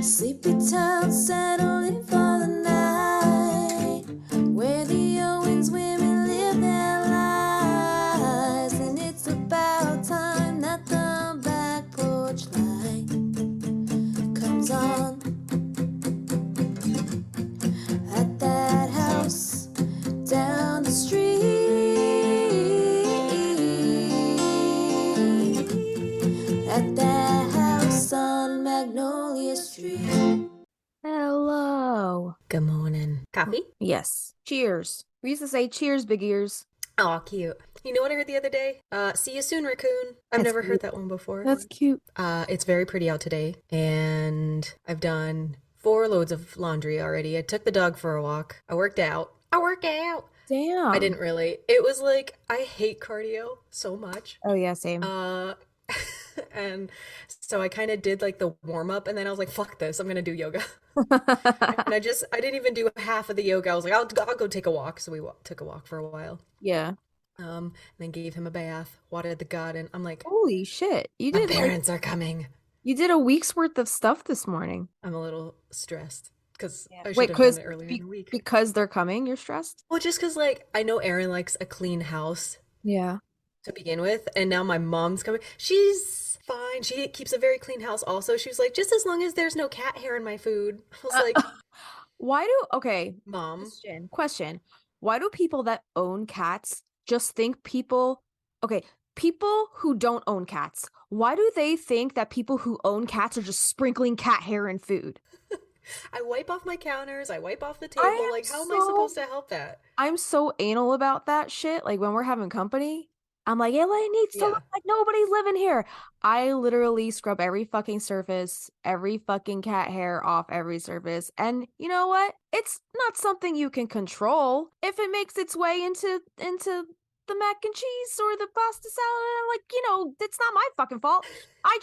Sleepy town settling for the night, where the Owens women live their lives. And it's about time that the back porch light comes on at that house down the street, at that house on Magnolia Street. Hello. Good morning. Coffee? Yes. Cheers. We used to say cheers, big ears. Oh, cute. You know what I heard the other day? See you soon, raccoon. I've That's never cute. heard that one before. That's cute. It's very pretty out today, and I've done 4 loads of laundry already. I took the dog for a walk. I worked out. Damn. I didn't really. It was like, I hate cardio so much. Oh, yeah, same. And so I kind of did like the warm up, and then I was like, fuck this, I'm gonna do yoga. And I didn't even do half of the yoga. I was like, I'll go take a walk. So we took a walk for a while. Yeah. And then gave him a bath, watered the garden. I'm like, Holy shit. You my did parents are coming. You did a week's worth of stuff this morning. I'm a little stressed because I Wait, should have done it earlier in the week. Because they're coming, you're stressed? Well, just because like I know Erin likes a clean house Yeah. to begin with, and now my mom's coming. She's fine. She keeps a very clean house also. She was like, just as long as there's no cat hair in my food. I was like, okay, Mom. Question. Why do people that own cats just think people who don't own cats, why do they think that people who own cats are just sprinkling cat hair in food? I wipe off my counters. I wipe off the table. Like, how am I supposed to help that? I'm so anal about that shit. Like, when we're having company, I'm like, it needs to look like nobody's living here. I literally scrub every fucking surface, every fucking cat hair off every surface. And you know what? It's not something you can control. If it makes its way into the mac and cheese or the pasta salad, like, it's not my fucking fault. I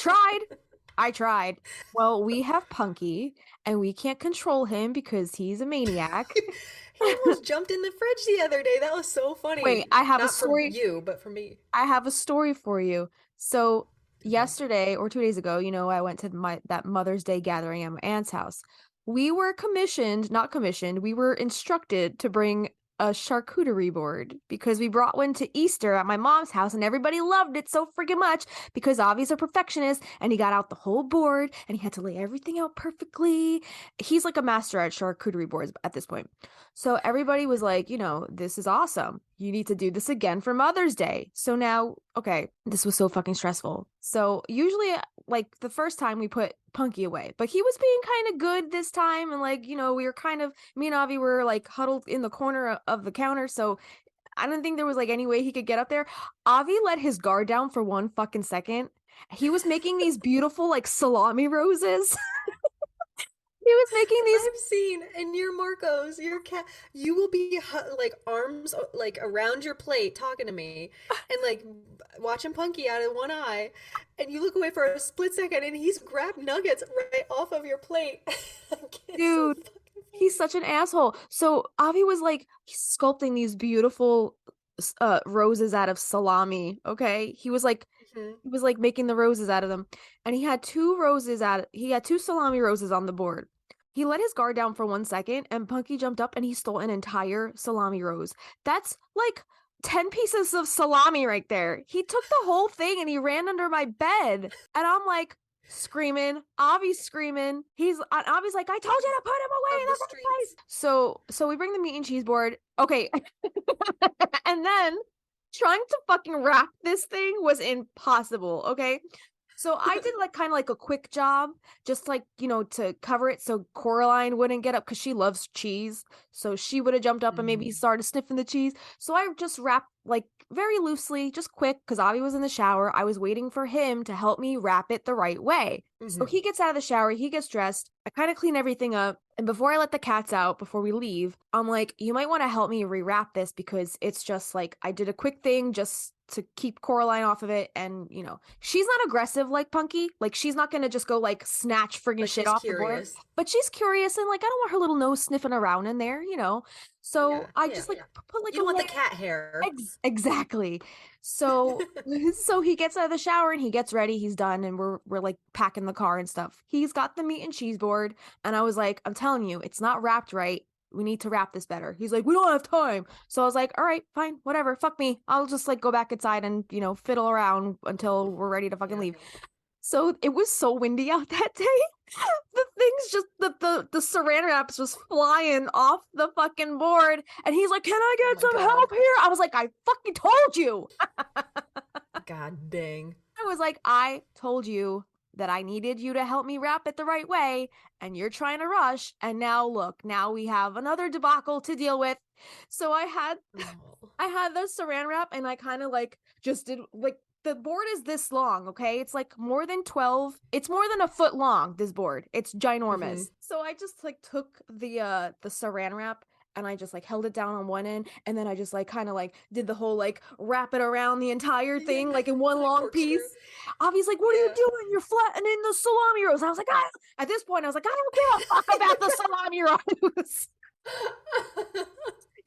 tried. Well, we have Punky, and we can't control him because he's a maniac. He almost jumped in the fridge the other day. That was so funny. Wait, I have a story. Not for you, but for me. I have a story for you. So yesterday or 2 days ago, I went to that Mother's Day gathering at my aunt's house. We were we were instructed to bring a charcuterie board because we brought one to Easter at my mom's house, and everybody loved it so freaking much because Avi's a perfectionist, and he got out the whole board and he had to lay everything out perfectly. He's like a master at charcuterie boards at this point. So everybody was like, this is awesome. You need to do this again for Mother's Day. So now, okay, this was so fucking stressful. So usually, like, the first time we put Punky away, but he was being kind of good this time. And like, we were me and Avi were like huddled in the corner of the counter. So I don't think there was like any way he could get up there. Avi let his guard down for 1 fucking second. He was making these beautiful like salami roses. He was making these. I've seen, and your Marcos, your cat, you will be like arms like around your plate talking to me and like watching Punky out of one eye, and you look away for a split second and he's grabbed nuggets right off of your plate. Dude, he's such an asshole. So Avi was like sculpting these beautiful roses out of salami. Okay, he was like making the roses out of them, and he had 2 salami roses on the board. He let his guard down for 1 second, and Punky jumped up and he stole an entire salami rose. That's like 10 pieces of salami right there. He took the whole thing and he ran under my bed, and I'm like screaming. Avi's screaming. Avi's like, I told you to put him away in the right place. So we bring the meat and cheese board. Okay. And then trying to fucking wrap this thing was impossible. Okay. So I did like kind of like a quick job, just like, to cover it so Coraline wouldn't get up because she loves cheese. So she would have jumped up and maybe started sniffing the cheese. So I just wrapped like very loosely, just quick, because Avi was in the shower. I was waiting for him to help me wrap it the right way. So he gets out of the shower, he gets dressed. I kind of clean everything up. And before I let the cats out, before we leave, I'm like, you might want to help me rewrap this because it's just like I did a quick thing just to keep Coraline off of it. And, she's not aggressive like Punky. Like, she's not going to just go, like, snatch friggin' But shit she's off the board. curious. But she's curious, and, like, I don't want her little nose sniffing around in there, So I just, like, put, like, You don't want the cat hair. Exactly. So so he gets out of the shower and he gets ready. He's done, and we're like packing the car and stuff. He's got the meat and cheese board, and I was like, I'm telling you, it's not wrapped right. We need to wrap this better. He's like, we don't have time. So I was like, all right, fine, whatever. Fuck me. I'll just like go back inside and, fiddle around until we're ready to fucking leave. So it was so windy out that day. The things just the saran wrap's just flying off the fucking board. And he's like, can I get some help here? I was like, I fucking told you. God dang. I was like, I told you that I needed you to help me wrap it the right way, and you're trying to rush, and now look, now we have another debacle to deal with. So I had the saran wrap, and I kind of like just did like, the board is this long, okay? It's like more than 12. It's more than a foot long, this board. It's ginormous. So I just like took the saran wrap, and I just like held it down on one end, and then I just like kind of like did the whole like wrap it around the entire thing like in one long piece. Avi's like, what are you doing? You're flattening the salami rolls. I was like, at this point, I was like, I don't give a fuck about the salami rolls.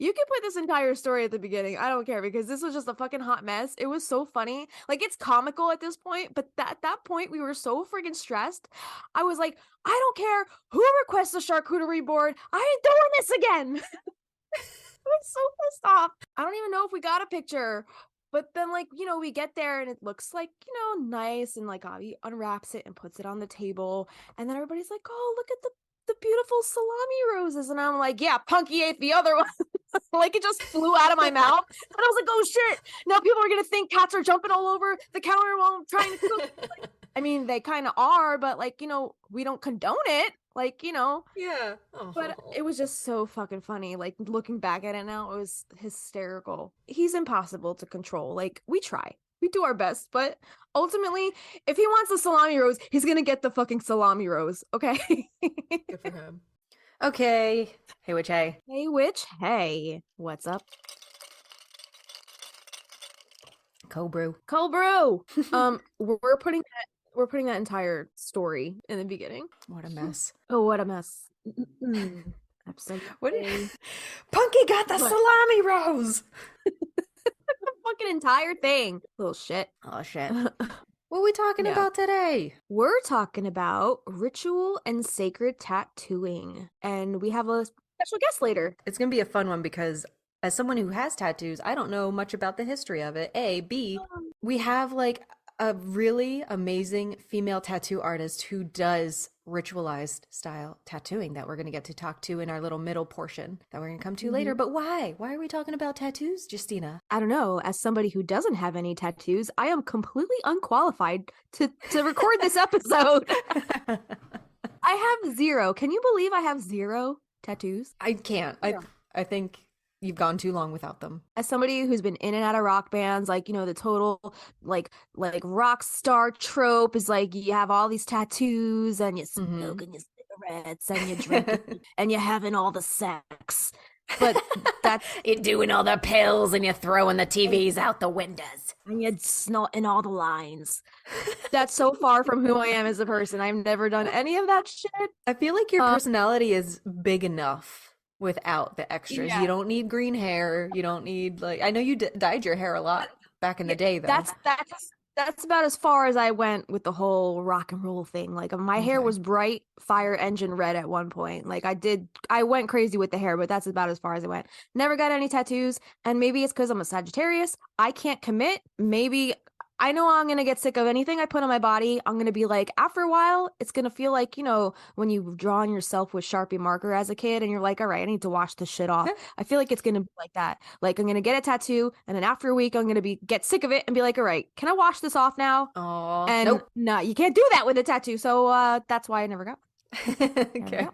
You can put this entire story at the beginning. I don't care, because this was just a fucking hot mess. It was so funny. Like, it's comical at this point, but at that point, we were so freaking stressed. I was like, I don't care who requests a charcuterie board. I ain't doing this again. I was so pissed off. I don't even know if we got a picture. But then, like, we get there and it looks like, nice. And like, Avi unwraps it and puts it on the table. And then everybody's like, oh, look at the beautiful salami roses. And I'm like, yeah, Punky ate the other one. Like, it just flew out of my mouth. And I was like, oh shit, now people are gonna think cats are jumping all over the counter while I'm trying to cook. Like, I mean, they kind of are, but like, we don't condone it. Like, Yeah. But it was just so fucking funny. Like, looking back at it now, it was hysterical. He's impossible to control. Like, we try. We do our best, but ultimately, if he wants a salami rose, he's gonna get the fucking salami rose, okay? Good for him. Okay. Hey, Witch, hey. Hey, Witch, hey. What's up? Cold brew. We're putting that entire story in the beginning. What a mess. Oh, what a mess. Absolutely. Punky got the salami rose. Fucking entire thing. Little shit. Oh shit. What are we talking about today? We're talking about ritual and sacred tattooing, and we have a special guest later. It's gonna be a fun one, because as someone who has tattoos, I don't know much about the history of it. B, we have like a really amazing female tattoo artist who does ritualized style tattooing that we're going to get to talk to in our little middle portion that we're going to come to later. But why are we talking about tattoos, Justina? I don't know. As somebody who doesn't have any tattoos, I am completely unqualified to record this episode. I have 0. Can you believe I have 0 tattoos? I can't. Yeah. I think you've gone too long without them. As somebody who's been in and out of rock bands, like, the total like rock star trope is like, you have all these tattoos and you smoke and you cigarettes and you drink and you're having all the sex. But that's you're doing all the pills and you're throwing the TVs out the windows. And you're snorting all the lines. That's so far from who I am as a person. I've never done any of that shit. I feel like your personality is big enough without the extras. You don't need green hair. You don't need, like, I know you dyed your hair a lot back in the day, though. That's about as far as I went with the whole rock and roll thing. Like, my hair was bright fire engine red at one point. Like, I went crazy with the hair, but that's about as far as I went. Never got any tattoos, and maybe it's because I'm a Sagittarius. I can't commit. Maybe I know I'm going to get sick of anything I put on my body. I'm going to be like, after a while, it's going to feel like, when you draw on yourself with Sharpie marker as a kid and you're like, all right, I need to wash this shit off. I feel like it's going to be like that. Like, I'm going to get a tattoo, and then after a week, I'm going to get sick of it and be like, all right, can I wash this off now? Oh, and no, you can't do that with a tattoo. So that's why I never got one. Okay.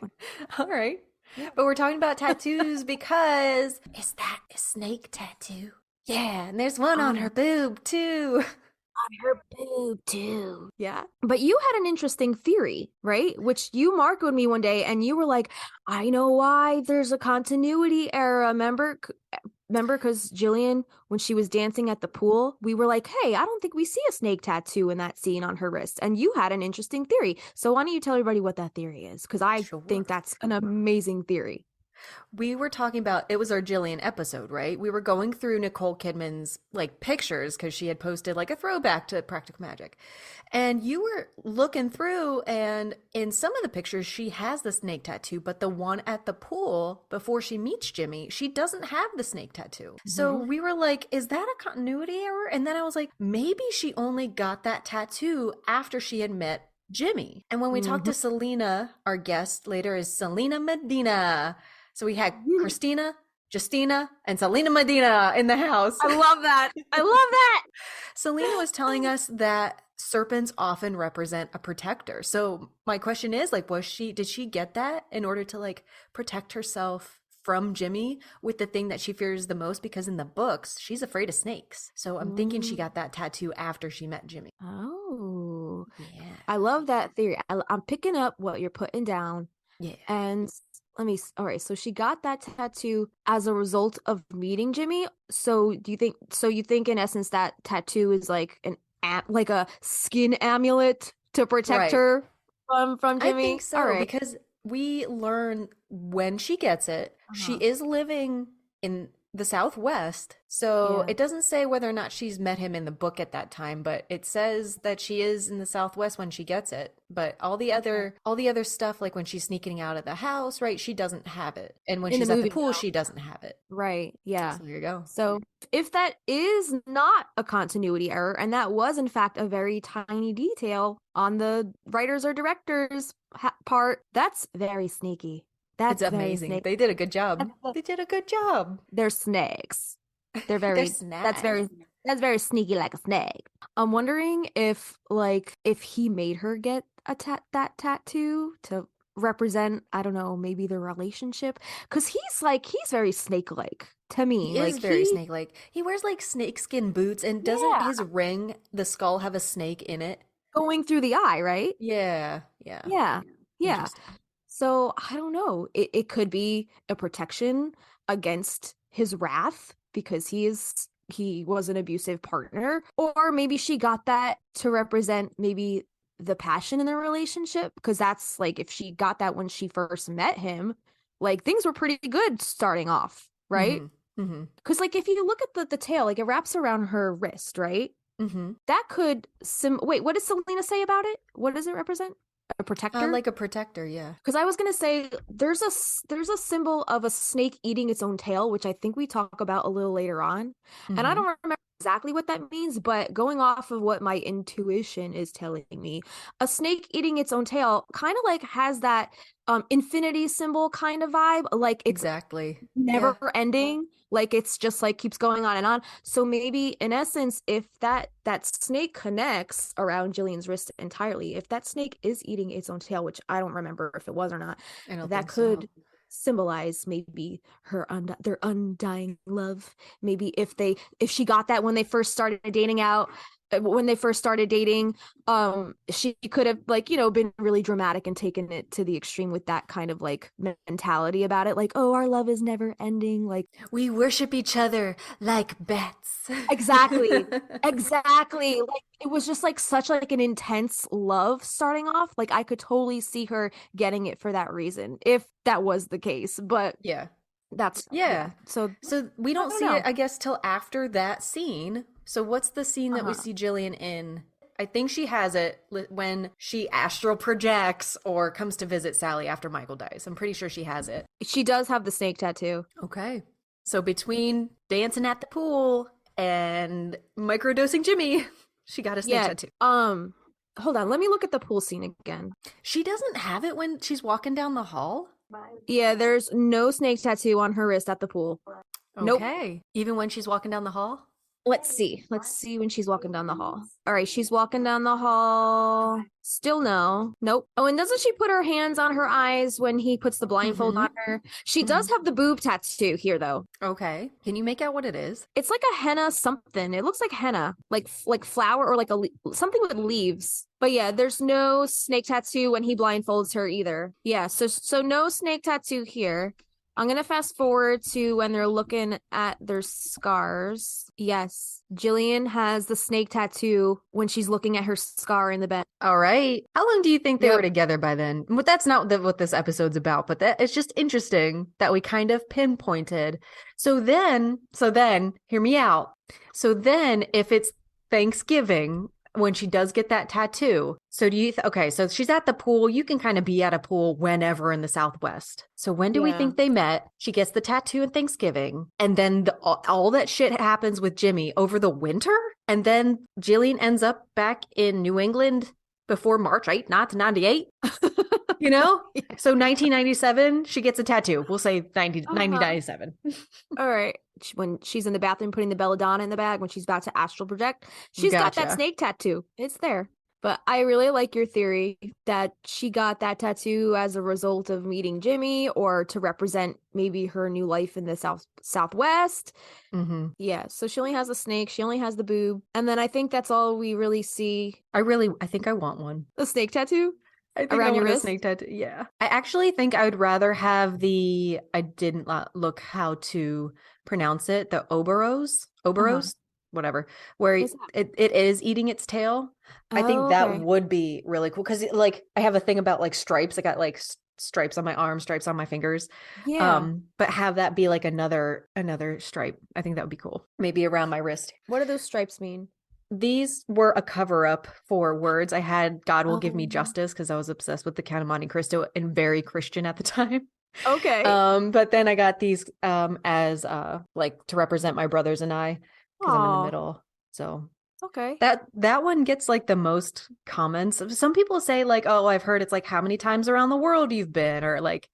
All right. Yeah. But we're talking about tattoos because is that a snake tattoo? Yeah, and there's one on her boob too. On her boob too. Yeah. But you had an interesting theory, right? Which you marked me one day and you were like, I know why there's a continuity error. Remember? remember because Gillian, when she was dancing at the pool, we were like, hey, I don't think we see a snake tattoo in that scene on her wrist. And you had an interesting theory. So why don't you tell everybody what that theory is? Because I Sure. think that's an amazing theory. We were talking about it was our Gillian episode, right? We were going through Nicole Kidman's like pictures because she had posted like a throwback to Practical Magic. And you were looking through, and in some of the pictures, she has the snake tattoo, but the one at the pool before she meets Jimmy, she doesn't have the snake tattoo. So we were like, is that a continuity error? And then I was like, maybe she only got that tattoo after she had met Jimmy. And when we talked to Selena, our guest later is Selena Medina. So we had Kristina, Justina, and Selena Medina in the house. I love that. I love that. Selena was telling us that serpents often represent a protector. So my question is, like, did she get that in order to like protect herself from Jimmy with the thing that she fears the most? Because in the books, she's afraid of snakes. So I'm thinking she got that tattoo after she met Jimmy. Oh, Yeah. I love that theory. I'm picking up what you're putting down. Yeah. And all right, so she got that tattoo as a result of meeting Jimmy. So you think in essence that tattoo is like like a skin amulet to protect her from I Jimmy? think so, All right. because we learn when she gets it, she is living in the Southwest. So Yeah. it doesn't say whether or not she's met him in the book at that time, but it says that she is in the Southwest when she gets it. But all the other stuff, like when she's sneaking out of the house, right? She doesn't have it. And when In the she's at the movie, pool, no. she doesn't have it. Right. Yeah. So there you go. So if that is not a continuity error, and that was in fact a very tiny detail on the writers or directors part, that's very sneaky. That's It's very amazing. sneaky. They did a good job. They did a good job. They're snakes. They're They're very snacks. that's very sneaky like a snake. I'm wondering if he made her get that tattoo to represent, I don't know, maybe the relationship, because he's very snake like to me. He is Like very snake-like. He wears like snakeskin boots, and doesn't yeah, his ring, the skull, have a snake in it? going through the eye, right? Yeah, yeah. Yeah. Yeah. Interesting. So I don't know. It could be a protection against his wrath because he was an abusive partner, or maybe she got that to represent maybe the passion in the relationship, because that's like if she got that when she first met him, like things were pretty good starting off, right? Mm-hmm. Mm-hmm. Because like if you look at the tail, like it wraps around her wrist, right? Mm-hmm. That could wait, what does Selena say about it? What does it represent? A protector? Like a protector, yeah. Because I was gonna say there's a symbol of a snake eating its own tail, which I think we talk about a little later on, and I Mm-hmm. don't remember exactly what that means, but going off of what my intuition is telling me, a snake eating its own tail kind of like has that infinity symbol kind of vibe, like it's Exactly. never Yeah. ending, like it's just like keeps going on and on. So maybe in essence, if that snake connects around Gillian's wrist entirely, if that snake is eating its own tail, which I don't remember if it was or not, I don't that think so. could symbolize maybe their undying love. Maybe if she got that when they first started dating she could have, like, been really dramatic and taken it to the extreme with that kind of like mentality about it, like, oh, our love is never ending, like We worship each other like bats. exactly. Exactly. Like it was just like such like an intense love starting off. Like I could totally see her getting it for that reason if that was the case. But Yeah. that's Yeah. So So we don't don't see know. it, I guess, till after that scene. So what's the scene that we Uh-huh. see Gillian in? I think she has it when she astral projects or comes to visit Sally after Michael dies. I'm pretty sure she has it. She does have the snake tattoo. Okay. So between dancing at the pool and microdosing Jimmy, she got a snake Yeah. tattoo. Hold on, let me look at the pool scene again. She doesn't have it when she's walking down the hall? Yeah, there's no snake tattoo on her wrist at the pool. Nope. Okay. Even when she's walking down the hall? Let's see when she's walking down the hall. All right, she's walking down the hall. Still no. Nope. Oh, and doesn't she put her hands on her eyes when he puts the blindfold on her? She does have the boob tattoo here though. Okay. Can you make out what it is? It's like a henna something. It looks like henna, like flower or like something with leaves. But yeah, there's no snake tattoo when he blindfolds her either. Yeah, so no snake tattoo here. I'm gonna fast forward to when they're looking at their scars. Yes, Gillian has the snake tattoo when she's looking at her scar in the bed. All right. How long do you think they were Yep. together by then? But that's not what this episode's about, but that it's just interesting that we kind of pinpointed. So then, hear me out. So then if it's Thanksgiving when she does get that tattoo, so do you okay, so she's at the pool. You can kind of be at a pool whenever in the Southwest. So when do we Yeah. think they met? She gets the tattoo in Thanksgiving, and then all that shit happens with Jimmy over the winter, and then Jillian ends up back in New England before March 8th, 1998. You know? Yeah. So 1997, she gets a tattoo. We'll say 90, Uh-huh. 1997. All right. When she's in the bathroom putting the belladonna in the bag, when she's about to astral project, she's got that Gotcha. snake tattoo. It's there. But I really like your theory that she got that tattoo as a result of meeting Jimmy or to represent maybe her new life in the Southwest. Mm-hmm. Yeah, so she only has a snake, she only has the boob, and then I think that's all we really see. I think I want one. The snake tattoo I think around I your want a wrist. snake tattoo. Yeah. I actually think I would rather have I didn't look how to pronounce it, the Oberos, whatever, where What's that? it is eating its tail. I think Oh, that okay. would be really cool because like I have a thing about like stripes. I got like stripes on my arms, stripes on my fingers. Yeah. But have that be like another stripe. I think that would be cool. Maybe around my wrist. What do those stripes mean? These were a cover up for words. I had God will give me Oh, justice because I was obsessed with the Count of Monte Cristo and very Christian at the time. okay. But then I got these as like to represent my brothers and I because I'm in the Oh, middle. So okay. that one gets like the most comments. Some people say like, oh, I've heard it's like how many times around the world you've been, or like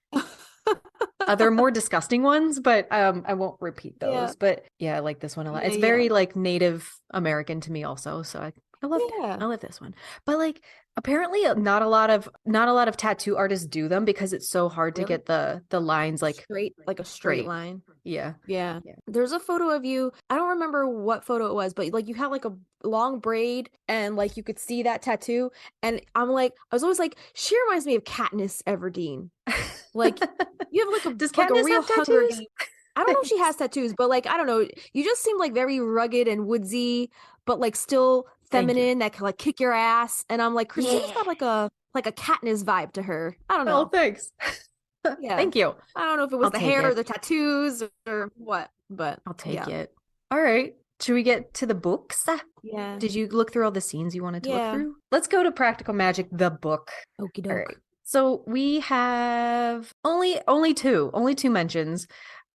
other more disgusting ones, but I won't repeat Yeah. those. But yeah, I like this one a lot. Yeah, It's yeah. very like Native American to me also, so I love Yeah. I love this one. But like apparently not a lot of tattoo artists do them because it's so hard to Really? get the lines like Straight, like a straight straight. line. Yeah. Yeah. Yeah. There's a photo of you. I don't remember what photo it was, but like you had like a long braid and like you could see that tattoo. And I'm like, I was always like, she reminds me of Katniss Everdeen. Like you have Does like a Katniss real have Hunger tattoos? Games. I don't know if she has tattoos, but like I don't know. You just seem like very rugged and woodsy, but like still Thank you. feminine that can like kick your ass. And I'm like, Christina's Yeah. got like a Katniss vibe to her. I don't Oh, know. thanks. Yeah. Thank you. I don't know if it was I'll the take hair or it. the tattoos or what, but I'll take yeah. it. All right. Should we get to the books? Yeah. Did you look through all the scenes you wanted to look Yeah. through? Let's go to Practical Magic, the book. Okie All doke. right. So we have only two mentions.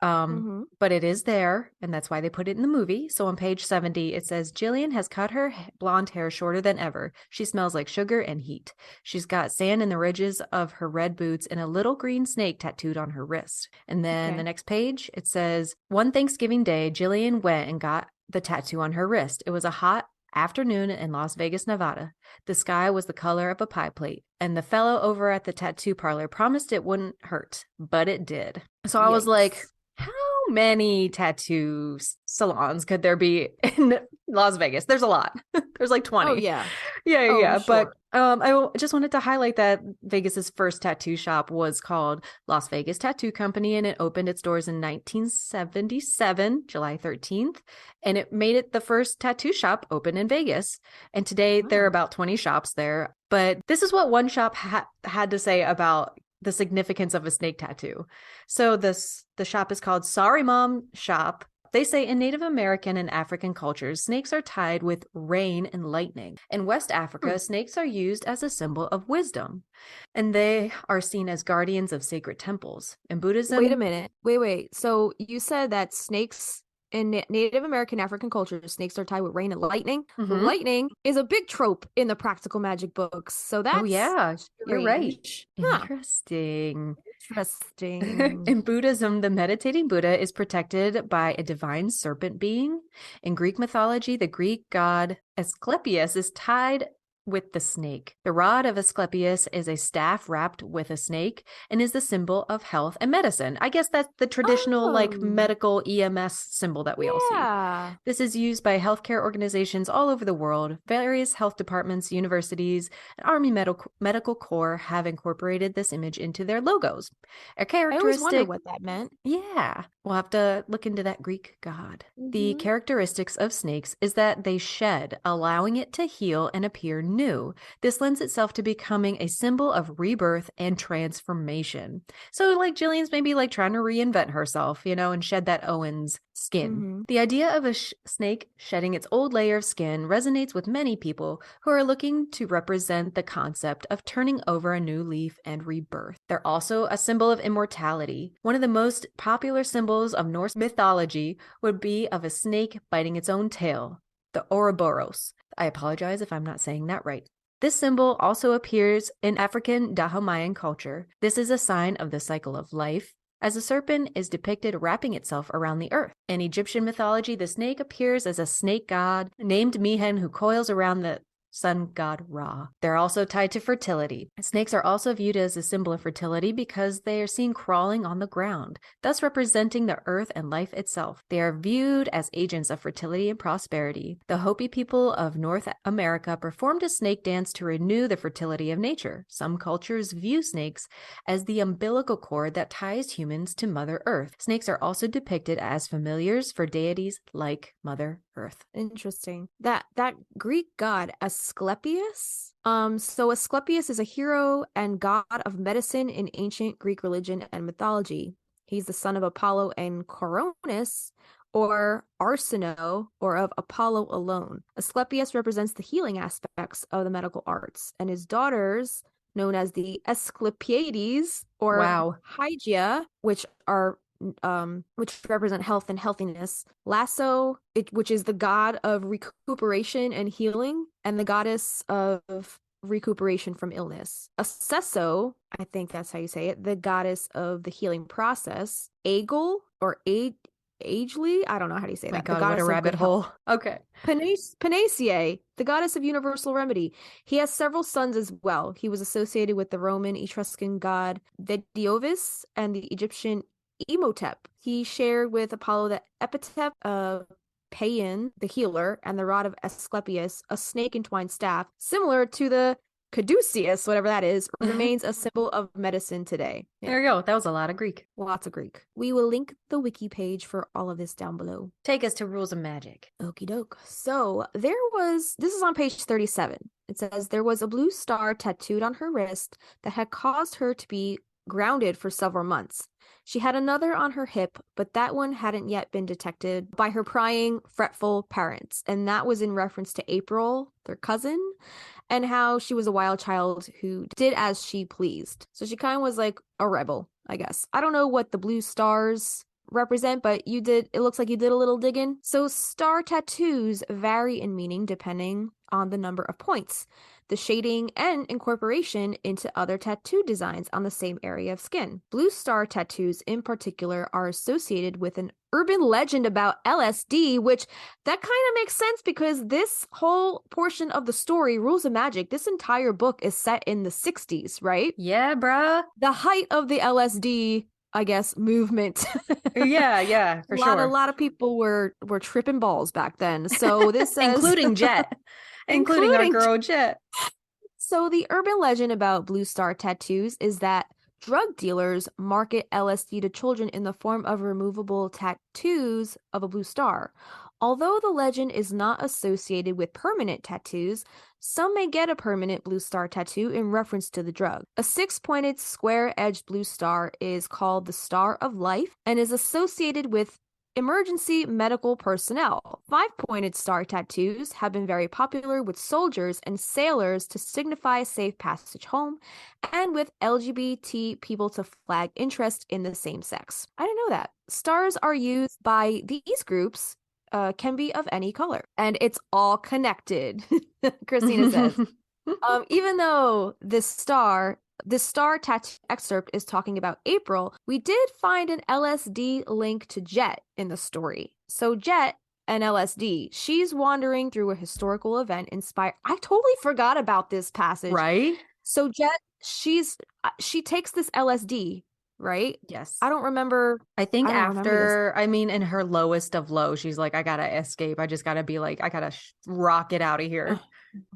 Mm-hmm. But it is there, and that's why they put it in the movie. So on page 70, it says Gillian has cut her blonde hair shorter than ever. She smells like sugar and heat. She's got sand in the ridges of her red boots and a little green snake tattooed on her wrist. And then Okay. the next page, it says, one Thanksgiving day, Gillian went and got the tattoo on her wrist. It was a hot afternoon in Las Vegas, Nevada. The sky was the color of a pie plate, and the fellow over at the tattoo parlor promised it wouldn't hurt, but it did. So I was like, Yikes. how many tattoo salons could there be in Las Vegas? There's a lot. There's like 20. Oh yeah. Yeah, Oh, I'm yeah. But sure. just wanted to highlight that Vegas's first tattoo shop was called Las Vegas Tattoo Company, and it opened its doors in 1977, July 13th, and it made it the first tattoo shop open in Vegas. And today there are Wow. about 20 shops there. But this is what one shop had to say about the significance of a snake tattoo. So the shop is called Sorry Mom Shop. They say in Native American and African cultures, snakes are tied with rain and lightning. In West Africa, snakes are used as a symbol of wisdom, and they are seen as guardians of sacred temples. In Wait a Buddhism, minute. Wait. So you said that snakes in Native American African cultures, snakes are tied with rain and lightning. mhm. Lightning is a big trope in the practical magic books. So Oh that's yeah, you're right. strange. Huh. Interesting. Interesting. In Buddhism, the meditating Buddha is protected by a divine serpent being. In Greek mythology, the Greek god Asclepius is tied with the snake. The rod of Asclepius is a staff wrapped with a snake and is the symbol of health and medicine. I guess that's the traditional medical EMS symbol that we all see. Yeah. This is used by healthcare organizations all over the world. Various health departments, universities, and Army Medical Corps have incorporated this image into their logos. A I characteristic. always wondered what that meant. Yeah, we'll have to look into that Greek god. The Mhm. characteristics of snakes is that they shed, allowing it to heal and appear new. This lends itself to becoming a symbol of rebirth and transformation. So, like, Gillian's maybe like trying to reinvent herself, and shed that Owen's skin. Mhm. The idea of a snake shedding its old layer of skin resonates with many people who are looking to represent the concept of turning over a new leaf and rebirth. They're also a symbol of immortality. One of the most popular symbols of Norse mythology would be of a snake biting its own tail, the Ouroboros. I apologize if I'm not saying that right. This symbol also appears in African Dahomey culture. This is a sign of the cycle of life, as a serpent is depicted wrapping itself around the earth. In Egyptian mythology, the snake appears as a snake god named Mihen who coils around the sun god Ra. They're also tied to fertility. Snakes are also viewed as a symbol of fertility because they are seen crawling on the ground, thus representing the earth and life itself. They are viewed as agents of fertility and prosperity. The Hopi people of North America performed a snake dance to renew the fertility of nature. Some cultures view snakes as the umbilical cord that ties humans to Mother Earth. Snakes are also depicted as familiars for deities like Mother Earth. Interesting. That Greek god Asclepius. So Asclepius is a hero and god of medicine in ancient Greek religion and mythology. He's the son of Apollo and Coronis, or Arsinoe, or of Apollo alone. Asclepius represents the healing aspects of the medical arts, and his daughters, known as the Asclepiades or Hygia, which represent health and healthiness. Lasso, which is the god of recuperation and healing, and the goddess of recuperation from illness. Acesso, I think that's how you say it, the goddess of the healing process. Agel or Agely, I don't know how to say that. My God, the what a rabbit hole. Okay. Panaceae, the goddess of universal remedy. He has several sons as well. He was associated with the Roman Etruscan god Vediovis and the Egyptian Imhotep. He shared with Apollo the epithet of Paean, the healer, and the rod of Asclepius, a snake-entwined staff, similar to the caduceus, whatever that is, remains a symbol of medicine today. Yeah. There you go. That was a lot of Greek. Lots of Greek. We will link the wiki page for all of this down below. Take us to rules of magic. Okie doke. So this is on page 37. It says, there was a blue star tattooed on her wrist that had caused her to be grounded for several months. She had another on her hip, but that one hadn't yet been detected by her prying, fretful parents. And that was in reference to April, their cousin, and how she was a wild child who did as she pleased. So she kind of was like a rebel, I guess. I don't know what the blue stars represent, but it looks like you did a little digging. So star tattoos vary in meaning depending on the number of points, the shading, and incorporation into other tattoo designs on the same area of skin. Blue star tattoos in particular are associated with an urban legend about LSD, which that kind of makes sense because this whole portion of the story, Rules of Magic, this entire book is set in the 60s, right? Yeah, bruh. The height of the LSD, I guess, movement. Yeah, for sure. A lot of people were tripping balls back then. So this says including Jet. including our girl Jet. So the urban legend about blue star tattoos is that drug dealers market LSD to children in the form of removable tattoos of a blue star. Although the legend is not associated with permanent tattoos, some may get a permanent blue star tattoo in reference to the drug. A 6-pointed square-edged blue star is called the Star of Life and is associated with emergency medical personnel. 5-pointed star tattoos have been very popular with soldiers and sailors to signify safe passage home, and with LGBT people to flag interest in the same sex. I didn't know that. Stars are used by these groups, can be of any color, and it's all connected, Kristina says. Even though this star tattoo excerpt is talking about April, we did find an LSD link to Jet in the story. So Jet and LSD. She's wandering through a historical event inspired. I totally forgot about this passage. Right? So Jet, she takes this LSD, right? Yes. I don't remember. I think I don't remember this. after, I mean, in her lowest of low, she's like, I gotta escape. I just gotta be like, I gotta rock it out of here.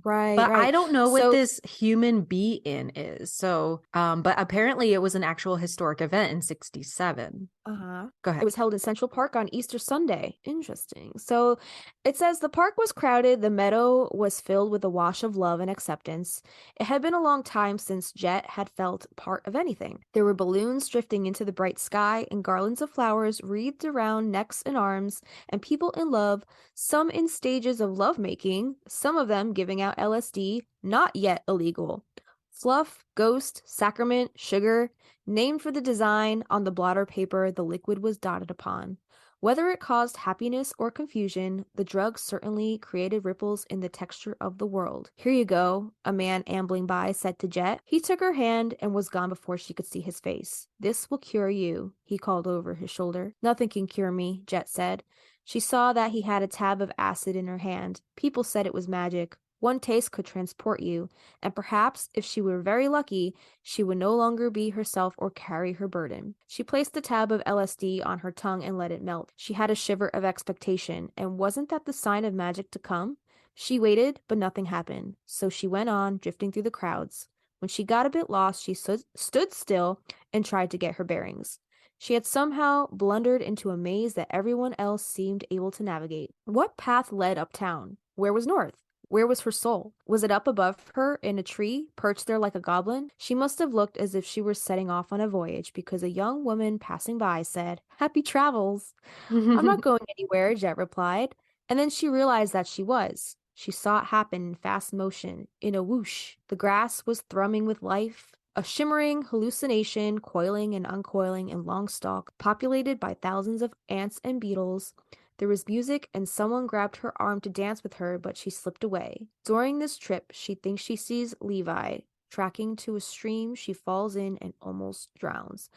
Right, But I right. don't know what So this human be-in is. So, but apparently it was an actual historic event in 67. Uh-huh. Go ahead. It was held in Central Park on Easter Sunday. Interesting. So it says the park was crowded, the meadow was filled with a wash of love and acceptance. It had been a long time since Jet had felt part of anything. There were balloons drifting into the bright sky and garlands of flowers wreathed around necks and arms, and people in love, some in stages of lovemaking, some of them giving out LSD, not yet illegal. Fluff, ghost, sacrament, sugar, named for the design on the blotter paper the liquid was dotted upon. Whether it caused happiness or confusion, the drug certainly created ripples in the texture of the world. Here you go, a man ambling by said to Jet. He took her hand and was gone before she could see his face. This will cure you, he called over his shoulder. Nothing can cure me, Jet said. She saw that he had a tab of acid in her hand. People said it was magic. One taste could transport you, and perhaps, if she were very lucky, she would no longer be herself or carry her burden. She placed the tab of LSD on her tongue and let it melt. She had a shiver of expectation, and wasn't that the sign of magic to come? She waited, but nothing happened, so she went on, drifting through the crowds. When she got a bit lost, she stood still and tried to get her bearings. She had somehow blundered into a maze that everyone else seemed able to navigate. What path led uptown? Where was north? Where was her soul? Was it up above her in a tree, perched there like a goblin? She must have looked as if she were setting off on a voyage, because a young woman passing by said, "Happy travels." "I'm not going anywhere," Jet replied. And then she realized that she was. She saw it happen in fast motion, in a whoosh. The grass was thrumming with life, a shimmering hallucination, coiling and uncoiling in long stalk, populated by thousands of ants and beetles. There was music, and someone grabbed her arm to dance with her, but she slipped away. During this trip, she thinks she sees Levi. Tracking to a stream, she falls in and almost drowns.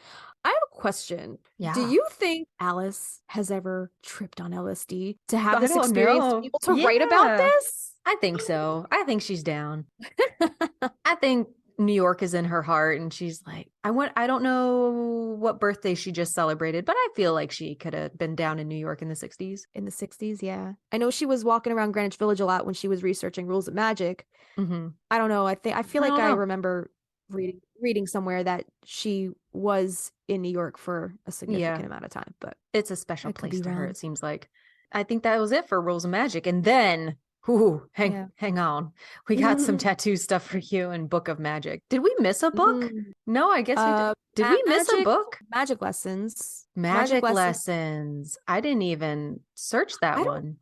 I have a question. Yeah. Do you think Alice has ever tripped on LSD to have I this don't experience to know. be able to write about Yeah. this? I think so. I think she's down. I think New York is in her heart, and she's like, I don't know what birthday she just celebrated, but I feel like she could have been down in New York in the 60s. In the 60s, yeah. I know she was walking around Greenwich Village a lot when she was researching rules of magic. Mm-hmm. I don't know. I feel I like don't I know. remember reading somewhere that she was in New York for a significant amount of time, but It's a special I could place be to her, wrong. it seems like. I think that was it for Rules of Magic. And then, hang on. We got some tattoo stuff for you in Book of Magic. Did we miss a book? No, I guess we did. Did we miss a book? Magic lessons. Magic lessons. I didn't even search that one.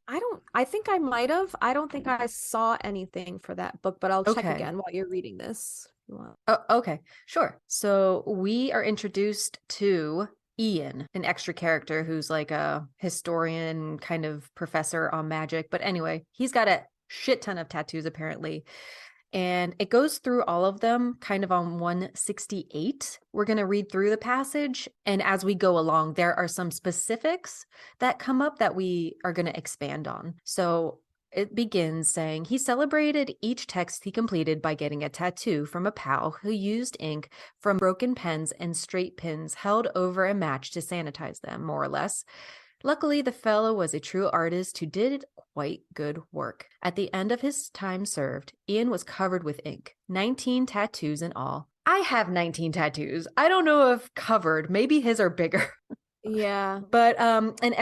I think I might have. I don't think I saw anything for that book, but I'll check Okay. again while you're reading this. If you want. Oh, okay, sure. So we are introduced to Ian, an extra character who's like a historian, kind of professor on magic. But anyway, he's got a shit ton of tattoos apparently. And it goes through all of them kind of on 168. We're going to read through the passage. And as we go along, there are some specifics that come up that we are going to expand on. So it begins saying, he celebrated each text he completed by getting a tattoo from a pal who used ink from broken pens and straight pins held over a match to sanitize them, more or less. Luckily, the fellow was a true artist who did quite good work. At the end of his time served, Ian was covered with ink, 19 tattoos in all. I have 19 tattoos. I don't know if covered, maybe his are bigger. Yeah. But and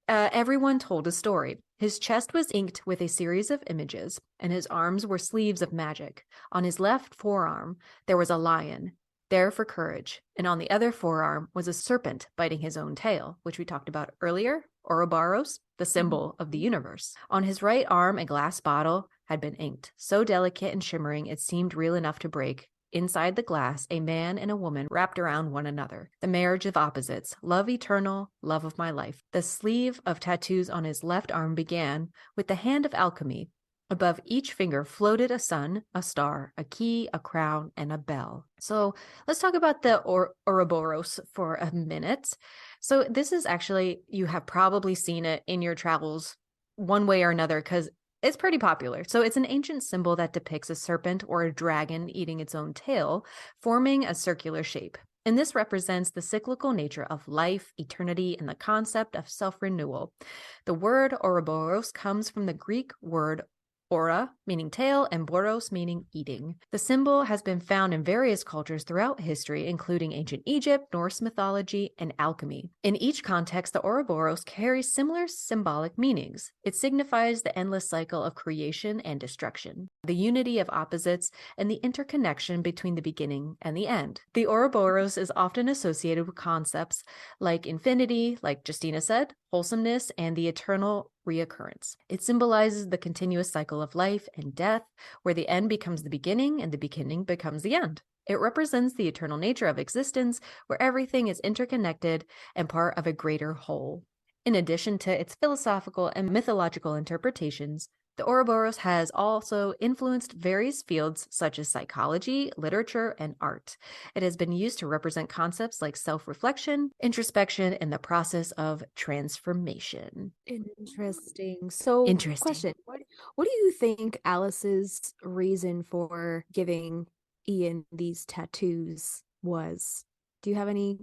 everyone told a story. His chest was inked with a series of images, and his arms were sleeves of magic. On his left forearm, there was a lion, there for courage, and on the other forearm was a serpent biting his own tail, which we talked about earlier, Ouroboros, the symbol of the universe. On his right arm, a glass bottle had been inked, so delicate and shimmering it seemed real enough to break. Inside the glass, a man and a woman wrapped around one another. The marriage of opposites, love eternal, love of my life. The sleeve of tattoos on his left arm began with the hand of alchemy. Above each finger floated a sun, a star, a key, a crown, and a bell. So let's talk about the Ouroboros for a minute. So this is actually, you have probably seen it in your travels one way or another because it's pretty popular. So it's an ancient symbol that depicts a serpent or a dragon eating its own tail, forming a circular shape. And this represents the cyclical nature of life, eternity, and the concept of self-renewal. The word Ouroboros comes from the Greek word aura, meaning tail, and boros, meaning eating. The symbol has been found in various cultures throughout history, including ancient Egypt, Norse mythology, and alchemy. In each context, the Ouroboros carries similar symbolic meanings. It signifies the endless cycle of creation and destruction, the unity of opposites, and the interconnection between the beginning and the end. The Ouroboros is often associated with concepts like infinity, like Justina said, wholesomeness, and the eternal reoccurrence. It symbolizes the continuous cycle of life and death, where the end becomes the beginning and the beginning becomes the end. It represents the eternal nature of existence, where everything is interconnected and part of a greater whole. In addition to its philosophical and mythological interpretations, the Ouroboros has also influenced various fields such as psychology, literature, and art. It has been used to represent concepts like self-reflection, introspection, and the process of transformation. Interesting. So, Interesting. question, what do you think Alice's reason for giving Ian these tattoos was? Do you have any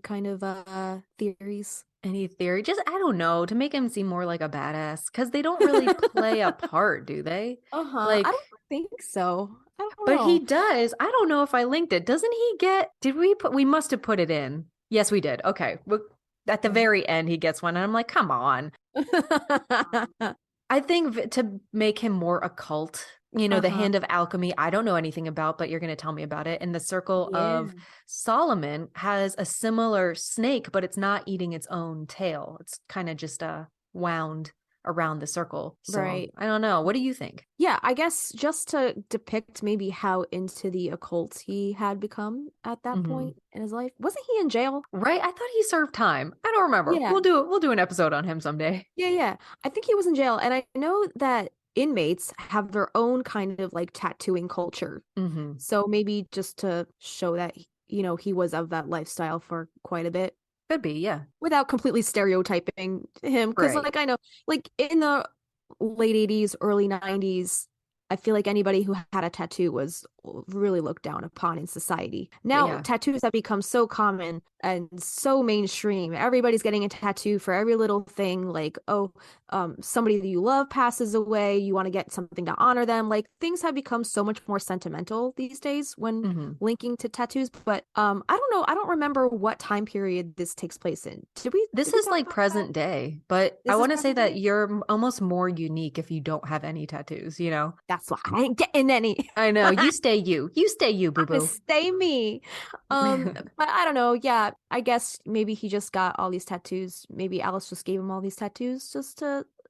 kind of theories? Any theory? Just, I don't know, to make him seem more like a badass, because they don't really play a part, do they? I Like, don't think so. I don't but he know. does. I don't know if I linked it. Doesn't he get, we must have put it in. Yes, we did. Okay. At the very end, he gets one, and I'm like, come on. I think to make him more occult, the hand of alchemy, I don't know anything about, but you're going to tell me about it. And the circle of Solomon has a similar snake, but it's not eating its own tail. It's kind of just wound around the circle. So Right. I don't know. What do you think? Yeah, I guess just to depict maybe how into the occult he had become at that point in his life. Wasn't he in jail? Right. I thought he served time. I don't remember. Yeah. We'll do an episode on him someday. Yeah. I think he was in jail, and I know that inmates have their own kind of like tattooing culture. So maybe just to show that he was of that lifestyle for quite a bit. Could be, yeah. Without completely stereotyping him, because Right. like I know, like in the late 80s, early 90s, I feel like anybody who had a tattoo was really looked down upon in society. Now, Yeah. tattoos have become so common and so mainstream. Everybody's getting a tattoo for every little thing. Like, somebody that you love passes away, you want to get something to honor them. Like, things have become so much more sentimental these days when linking to tattoos. But I don't know. I don't remember what time period this takes place in. This is like present day, but I want to say that you're almost more unique if you don't have any tattoos, That's why I ain't getting any. I know. You stay you. You stay you, I'm gonna boo-boo. stay me. But I don't know. Yeah, I guess maybe he just got all these tattoos. Maybe Alice just gave him all these tattoos just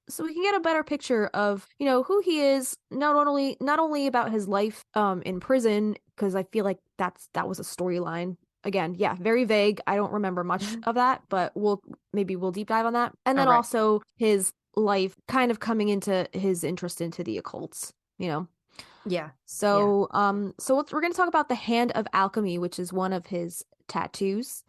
so we can get a better picture of who he is, not only about his life in prison, because I feel like that was a storyline. Again, yeah, very vague. I don't remember much of that, but we'll deep dive on that. And then also his life kind of coming into his interest into the occults, Yeah. So, we're going to talk about the Hand of Alchemy, which is one of his tattoos.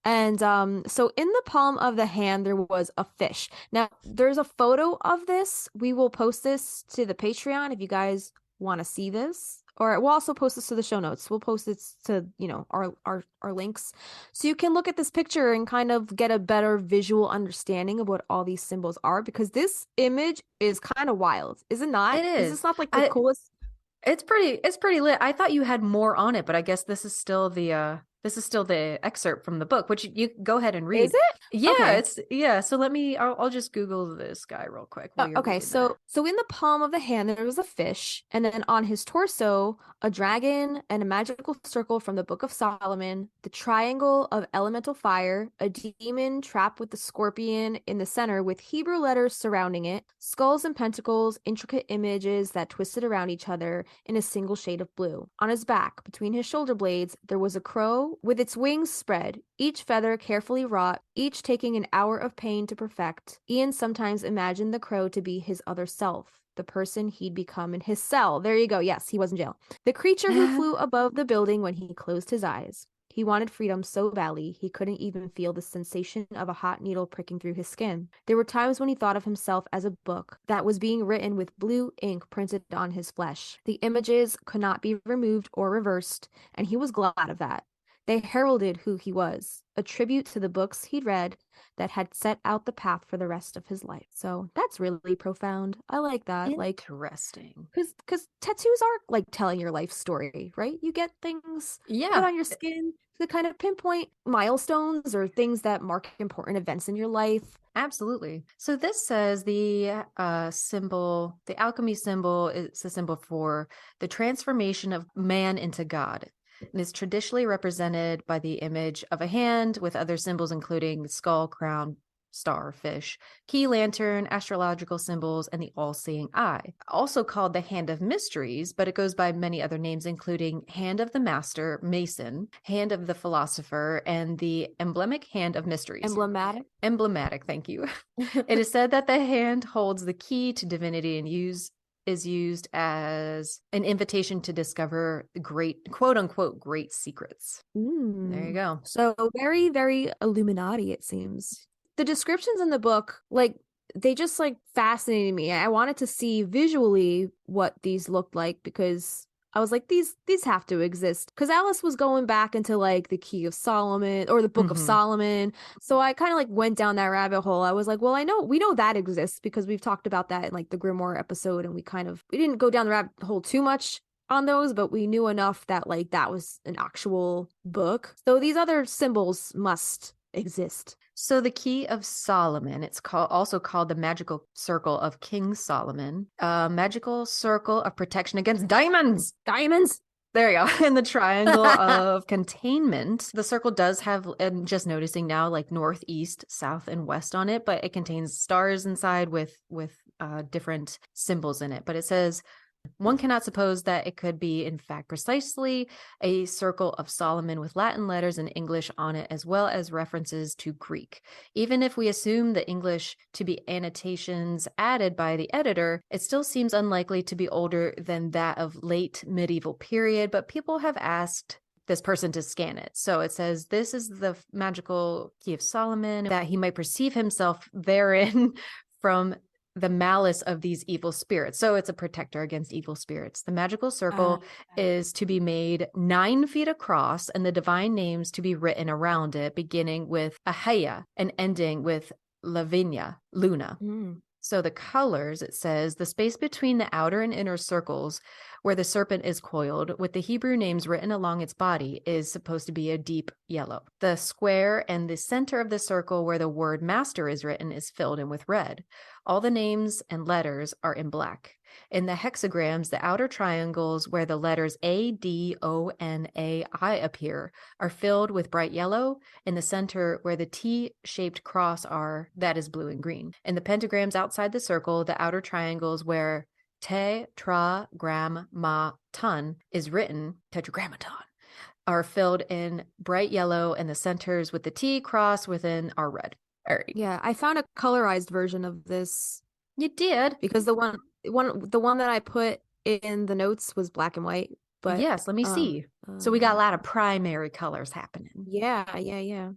And so in the palm of the hand, there was a fish. Now, there's a photo of this. We will post this to the Patreon if you guys want to see this. Or we'll also post this to the show notes. We'll post it to, our links. So you can look at this picture and kind of get a better visual understanding of what all these symbols are, because this image is kind of wild. Is it not? It is. Is this not like the coolest? It's pretty lit. I thought you had more on it, but I guess this is still the excerpt from the book, which you go ahead and read. Is it? Yeah, Okay. So I'll just Google this guy real quick while you're Okay, reading so in the palm of the hand there was a fish, and then on his torso a dragon and a magical circle from the Book of Solomon, the triangle of elemental fire, a demon trapped with the scorpion in the center with Hebrew letters surrounding it, skulls and pentacles, intricate images that twisted around each other in a single shade of blue. On his back, between his shoulder blades, there was a crow with its wings spread, each feather carefully wrought, each taking an hour of pain to perfect. Ian sometimes imagined the crow to be his other self, the person he'd become in his cell. There you go. Yes, he was in jail. The creature who flew above the building when he closed his eyes. He wanted freedom so badly he couldn't even feel the sensation of a hot needle pricking through his skin. There were times when he thought of himself as a book that was being written with blue ink printed on his flesh. The images could not be removed or reversed, and he was glad of that. They heralded who he was, a tribute to the books he'd read that had set out the path for the rest of his life. So that's really profound. I like that. Interesting. Because tattoos are like telling your life story, right? You get things put on your skin to kind of pinpoint milestones or things that mark important events in your life. Absolutely. So this says the symbol, the alchemy symbol is a symbol for the transformation of man into God. And is traditionally represented by the image of a hand with other symbols, including skull, crown, star, fish, key lantern, astrological symbols, and the all-seeing eye. Also called the Hand of Mysteries, but it goes by many other names, including Hand of the Master, Mason, Hand of the Philosopher, and the emblematic Hand of Mysteries. Emblematic, thank you. It is said that the hand holds the key to divinity and is used as an invitation to discover great, quote unquote, great secrets. There you go. So very, very Illuminati, it seems. The descriptions in the book, like, they just like fascinated me. I wanted to see visually what these looked like because I was like, these have to exist. Because Alice was going back into like the Key of Solomon or the Book of Solomon. So I kind of like went down that rabbit hole. I was like, well, we know that exists because we've talked about that in like the Grimoire episode, and we didn't go down the rabbit hole too much on those, but we knew enough that like that was an actual book. So these other symbols must exist. So the Key of Solomon, it's also called the Magical Circle of King Solomon, a magical circle of protection against diamonds. There you go. And the triangle of containment. The circle does have, and just noticing now, like north, east, south, and west on it, but it contains stars inside with different symbols in it. But it says, one cannot suppose that it could be, in fact, precisely a circle of Solomon with Latin letters and English on it, as well as references to Greek. Even if we assume the English to be annotations added by the editor, it still seems unlikely to be older than that of late medieval period, but people have asked this person to scan it. So it says, this is the magical Key of Solomon, that he might perceive himself therein from the malice of these evil spirits. So it's a protector against evil spirits. The magical circle is to be made 9 feet across and the divine names to be written around it, beginning with Ahaya and ending with Lavinia, Luna. So the colors, it says, the space between the outer and inner circles where the serpent is coiled with the Hebrew names written along its body is supposed to be a deep yellow. The square and the center of the circle where the word master is written is filled in with red. All the names and letters are in black. In the hexagrams, the outer triangles where the letters A, D, O, N, A, I appear are filled with bright yellow. In the center where the T-shaped cross are, that is blue and green. In the pentagrams outside the circle, the outer triangles where tetragrammaton is written, tetragrammaton, are filled in bright yellow, and the centers with the T cross within are red. All right. Yeah, I found a colorized version of this. You did? Because the one that I put in the notes was black and white. But yes, let me see. So we got a lot of primary colors happening. Yeah.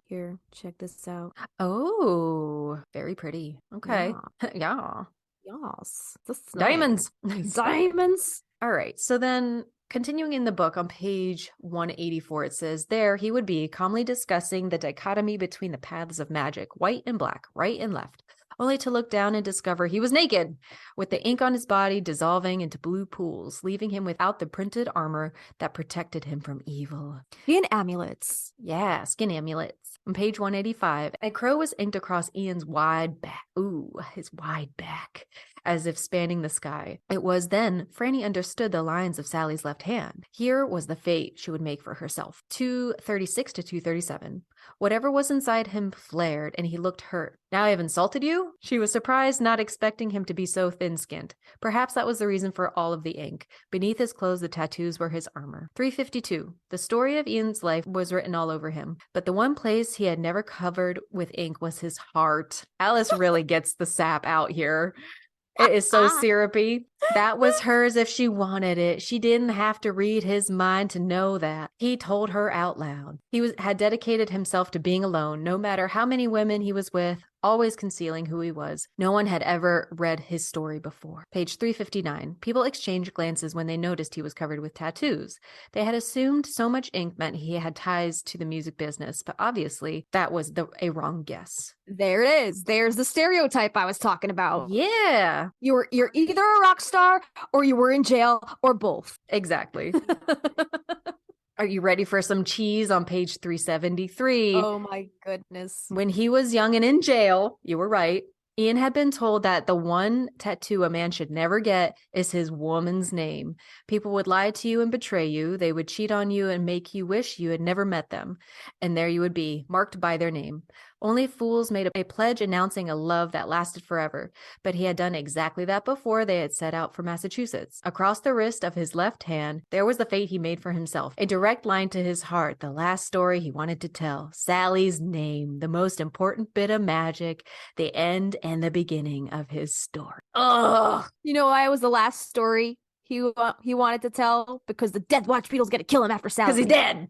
Here, check this out. Oh, very pretty. Okay. Yeah. Yes. Diamonds. Diamonds. All right. So then continuing in the book on page 184, it says, there he would be calmly discussing the dichotomy between the paths of magic, white and black, right and left, only to look down and discover he was naked, with the ink on his body dissolving into blue pools, leaving him without the printed armor that protected him from evil. Skin amulets. Yeah, skin amulets. On page 185, a crow was inked across Ian's wide back. Ooh, his wide back, as if spanning the sky. It was then Franny understood the lines of Sally's left hand. Here was the fate she would make for herself. 236 to 237. Whatever was inside him flared, and he looked hurt. Now I have insulted you? She was surprised, not expecting him to be so thin-skinned. Perhaps that was the reason for all of the ink. Beneath his clothes, the tattoos were his armor. 352. The story of Ian's life was written all over him, but the one place he had never covered with ink was his heart. Alice really gets the sap out here. It is so syrupy. That was hers if she wanted it. She didn't have to read his mind to know that. He told her out loud. Had dedicated himself to being alone, no matter how many women he was with, always concealing who he was. No one had ever read his story before. Page 359. People exchanged glances when they noticed he was covered with tattoos. They had assumed so much ink meant he had ties to the music business, but obviously that was a wrong guess. There it is. There's the stereotype I was talking about. Yeah. You're either a rock star or you were in jail or both. Exactly. Are you ready for some cheese on page 373? Oh my goodness. When he was young and in jail, you were right, Ian had been told that the one tattoo a man should never get is his woman's name. People would lie to you and betray you. They would cheat on you and make you wish you had never met them. And there you would be, marked by their name. Only fools made a pledge announcing a love that lasted forever. But he had done exactly that before they had set out for Massachusetts. Across the wrist of his left hand, there was the fate he made for himself. A direct line to his heart, the last story he wanted to tell. Sally's name, the most important bit of magic, the end and the beginning of his story. Ugh. You know why it was the last story he wanted to tell? Because the Death Watch Beetle's gonna kill him after Sally. Because he's dead.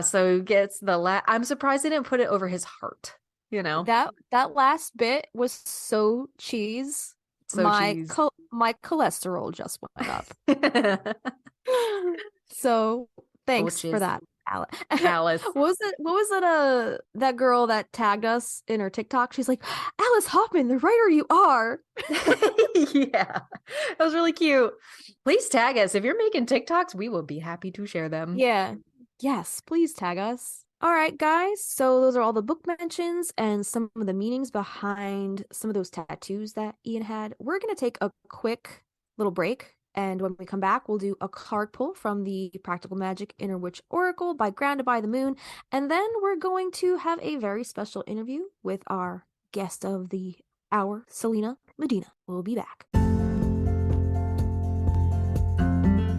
So he gets the I'm surprised they didn't put it over his heart. You know, that last bit was so cheese. So my cholesterol just went up. So thanks for that, Alice. What was it? That girl that tagged us in her TikTok. She's like, Alice Hoffman, the writer you are. Yeah, that was really cute. Please tag us if you're making TikToks. We will be happy to share them. Yeah. Yes, please tag us. All right, guys. So those are all the book mentions and some of the meanings behind some of those tattoos that Ian had. We're going to take a quick little break. And when we come back, we'll do a card pull from the Practical Magic Inner Witch Oracle by Grounded by the Moon. And then we're going to have a very special interview with our guest of the hour, Selena Medina. We'll be back.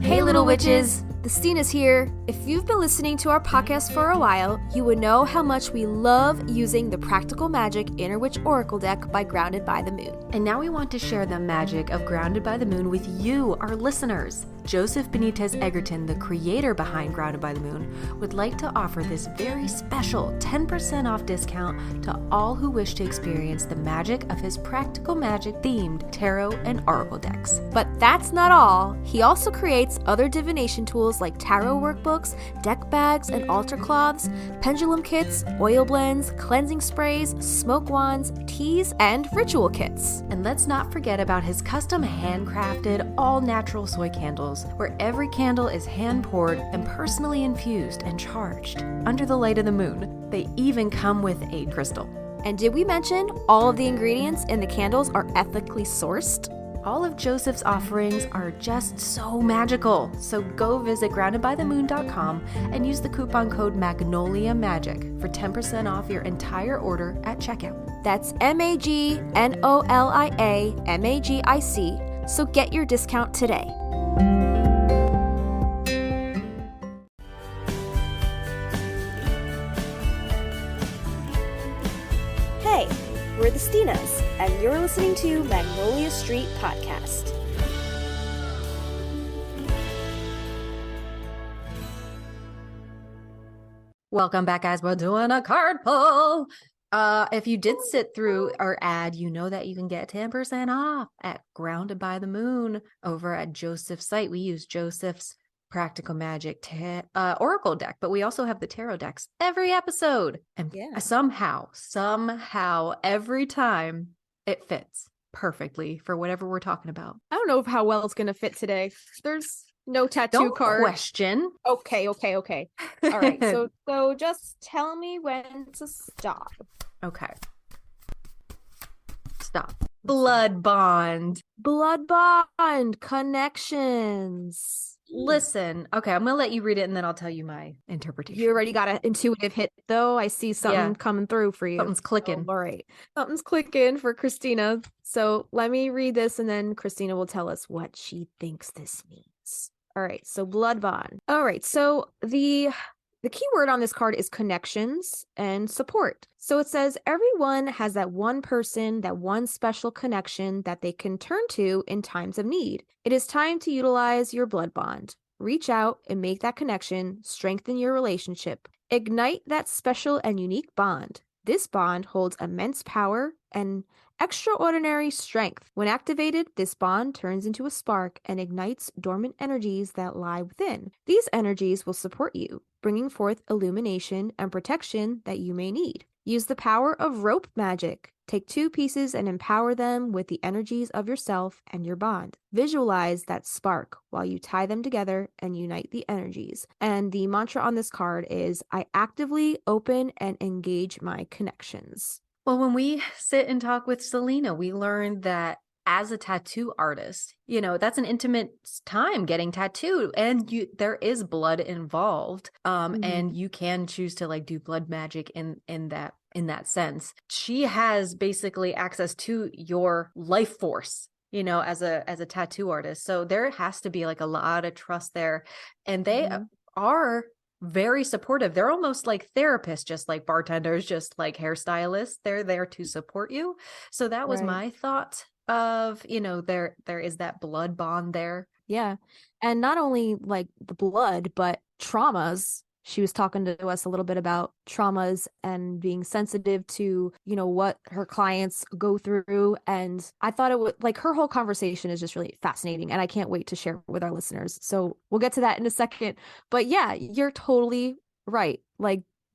Hey, little witches! The Stinas here. If you've been listening to our podcast for a while, you would know how much we love using the Practical Magic Inner Witch Oracle deck by Grounded by the Moon. And now we want to share the magic of Grounded by the Moon with you, our listeners. Joseph Benitez Egerton, the creator behind Grounded by the Moon, would like to offer this very special 10% off discount to all who wish to experience the magic of his Practical Magic themed tarot and oracle decks. But that's not all. He also creates other divination tools like tarot workbooks, deck bags and altar cloths, pendulum kits, oil blends, cleansing sprays, smoke wands, teas, and ritual kits. And let's not forget about his custom handcrafted all-natural soy candles, where every candle is hand-poured and personally infused and charged under the light of the moon. They even come with a crystal. And did we mention all of the ingredients in the candles are ethically sourced? All of Joseph's offerings are just so magical. So go visit groundedbythemoon.com and use the coupon code Magnolia Magic for 10% off your entire order at checkout. That's MAGNOLIA MAGIC. So get your discount today. Hey, we're the Stinas, and you're listening to Magnolia Street Podcast. Welcome back, guys. We're doing a card pull. If you did sit through our ad, you know that you can get 10% off at Grounded by the Moon over at Joseph's site. We use Joseph's Practical Magic Oracle deck, but we also have the tarot decks every episode. And somehow, every time it fits perfectly for whatever we're talking about. I don't know how well it's going to fit today. There's no tattoo card. Question. Okay. All right. So just tell me when to stop. Okay. Stop. Blood bond connections. Listen, okay, I'm gonna let you read it and then I'll tell you my interpretation. You already got an intuitive hit though. I see something coming through for you. Something's clicking. All right. Something's clicking for Kristina. So let me read this and then Kristina will tell us what she thinks this means. All right, so blood bond. All right, so the The key word on this card is connections and support. So it says everyone has that one person, that one special connection that they can turn to in times of need. It is time to utilize your blood bond. Reach out and make that connection, strengthen your relationship. Ignite that special and unique bond. This bond holds immense power and extraordinary strength. When activated, this bond turns into a spark and ignites dormant energies that lie within. These energies will support you, bringing forth illumination and protection that you may need. Use the power of rope magic. Take two pieces and empower them with the energies of yourself and your bond. Visualize that spark while you tie them together and unite the energies. And the mantra on this card is, I actively open and engage my connections. Well, when we sit and talk with Selena, we learned that as a tattoo artist, that's an intimate time getting tattooed, and there is blood involved. And you can choose to do blood magic in that sense. She has basically access to your life force, as a tattoo artist. So there has to be a lot of trust there, and they are very supportive. They're almost like therapists, just like bartenders, just like hairstylists. They're there to support you. So that was my thought of, there is that blood bond there. Yeah. And not only the blood, but traumas. She was talking to us a little bit about traumas and being sensitive to, what her clients go through. And I thought it would her whole conversation is just really fascinating. And I can't wait to share with our listeners. So we'll get to that in a second. But yeah, you're totally right.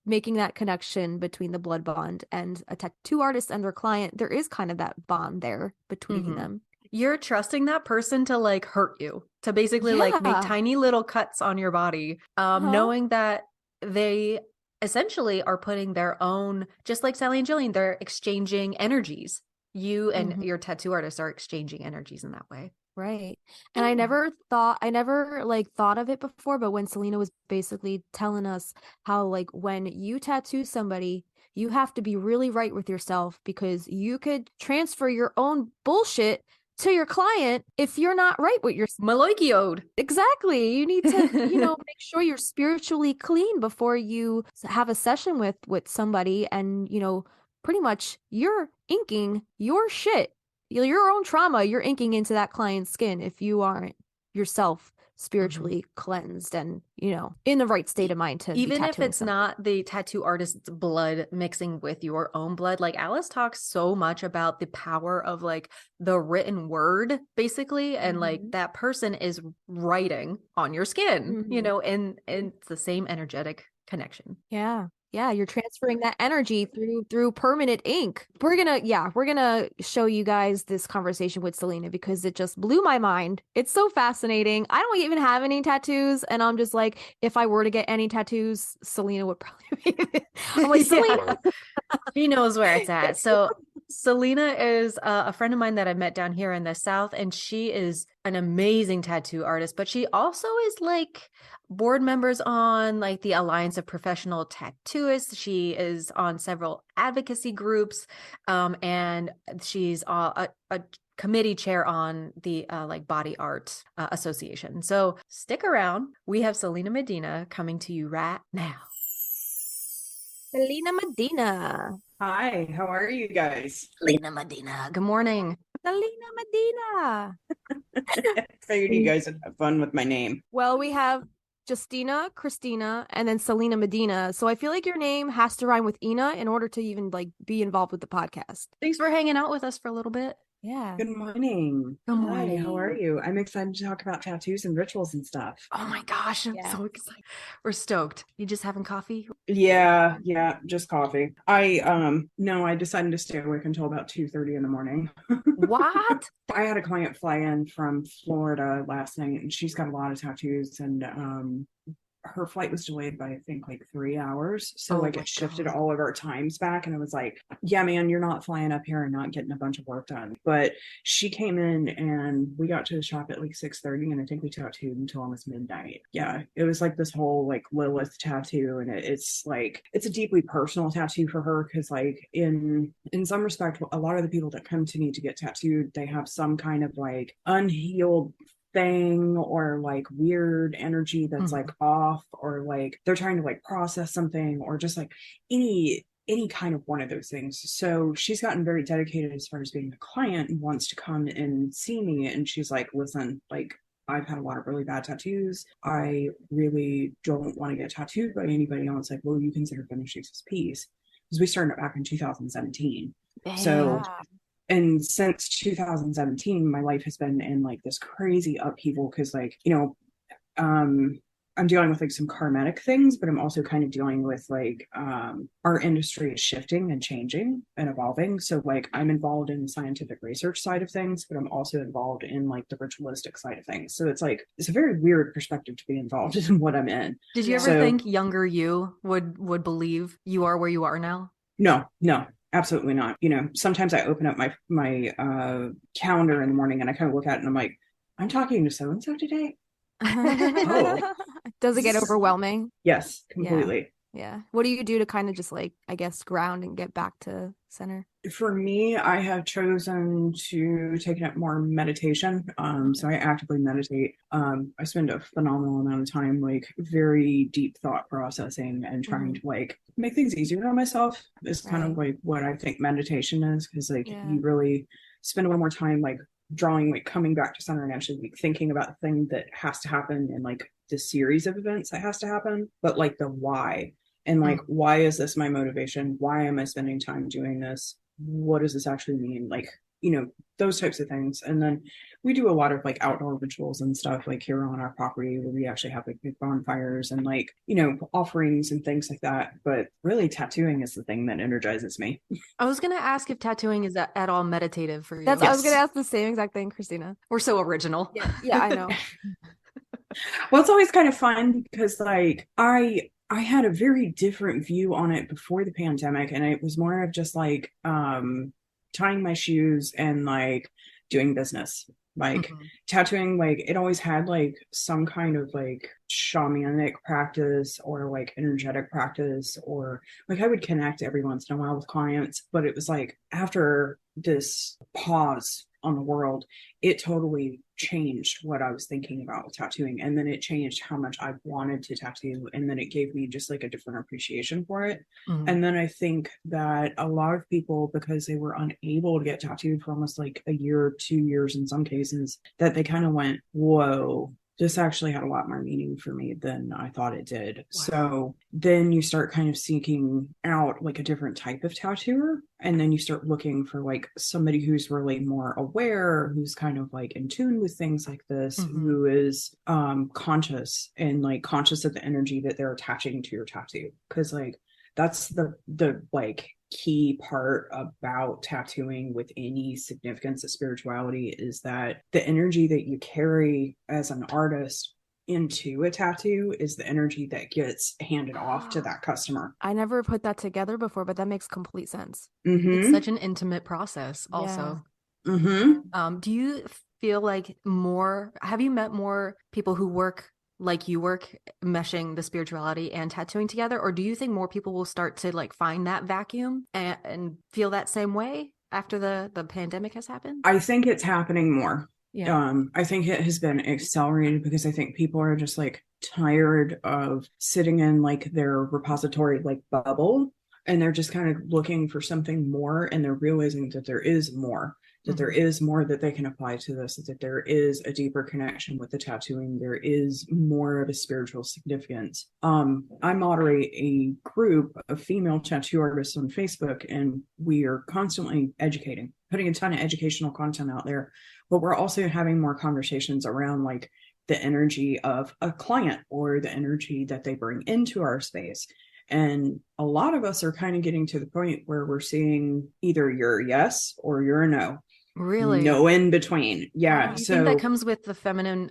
Making that connection between the blood bond and a tattoo artist and their client, there is kind of that bond there between them. You're trusting that person to hurt you, to basically make tiny little cuts on your body, knowing that they essentially are putting their own, just like Sally and Gillian, they're exchanging energies. You and your tattoo artists are exchanging energies in that way. Right. And I never thought of it before, but when Selena was basically telling us how when you tattoo somebody, you have to be really right with yourself, because you could transfer your own bullshit to your client if you're not right with yourself. Maloikioed. Exactly. You need to, make sure you're spiritually clean before you have a session with somebody, and, pretty much you're inking your shit. Your own trauma, you're inking into that client's skin if you aren't yourself spiritually cleansed and, in the right state of mind to even if it's somebody. not the tattoo artist's blood mixing with your own blood. Alice talks so much about the power of the written word, basically, and that person is writing on your skin, and it's the same energetic connection. Yeah, you're transferring that energy through permanent ink. We're gonna show you guys this conversation with Selena because it just blew my mind. It's so fascinating. I don't even have any tattoos, and I'm just if I were to get any tattoos, Selena would probably be. I'm Selena. She knows where it's at. So Selena is a friend of mine that I met down here in the South, and she is an amazing tattoo artist, but she also is board members on the Alliance of Professional Tattooists. She is on several advocacy groups, and she's a committee chair on the Body Art Association. So stick around. We have Selena Medina coming to you right now. Selena Medina. Hi, how are you guys? Selena Medina. Good morning. Selena Medina. Figured you guys would have fun with my name. Well, we have Justina, Kristina, and then Selena Medina. So I feel like your name has to rhyme with Ina in order to even be involved with the podcast. Thanks for hanging out with us for a little bit. Yeah. Good morning. Good morning. Hi, how are you? I'm excited to talk about tattoos and rituals and stuff. Oh my gosh, I'm so excited. We're stoked. You just having coffee? Yeah, just coffee. I decided to stay awake until about 2:30 in the morning. What? I had a client fly in from Florida last night, and she's got a lot of tattoos, and her flight was delayed by I think 3 hours, so it shifted all of our times back, and I was like, yeah man, you're not flying up here and not getting a bunch of work done. But she came in and we got to the shop at 6:30, and I think we tattooed until almost midnight. Yeah, it was this whole Lilith tattoo, and it's a deeply personal tattoo for her, because in some respect, a lot of the people that come to me to get tattooed, they have some kind of unhealed thing or like weird energy that's like off, or like they're trying to like process something, or just like any kind of one of those things. So she's gotten very dedicated as far as being a client and wants to come and see me. And she's like, listen, like, I've had a lot of really bad tattoos. I really don't want to get tattooed by anybody else. Like, will you consider finishing this piece? Because we started back in 2017. So, and since 2017, my life has been in like this crazy upheaval because, like, I'm dealing with like some karmatic things, but I'm also kind of dealing with like our industry is shifting and changing and evolving. So like I'm involved in the scientific research side of things, but I'm also involved in like the ritualistic side of things. So it's like it's a very weird perspective to be involved in what I'm in. Did you ever think younger you would believe you are where you are now? No, absolutely not. You know, sometimes I open up my calendar in the morning and I kind of look at it and I'm like, I'm talking to so and so today. Oh. Does it get overwhelming? Yes, completely. Yeah. What do you do to kind of just like, I guess, ground and get back to center? For me, I have chosen to take up more meditation. So I actively meditate. I spend a phenomenal amount of time like very deep thought processing and trying to like make things easier on myself is kind of like what I think meditation is, because like you really spend a little more time like drawing, like coming back to center and actually like thinking about the thing that has to happen and like the series of events that has to happen, but like the why. And like, why is this my motivation? Why am I spending time doing this? What does this actually mean? Like, you know, those types of things. And then we do a lot of like outdoor rituals and stuff like here on our property where we actually have like big bonfires and like, you know, offerings and things like that. But really tattooing is the thing that energizes me. I was going to ask if tattooing is at all meditative for you. I was going to ask the same exact thing, Kristina. We're so original. Yeah, I know. Well, it's always kind of fun because like I had a very different view on it before the pandemic, and it was more of just like tying my shoes and like doing business. Like tattooing, like it always had like some kind of like shamanic practice or like energetic practice, or like I would connect every once in a while with clients, but it was like after this pause on the world, it totally changed what I was thinking about with tattooing. And then it changed how much I wanted to tattoo. And then it gave me just like a different appreciation for it. And then I think that a lot of people, because they were unable to get tattooed for almost like a year, 2 years in some cases, that they kind of went, whoa, this actually had a lot more meaning for me than I thought it did. Wow. So then you start kind of seeking out like a different type of tattooer. And then you start looking for like somebody who's really more aware, who's kind of like in tune with things like this, who is conscious and like conscious of the energy that they're attaching to your tattoo. Because like that's the like key part about tattooing with any significance of spirituality is that the energy that you carry as an artist into a tattoo is the energy that gets handed off to that customer. I never put that together before, but that makes complete sense. It's such an intimate process also. Do you feel like have you met more people who work like you work, meshing the spirituality and tattooing together? Or do you think more people will start to like find that vacuum and feel that same way after the pandemic has happened? I think it's happening more. Yeah. I think it has been accelerated because I think people are just like tired of sitting in like their repository like bubble, and they're just kind of looking for something more, and they're realizing that there is more. That there is more that they can apply to this, that there is a deeper connection with the tattooing. There is more of a spiritual significance. I moderate a group of female tattoo artists on Facebook, and we are constantly educating, putting a ton of educational content out there, but we're also having more conversations around like the energy of a client or the energy that they bring into our space. And a lot of us are kind of getting to the point where we're seeing either you're a yes or you're a no. Really? No in between. Yeah. Do you think that comes with the feminine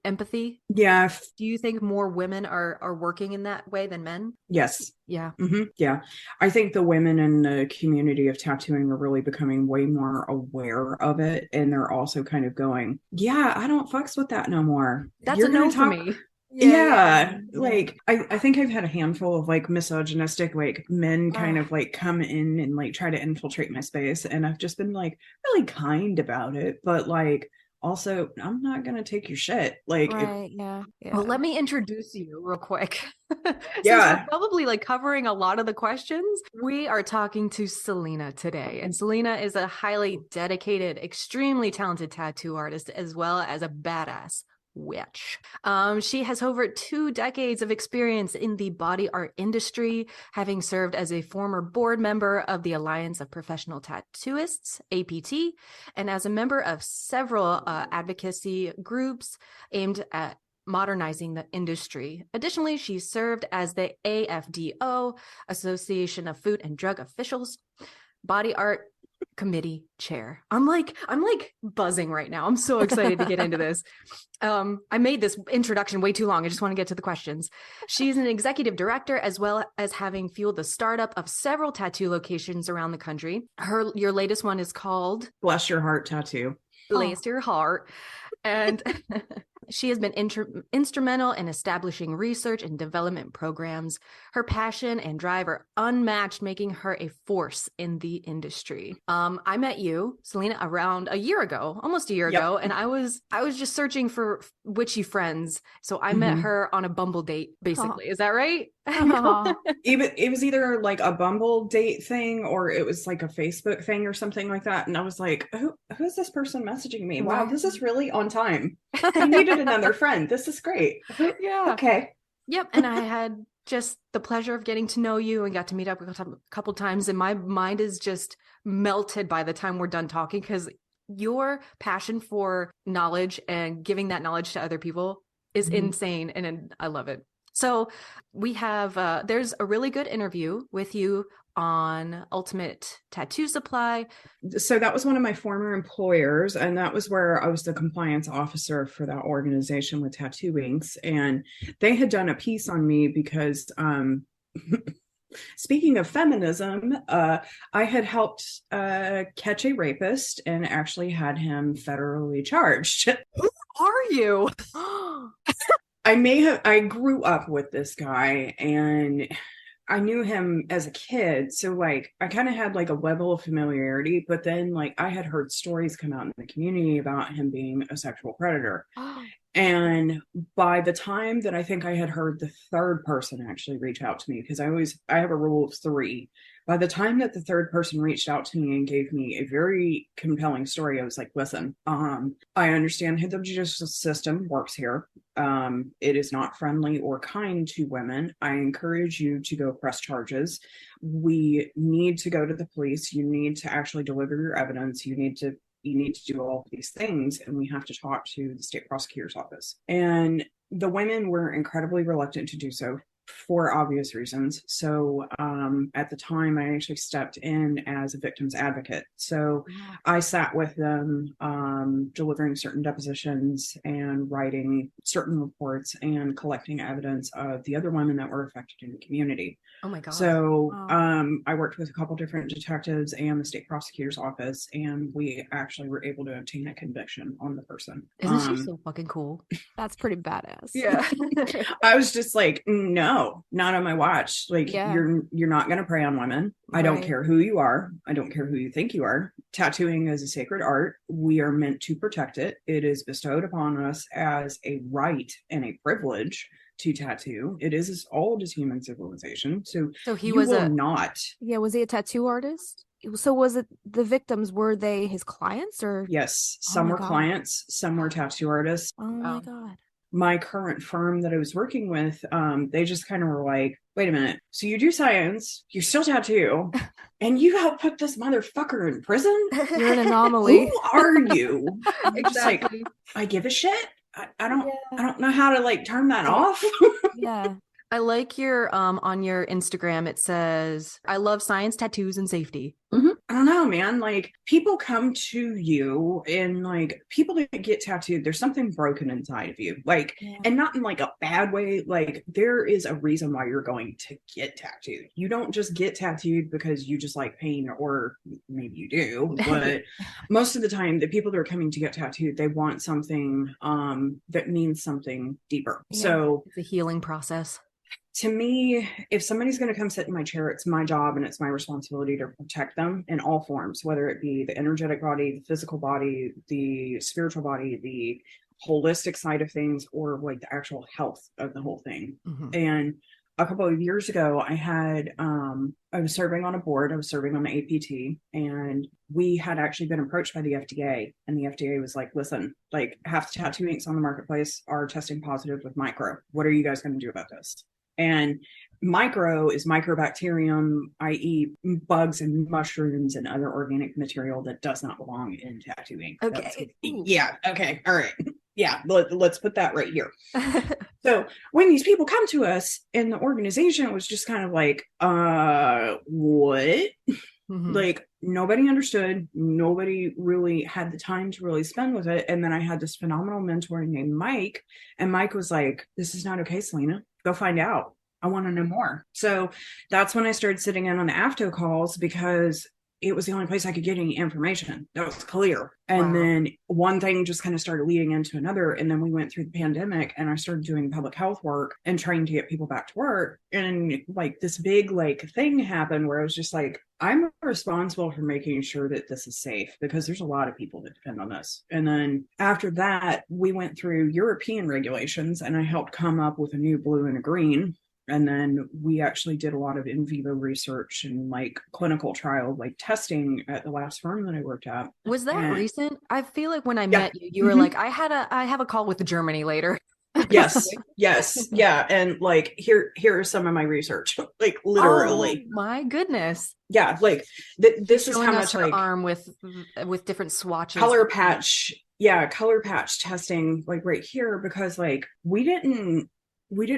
empathy? Yeah. Do you think more women are working in that way than men? Yes. Yeah. Yeah. I think the women in the community of tattooing are really becoming way more aware of it. And they're also kind of going, yeah, I don't fucks with that no more. That's a no for me. Yeah. Like I think I've had a handful of like misogynistic like men kind of like come in and like try to infiltrate my space, and I've just been like really kind about it, but like Also, I'm not gonna take your shit. Like, Right. Yeah. Well, let me introduce you real quick. Since Yeah. we're probably like covering a lot of the questions, we are talking to Selena today. And Selena is a highly dedicated, extremely talented tattoo artist, as well as a badass witch. She has over 2 decades of experience in the body art industry, having served as a former board member of the Alliance of Professional Tattooists, APT, and as a member of several advocacy groups aimed at modernizing the industry. Additionally, she served as the AFDO, Association of Food and Drug Officials, body art committee chair. I'm like buzzing right now. I'm so excited to get into this. I made this introduction way too long. I just want to get to the questions. She's an executive director, as well as having fueled the startup of several tattoo locations around the country. Your latest one is called Bless Your Heart Tattoo. Bless Your Heart. And she has been instrumental in establishing research and development programs. Her passion and drive are unmatched, making her a force in the industry. I met you, Selena, around a year ago, almost a year ago, and I was just searching for witchy friends. So I met her on a Bumble date, basically. Is that right? It was either like a Bumble date thing or it was like a Facebook thing or something like that. And I was like, who's this person messaging me? Wow, this is really on time. I needed another friend. This is great. Yeah. Okay. Yep. And I had just the pleasure of getting to know you and got to meet up a couple times. And my mind is just melted by the time we're done talking, because your passion for knowledge and giving that knowledge to other people is insane. And I love it. So we have, there's a really good interview with you on Ultimate Tattoo Supply. So that was one of my former employers, and that was where I was the compliance officer for that organization with Tattoo Inks. And they had done a piece on me because, speaking of feminism, I had helped catch a rapist and actually had him federally charged. Who are you? I grew up with this guy and I knew him as a kid. So like I kind of had like a level of familiarity, but then like I had heard stories come out in the community about him being a sexual predator. And by the time that I think I had heard the third person actually reach out to me, because I have a rule of 3. By the time that the third person reached out to me and gave me a very compelling story, I was like, listen, I understand how the judicial system works here. It is not friendly or kind to women. I encourage you to go press charges. We need to go to the police. You need to actually deliver your evidence. You need to do all of these things, and we have to talk to the state prosecutor's office. And the women were incredibly reluctant to do so for obvious reasons. So at the time, I actually stepped in as a victim's advocate. So I sat with them, delivering certain depositions and writing certain reports and collecting evidence of the other women that were affected in the community. Oh my God. So I worked with a couple different detectives and the state prosecutor's office, and we actually were able to obtain a conviction on the person. Isn't she so fucking cool? That's pretty badass. Yeah. I was just like, no, not on my watch. Like, you're not going to prey on women. I don't care who you are. I don't care who you think you are. Tattooing is a sacred art. We are meant to protect it. It is bestowed upon us as a right and a privilege to tattoo. It is as old as human civilization. So he you was will not. Yeah, was he a tattoo artist? So was it the victims? Were they his clients or? Yes, some were clients, some were tattoo artists. Oh my God. My current firm that I was working with, they just kind of were like, wait a minute. So you do science, you still tattoo, and you help put this motherfucker in prison? You're an anomaly. Who are you? Exactly. Just like, I give a shit. I don't know how to like turn that off. Yeah. I like your on your Instagram, it says, I love science, tattoos, and safety. I don't know, man. Like, people come to you and like people that get tattooed, there's something broken inside of you. Like, and not in like a bad way. Like, there is a reason why you're going to get tattooed. You don't just get tattooed because you just like pain, or maybe you do, but most of the time the people that are coming to get tattooed, they want something that means something deeper. So it's a healing process. to me, if somebody's going to come sit in my chair, it's my job and it's my responsibility to protect them in all forms, whether it be the energetic body, the physical body, the spiritual body, the holistic side of things, or like the actual health of the whole thing. And a couple of years ago, I was serving on a board. I was serving on the APT, and we had actually been approached by the FDA, and the FDA was like, listen, like half the tattoo inks on the marketplace are testing positive with micro. What are you guys going to do about this? And micro is microbacterium, i.e. bugs and mushrooms and other organic material that does not belong in tattoo ink. Okay. Yeah. Okay. All right. Yeah. Let's put that right here. So when these people come to us in the organization, it was just kind of like, what? Like nobody understood. Nobody really had the time to really spend with it. And then I had this phenomenal mentor named Mike, and Mike was like, this is not okay, Selena. Go find out. I want to know more. So that's when I started sitting in on the AFDO calls, because it was the only place I could get any information that was clear. And then one thing just kind of started leading into another. And then we went through the pandemic, and I started doing public health work and trying to get people back to work. And like this big like thing happened where I was just like, I'm responsible for making sure that this is safe, because there's a lot of people that depend on this. And then after that, we went through European regulations, and I helped come up with a new blue and a green. And then we actually did a lot of in vivo research and like clinical trial, like testing at the last firm that I worked at. Was that recent? I feel like when I met you, you were like, I have a call with Germany later. Yes. Yeah. And like, here are some of my research, like literally. Oh my goodness. Yeah. Like this is how much her like arm with different swatches. Color patch. Yeah. Color patch testing, like right here, because like we didn't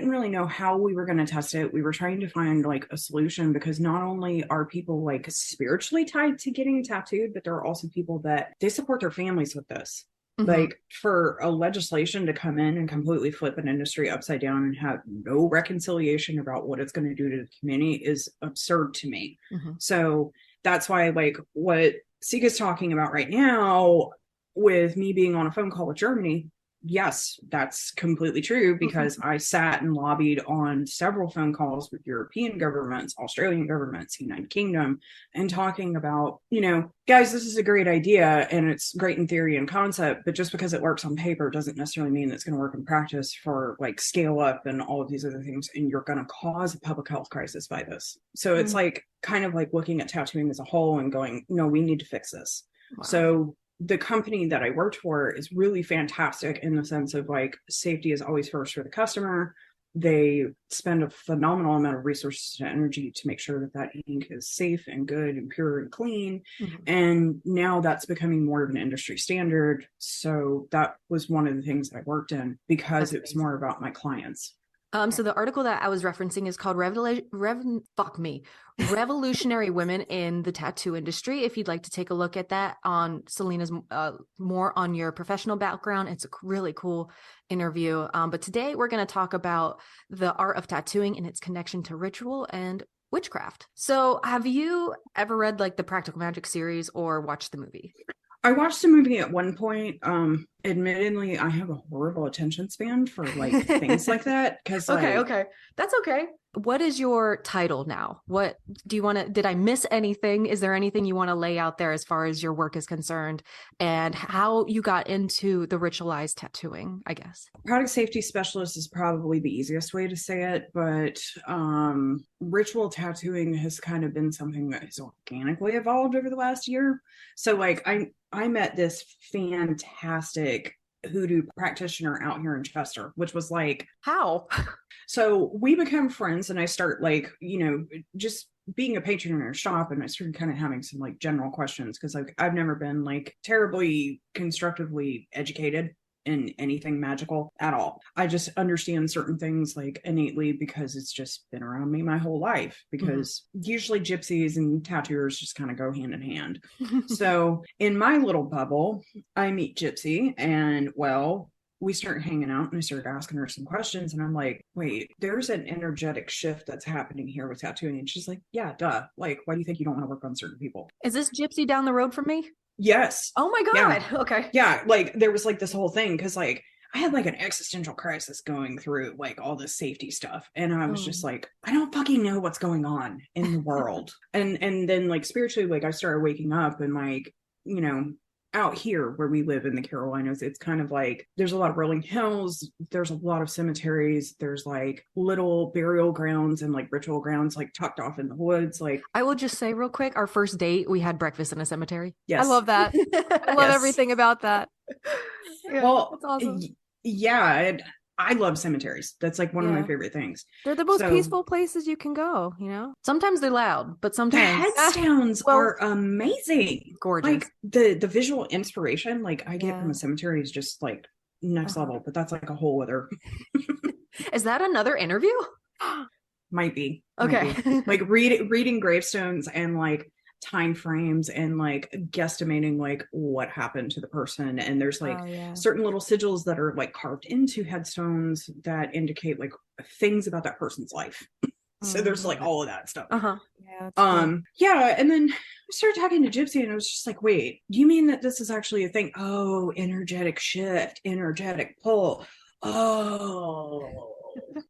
really know how we were going to test it. We were trying to find like a solution, because not only are people like spiritually tied to getting tattooed, but there are also people that they support their families with this. Like for a legislation to come in and completely flip an industry upside down and have no reconciliation about what it's going to do to the community is absurd to me. So that's why like what Sika's talking about right now with me being on a phone call with Germany, yes, that's completely true, because I sat and lobbied on several phone calls with European governments, Australian governments, United Kingdom, and talking about, you know, guys, this is a great idea and it's great in theory and concept, but just because it works on paper doesn't necessarily mean that it's going to work in practice for like scale up and all of these other things. And you're going to cause a public health crisis by this. So it's like kind of like looking at tattooing as a whole and going, no, we need to fix this. So the company that I worked for is really fantastic in the sense of like safety is always first for the customer. They spend a phenomenal amount of resources and energy to make sure that that ink is safe and good and pure and clean. And now that's becoming more of an industry standard. So that was one of the things that I worked in, because it was more about my clients. So the article that I was referencing is called Revolutionary Women in the Tattoo Industry. If you'd like to take a look at that on Selena's more on your professional background, it's a really cool interview. But today we're going to talk about the art of tattooing and its connection to ritual and witchcraft. So have you ever read like the Practical Magic series or watched the movie? I watched the movie at one point. Admittedly, I have a horrible attention span for like things like that. Because okay, that's okay. What is your title now? What do you want to? Did I miss anything? Is there anything you want to lay out there as far as your work is concerned, and how you got into the ritualized tattooing? I guess product safety specialist is probably the easiest way to say it, but ritual tattooing has kind of been something that has organically evolved over the last year. So like I met this fantastic hoodoo practitioner out here in Chester, which was like, how? So we become friends, and I start like, you know, just being a patron in her shop, and I started kind of having some like general questions, because like I've never been like terribly constructively educated in anything magical at all. I just understand certain things like innately, because it's just been around me my whole life, because usually gypsies and tattooers just kind of go hand in hand. So in my little bubble, I meet Gypsy, and well, we start hanging out, and I started asking her some questions, and I'm like, wait, there's an energetic shift that's happening here with tattooing. And she's like, yeah, duh. Like, why do you think you don't want to work on certain people? Is this Gypsy down the road from me? Yes. Oh my God. Yeah. Okay. Yeah. Like there was like this whole thing, because like I had like an existential crisis going through like all this safety stuff. And I was just Oh. like, I don't fucking know what's going on in the world. And then like spiritually, like I started waking up and like, you know, out here where we live in the Carolinas, it's kind of like there's a lot of rolling hills, there's a lot of cemeteries, there's like little burial grounds and like ritual grounds like tucked off in the woods. Like I will just say real quick, our first date, we had breakfast in a cemetery. I yes. love that. I love Yes. everything about that. Yeah, Well, that's awesome. yeah, I love cemeteries. That's like one of my Yeah. favorite things. They're the most So peaceful places you can go, you know? Sometimes they're loud, but the sometimes headstones Well- are amazing. gorgeous. Like the visual inspiration like I get from Yeah. a cemetery is just like next Uh-huh. level, but that's like a whole other Is that another interview? might be Okay. like reading gravestones and like time frames and like guesstimating like what happened to the person, and there's like Oh, yeah. certain little sigils that are like carved into headstones that indicate like things about that person's life. So there's like all of that stuff. Uh-huh. Yeah, that's cool. Yeah, and then I started talking to Gypsy and I was just like, wait, do you mean that this is actually a thing? Oh, energetic shift, energetic pull. Oh.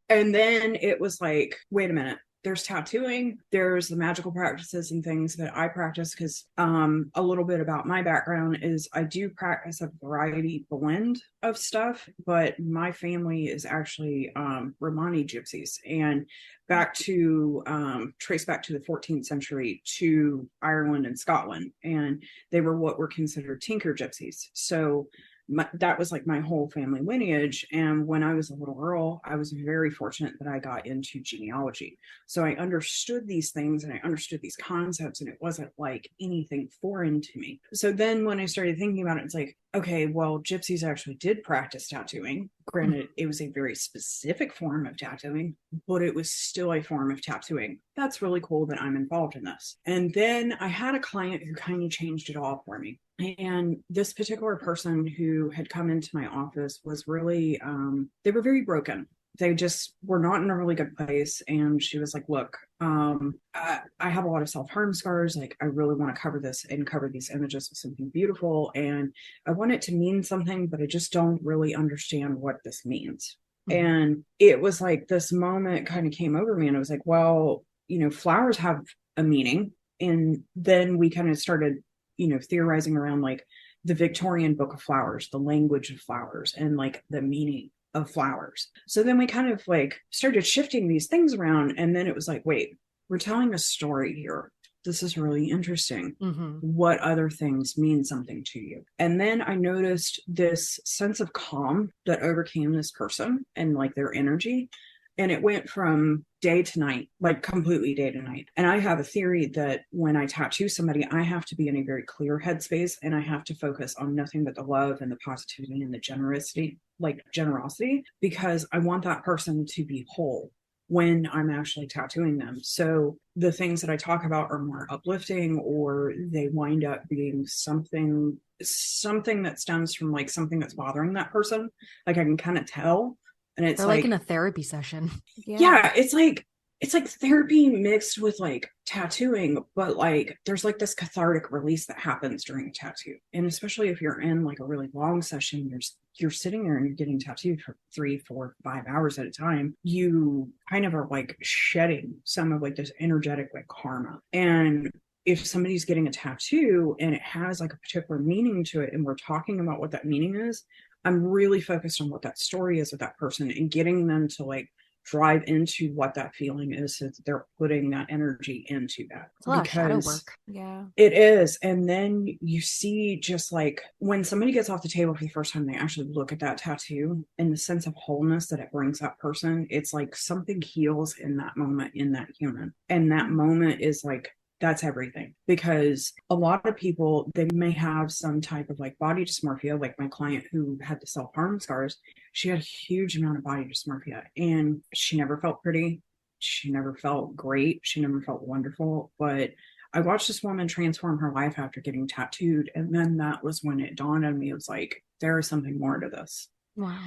And then it was like, wait a minute. There's tattooing, there's the magical practices and things that I practice, because a little bit about my background is I do practice a variety blend of stuff, but my family is actually Romani gypsies, and back to trace back to the 14th century to Ireland and Scotland, and they were what were considered tinker gypsies. So that was like my whole family lineage. And when I was a little girl, I was very fortunate that I got into genealogy. So I understood these things and I understood these concepts, and it wasn't like anything foreign to me. So then when I started thinking about it, it's like, okay, well, gypsies actually did practice tattooing. Granted, it was a very specific form of tattooing, but it was still a form of tattooing. That's really cool that I'm involved in this. And then I had a client who kind of changed it all for me. And this particular person who had come into my office was really, they were very broken. They just were not in a really good place. And she was like, look, I have a lot of self-harm scars. Like, I really want to cover this and cover these images with something beautiful. And I want it to mean something, but I just don't really understand what this means. Mm-hmm. And it was like this moment kind of came over me, and I was like, well, you know, flowers have a meaning. And then we kind of started, you know, theorizing around like the Victorian Book of Flowers, the language of flowers, and like the meaning of flowers. So then we kind of like started shifting these things around, and then it was like, wait, we're telling a story here. This is really interesting. Mm-hmm. What other things mean something to you? And then I noticed this sense of calm that overcame this person and like their energy. And it went from day to night, like completely day to night. And I have a theory that when I tattoo somebody, I have to be in a very clear headspace, and I have to focus on nothing but the love and the positivity and the generosity, because I want that person to be whole when I'm actually tattooing them. So the things that I talk about are more uplifting, or they wind up being something that stems from like something that's bothering that person. Like I can kind of tell. And it's like in a therapy session. Yeah, it's like therapy mixed with like tattooing, but like there's like this cathartic release that happens during a tattoo. And especially if you're in like a really long session, you're sitting there and you're getting tattooed for 3, 4, 5 hours at a time. You kind of are like shedding some of like this energetic like karma. And if somebody's getting a tattoo and it has like a particular meaning to it, and we're talking about what that meaning is, I'm really focused on what that story is with that person and getting them to like drive into what that feeling is, so that they're putting that energy into that. It's a lot of shadow work. Yeah, it is. And then you see just like when somebody gets off the table for the first time, they actually look at that tattoo and the sense of wholeness that it brings that person. It's like something heals in that moment in that human. And that moment is like, that's everything. Because a lot of people, they may have some type of like body dysmorphia, like my client who had the self-harm scars. She had a huge amount of body dysmorphia, and she never felt pretty. She never felt great. She never felt wonderful. But I watched this woman transform her life after getting tattooed. And then that was when it dawned on me. It was like, there is something more to this. wow.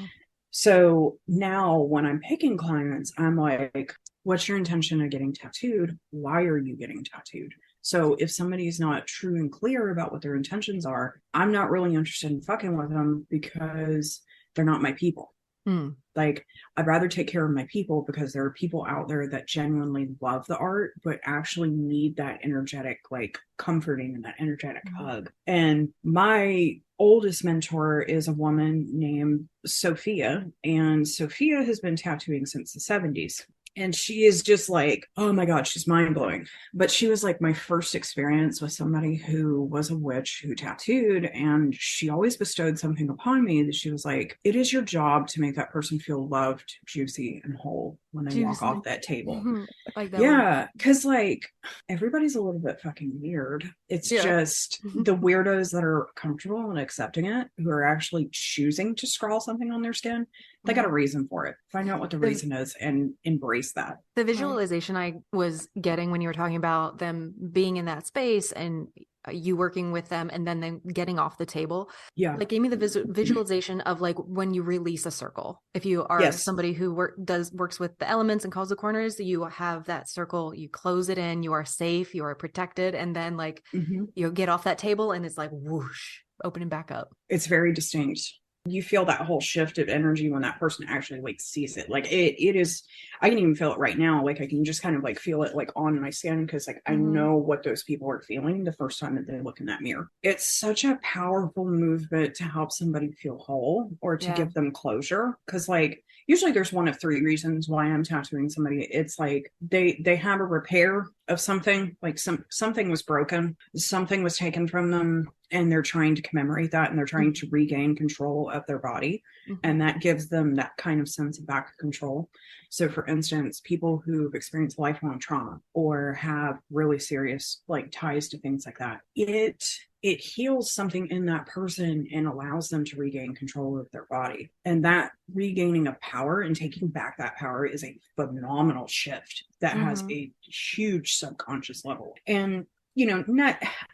So now when I'm picking clients, I'm like, what's your intention of getting tattooed? Why are you getting tattooed? So if somebody's not true and clear about what their intentions are, I'm not really interested in fucking with them, because they're not my people. Mm. Like, I'd rather take care of my people because there are people out there that genuinely love the art, but actually need that energetic, like, comforting and that energetic hug. And my oldest mentor is a woman named Sophia, and Sophia has been tattooing since the 70s. And she is just like, oh my God, she's mind blowing. But she was like my first experience with somebody who was a witch who tattooed. And she always bestowed something upon me that she was like, it is your job to make that person feel loved, juicy, and whole when they walk off that table. Like that. Yeah. Cause like everybody's a little bit fucking weird. It's just the weirdos that are comfortable and accepting it, who are actually choosing to scrawl something on their skin. They got a reason for it. Find out what the reason is and embrace that. The visualization I was getting when you were talking about them being in that space and you working with them and then them getting off the table. Yeah. Like gave me the visualization of like when you release a circle. If you are somebody who works with the elements and calls the corners, you have that circle, you close it in, you are safe, you are protected. And then like you get off that table and it's like whoosh, opening back up. It's very distinct. You feel that whole shift of energy when that person actually like sees it. Like it is, I can even feel it right now. Like I can just kind of like feel it like on my skin because like I know what those people are feeling the first time that they look in that mirror. It's such a powerful movement to help somebody feel whole or to give them closure. Because like usually there's one of three reasons why I'm tattooing somebody. It's like they have a repair of something, like something was broken, something was taken from them, and they're trying to commemorate that, and they're trying to regain control of their body. And that gives them that kind of sense of back control. So for instance, people who've experienced lifelong trauma or have really serious like ties to things like that, it heals something in that person and allows them to regain control of their body. And that regaining of power and taking back that power is a phenomenal shift that has a huge subconscious level. And you know,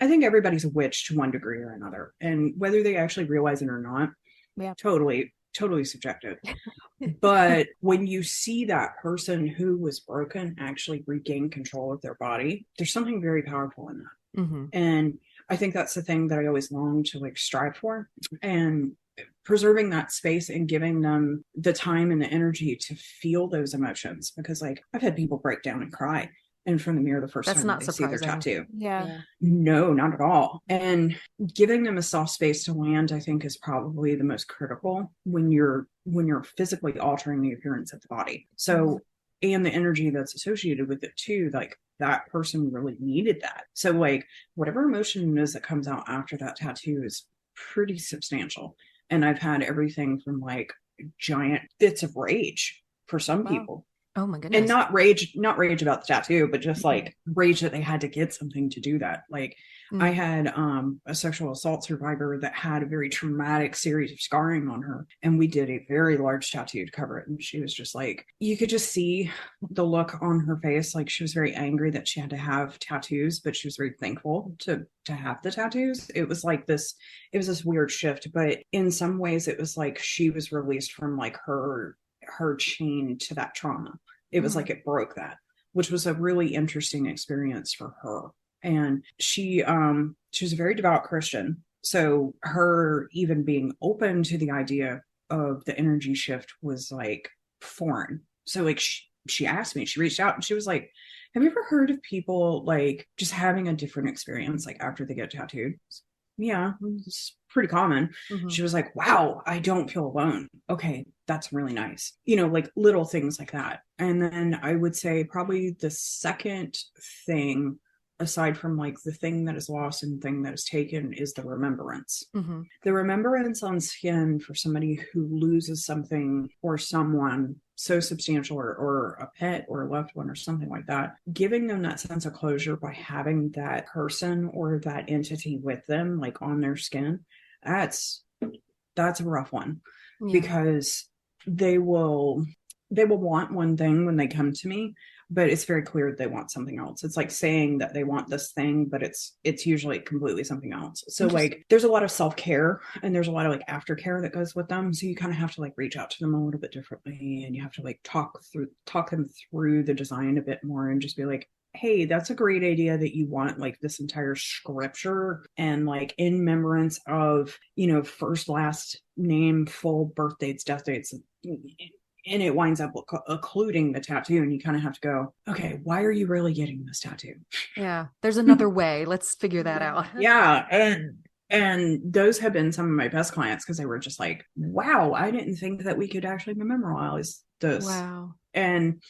I think everybody's a witch to one degree or another. And whether they actually realize it or not, totally subjective. But when you see that person who was broken actually regain control of their body, there's something very powerful in that. And I think that's the thing that I always long to like strive for, and preserving that space and giving them the time and the energy to feel those emotions. Because like I've had people break down and cry in front of the mirror the first time they see their tattoo. No, not at all. And giving them a soft space to land, I think, is probably the most critical when you're physically altering the appearance of the body. So, and the energy that's associated with it too, like that person really needed that. So like whatever emotion it is that comes out after that tattoo is pretty substantial. And I've had everything from like giant fits of rage for some people. Oh my goodness. And not rage about the tattoo, but just like rage that they had to get something to do that. Like I had a sexual assault survivor that had a very traumatic series of scarring on her. And we did a very large tattoo to cover it. And she was just like, you could just see the look on her face. Like she was very angry that she had to have tattoos, but she was very thankful to have the tattoos. It was this weird shift, but in some ways it was like she was released from like her chain to that trauma. It was like it broke that, which was a really interesting experience for her. And she was a very devout Christian. So her even being open to the idea of the energy shift was like foreign. So like she asked me, she reached out and she was like, have you ever heard of people like just having a different experience like after they get tattooed? Yeah, it's pretty common. She was like, wow, I don't feel alone. Okay, that's really nice. You know, like little things like that. And then I would say probably the second thing, aside from like the thing that is lost and the thing that is taken, is the remembrance. The remembrance on skin for somebody who loses something or someone so substantial, or a pet or a loved one or something like that, giving them that sense of closure by having that person or that entity with them like on their skin, that's a rough one. Because they will want one thing when they come to me, but it's very clear that they want something else. It's like saying that they want this thing, but it's usually completely something else. So like there's a lot of self-care and there's a lot of like aftercare that goes with them. So you kind of have to like reach out to them a little bit differently, and you have to like talk them through the design a bit more and just be like, hey, that's a great idea that you want like this entire scripture and like in remembrance of, first, last name, full birth dates, death dates, and it winds up occluding the tattoo, and you kind of have to go, okay, why are you really getting this tattoo? Yeah, there's another way. Let's figure that out. Yeah, and those have been some of my best clients because they were just like, wow, I didn't think that we could actually memorialize this. Wow. And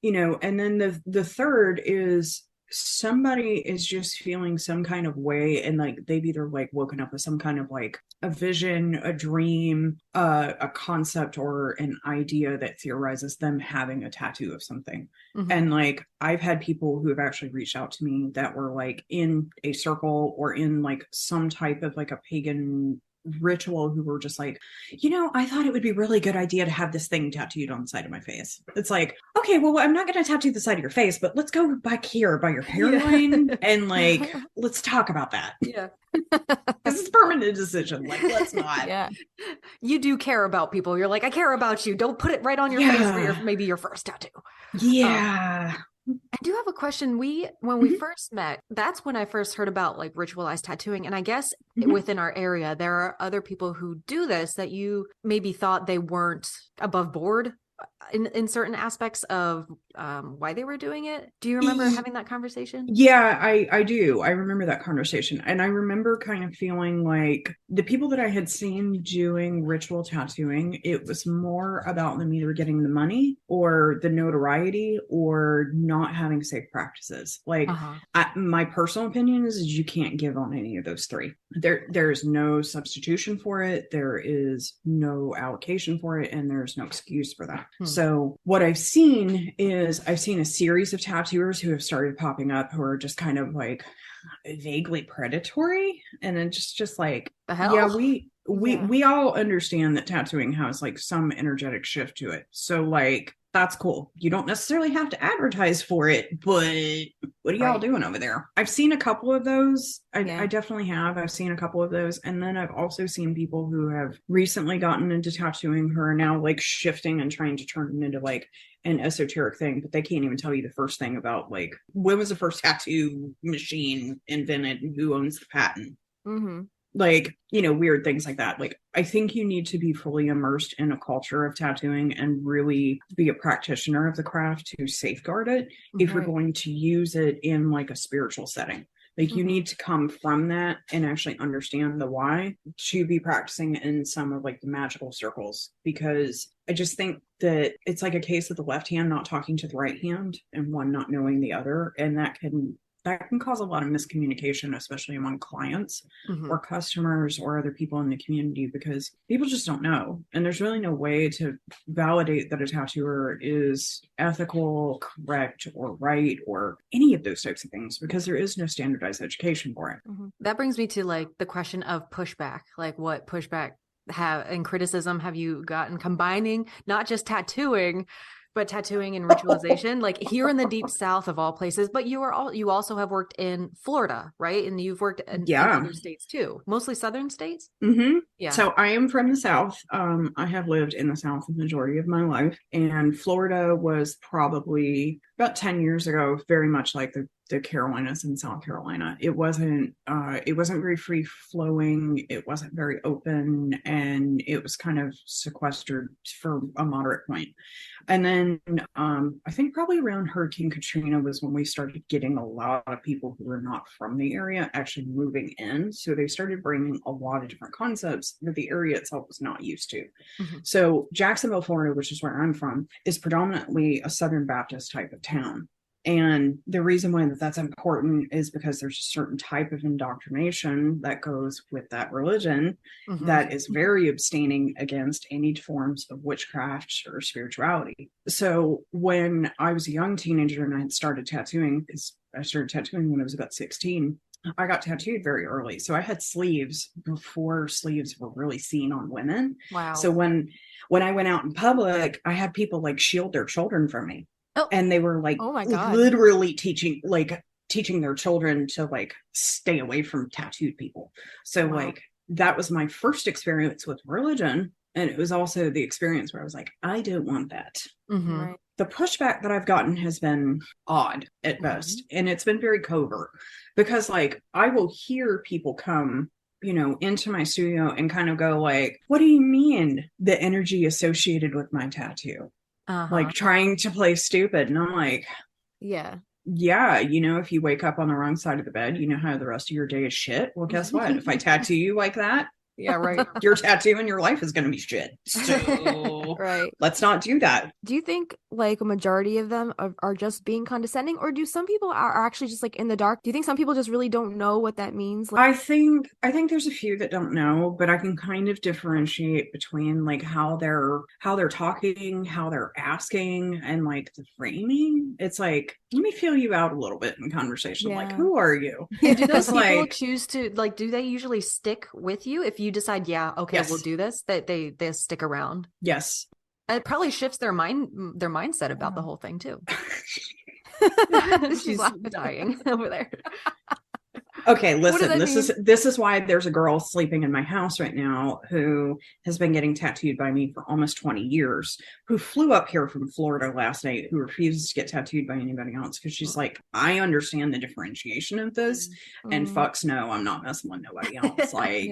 and then the third is somebody is just feeling some kind of way, and like they've either like woken up with some kind of like a vision, a dream, a concept, or an idea that theorizes them having a tattoo of something. Mm-hmm. And like I've had people who have actually reached out to me that were like in a circle or in like some type of like a pagan ritual who were just like, I thought it would be a really good idea to have this thing tattooed on the side of my face. It's like, okay, well, I'm not going to tattoo the side of your face, but let's go back here by your hairline and like, let's talk about that. Yeah. This is a permanent decision. Like, let's not. Yeah. You do care about people. You're like, I care about you. Don't put it right on your face for maybe your first tattoo. Yeah. I do have a question. When we first met, that's when I first heard about like ritualized tattooing. And I guess within our area, there are other people who do this that you maybe thought they weren't above board in certain aspects of why they were doing it. Do you remember having that conversation? Yeah, I do. I remember that conversation. And I remember kind of feeling like the people that I had seen doing ritual tattooing, it was more about them either getting the money or the notoriety or not having safe practices. Like my personal opinion is you can't give on any of those three. There's no substitution for it. There is no allocation for it. And there's no excuse for that. So what I've seen is I've seen a series of tattooers who have started popping up who are just kind of like vaguely predatory, and then just like, the hell? Yeah, we all understand that tattooing has like some energetic shift to it. So like that's cool. You don't necessarily have to advertise for it, but what are y'all doing over there? I've seen a couple of those. I definitely have. I've seen a couple of those. And then I've also seen people who have recently gotten into tattooing who are now like shifting and trying to turn it into like an esoteric thing, but they can't even tell you the first thing about like when was the first tattoo machine invented and who owns the patent. Like, weird things like that. Like, I think you need to be fully immersed in a culture of tattooing and really be a practitioner of the craft to safeguard it if you're going to use it in like a spiritual setting. Like, you need to come from that and actually understand the why to be practicing in some of like the magical circles, because I just think that it's like a case of the left hand not talking to the right hand and one not knowing the other, and that can cause a lot of miscommunication, especially among clients or customers or other people in the community, because people just don't know. And there's really no way to validate that a tattooer is ethical, correct, or right, or any of those types of things, because there is no standardized education for it. That brings me to like the question of pushback. Like, what pushback and criticism have you gotten combining not just tattooing, but tattooing and ritualization, like here in the deep South of all places? But you also have worked in Florida, right? And you've worked in other states too, mostly southern states. Yeah. So I am from the South. I have lived in the South the majority of my life, and Florida was probably about 10 years ago, very much like the Carolinas and South Carolina. It wasn't very free flowing. It wasn't very open, and it was kind of sequestered for a moderate point. And then I think probably around Hurricane Katrina was when we started getting a lot of people who were not from the area actually moving in. So they started bringing a lot of different concepts that the area itself was not used to. So Jacksonville, Florida, which is where I'm from, is predominantly a Southern Baptist type of town. And the reason why that's important is because there's a certain type of indoctrination that goes with that religion that is very abstaining against any forms of witchcraft or spirituality. So when I was a young teenager and I had started tattooing, because I started tattooing when I was about 16, I got tattooed very early. So I had sleeves before sleeves were really seen on women. Wow. So when I went out in public, I had people like shield their children from me. And they were like, oh my God, literally teaching their children to like stay away from tattooed people. So like that was my first experience with religion. And it was also the experience where I was like, I don't want that. the pushback that I've gotten has been odd at best. And it's been very covert because like I will hear people come, into my studio and kind of go like, what do you mean the energy associated with my tattoo? Like trying to play stupid. And I'm like, yeah, if you wake up on the wrong side of the bed, you know how the rest of your day is shit. Well, guess what? If I tattoo you like that, yeah, right. your tattoo and your life is going to be shit. So right. let's not do that. Do you think like a majority of them are just being condescending, or do some people are actually just like in the dark? Do you think some people just really don't know what that means? I think there's a few that don't know, but I can kind of differentiate between like how they're talking, how they're asking, and like the framing. It's like, let me feel you out a little bit in conversation. Like, who are you? And do those people choose to like? Do they usually stick with you if you decide, okay, yes, we'll do this? That they stick around. Yes. It probably shifts their mindset about the whole thing too. She's dying over there. Okay, listen, this is why there's a girl sleeping in my house right now who has been getting tattooed by me for almost 20 years, who flew up here from Florida last night, who refuses to get tattooed by anybody else because she's like, I understand the differentiation of this, and fucks no, I'm not messing with nobody else. Like,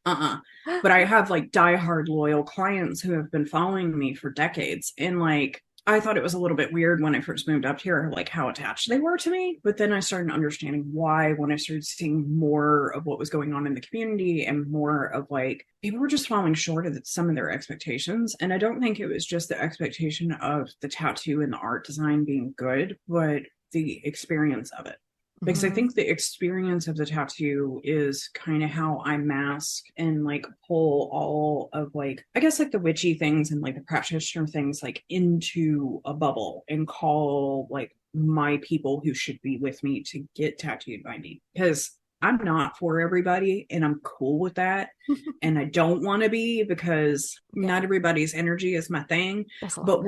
But I have like diehard loyal clients who have been following me for decades, and like I thought it was a little bit weird when I first moved up here, like how attached they were to me. But then I started understanding why when I started seeing more of what was going on in the community and more of like people were just falling short of some of their expectations. And I don't think it was just the expectation of the tattoo and the art design being good, but the experience of it. Because I think the experience of the tattoo is kind of how I mask and like pull all of like, I guess like the witchy things and like the practitioner things like into a bubble and call like my people who should be with me to get tattooed by me. Because I'm not for everybody and I'm cool with that. And I don't want to be because not everybody's energy is my thing. But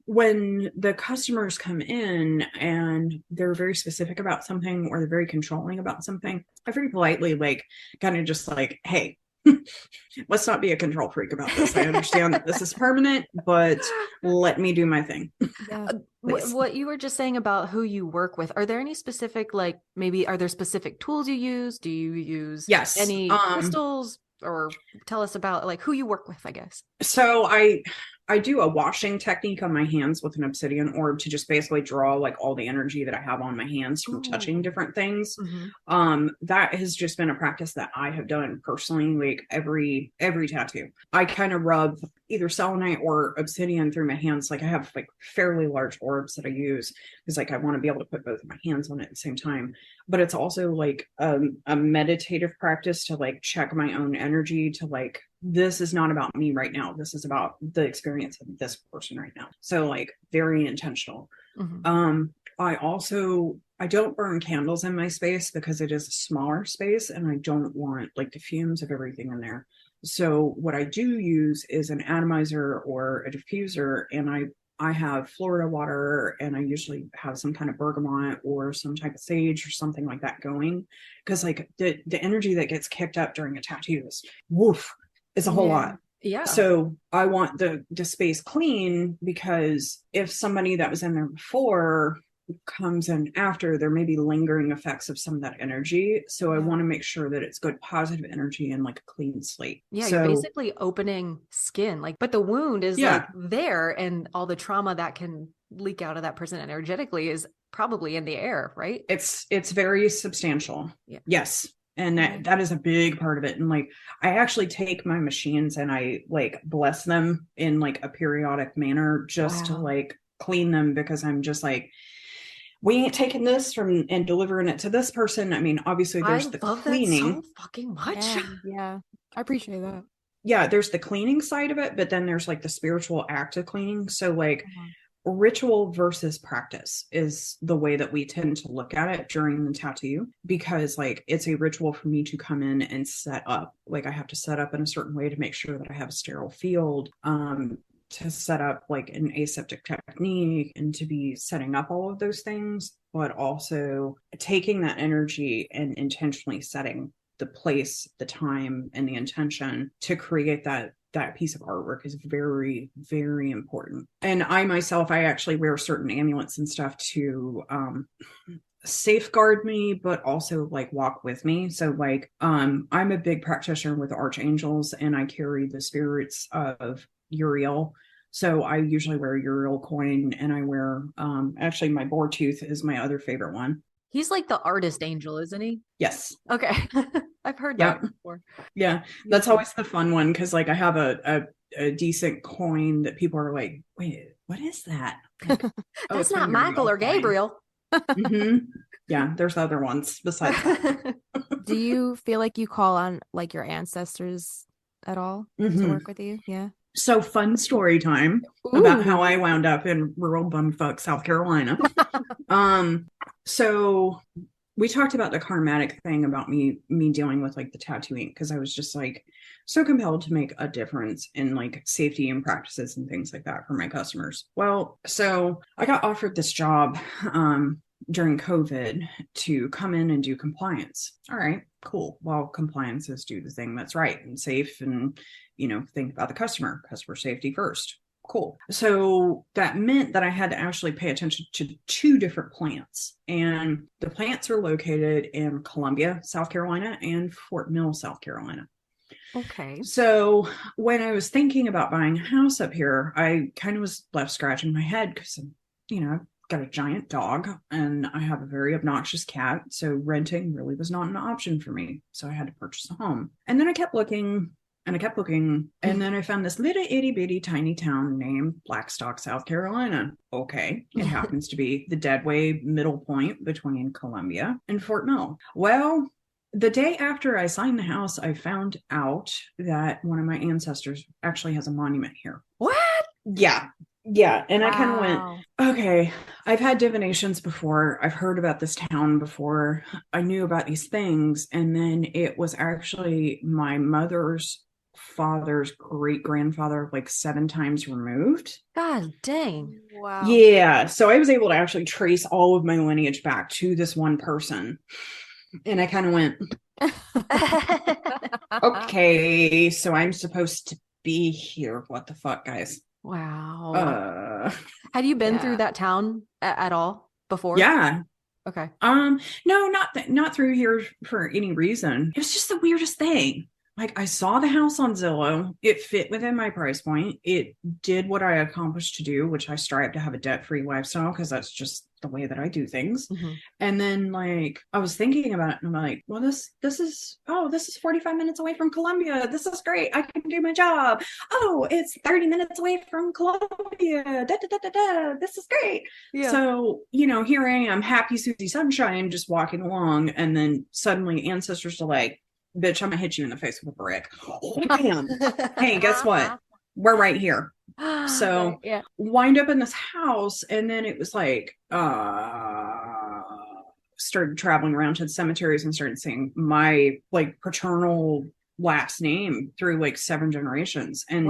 when the customers come in and they're very specific about something or they're very controlling about something, I very politely like kind of just like, hey, let's not be a control freak about this. I understand that this is permanent, but let me do my thing. What you were just saying about who you work with, are there any specific, like maybe are there specific tools you use? Do you use any crystals? Or tell us about like who you work with, I guess. So I do a washing technique on my hands with an obsidian orb to just basically draw like all the energy that I have on my hands from touching different things. That has just been a practice that I have done personally, like every tattoo. I kind of rub either selenite or obsidian through my hands. Like I have like fairly large orbs that I use because like I want to be able to put both of my hands on it at the same time. But it's also like a meditative practice to like check my own energy to like, this is not about me right now. This is about the experience of this person right now. So like very intentional. I don't burn candles in my space because it is a smaller space and I don't want like the fumes of everything in there. So what I do use is an atomizer or a diffuser, and I have Florida water, and I usually have some kind of bergamot or some type of sage or something like that going, because like the energy that gets kicked up during a tattoo is woof. It's a whole lot. Yeah. So I want the space clean, because if somebody that was in there before comes in after, there may be lingering effects of some of that energy. So I want to make sure that it's good positive energy and like a clean slate. Yeah, so, you're basically opening skin, like, but the wound is like there, and all the trauma that can leak out of that person energetically is probably in the air, right? It's very substantial. Yeah. Yes. And that is a big part of it. And like, I actually take my machines and I like bless them in like a periodic manner just to like clean them, because I'm just like, we ain't taking this from and delivering it to this person. I mean, obviously there's the cleaning. That so fucking much. Yeah. I appreciate that. Yeah, there's the cleaning side of it, but then there's like the spiritual act of cleaning. So like ritual versus practice is the way that we tend to look at it during the tattoo, because like it's a ritual for me to come in and set up. Like I have to set up in a certain way to make sure that I have a sterile field, to set up like an aseptic technique and to be setting up all of those things, but also taking that energy and intentionally setting the place, the time, and the intention to create that that piece of artwork is very, very important. And I myself, I actually wear certain amulets and stuff to safeguard me, but also like walk with me. So like I'm a big practitioner with archangels, and I carry the spirits of Uriel. So I usually wear Uriel coin, and I wear actually my boar tooth is my other favorite one. He's like the artist angel, isn't he? Yes. Okay. I've heard that before. Yeah. That's always the fun one, because like I have a decent coin that people are like, wait, what is that? Like, that's not Michael or Gabriel. Yeah, there's other ones besides that. Do you feel like you call on like your ancestors at all to work with you? Yeah. So fun story time about how I wound up in rural bumfuck South Carolina. So we talked about the karmatic thing about me dealing with like the tattooing, because I was just like so compelled to make a difference in like safety and practices and things like that for my customers. Well, so I got offered this job during COVID to come in and do compliance. All right, cool. Well, compliance is do the thing that's right and safe, and think about the customer safety first. Cool. So that meant that I had to actually pay attention to 2 different plants, and the plants are located in Columbia, South Carolina, and Fort Mill, South Carolina. Okay. So when I was thinking about buying a house up here, I kind of was left scratching my head, because I've got a giant dog and I have a very obnoxious cat. So renting really was not an option for me. So I had to purchase a home. And then I kept looking. And I kept looking, and then I found this little itty bitty tiny town named Blackstock, South Carolina. Okay, it happens to be the deadway middle point between Columbia and Fort Mill. Well, the day after I signed the house, I found out that one of my ancestors actually has a monument here. What? Yeah. And I kind of went, okay, I've had divinations before. I've heard about this town before. I knew about these things. And then it was actually my mother's father's great-grandfather, like 7 times removed. God dang. Wow. Yeah. So I was able to actually trace all of my lineage back to this one person. And I kind of went, okay, so I'm supposed to be here. What the fuck, guys? Wow. Have you been through that town at all before? Yeah. Okay. No, not through here for any reason. It was just the weirdest thing. Like, I saw the house on Zillow. It fit within my price point. It did what I accomplished to do, which I strive to have a debt-free lifestyle, because that's just the way that I do things. And then, like, I was thinking about it, and I'm like, well, this is 45 minutes away from Columbia. This is great. I can do my job. Oh, it's 30 minutes away from Columbia. This is great. Yeah. So, here I am, happy Susie Sunshine, just walking along, and then suddenly ancestors are like, bitch, I'm gonna hit you in the face with a brick. Bam. Hey, guess what? We're right here. So wind up in this house, and then it was like started traveling around to the cemeteries and started saying my like paternal last name through like 7 generations, and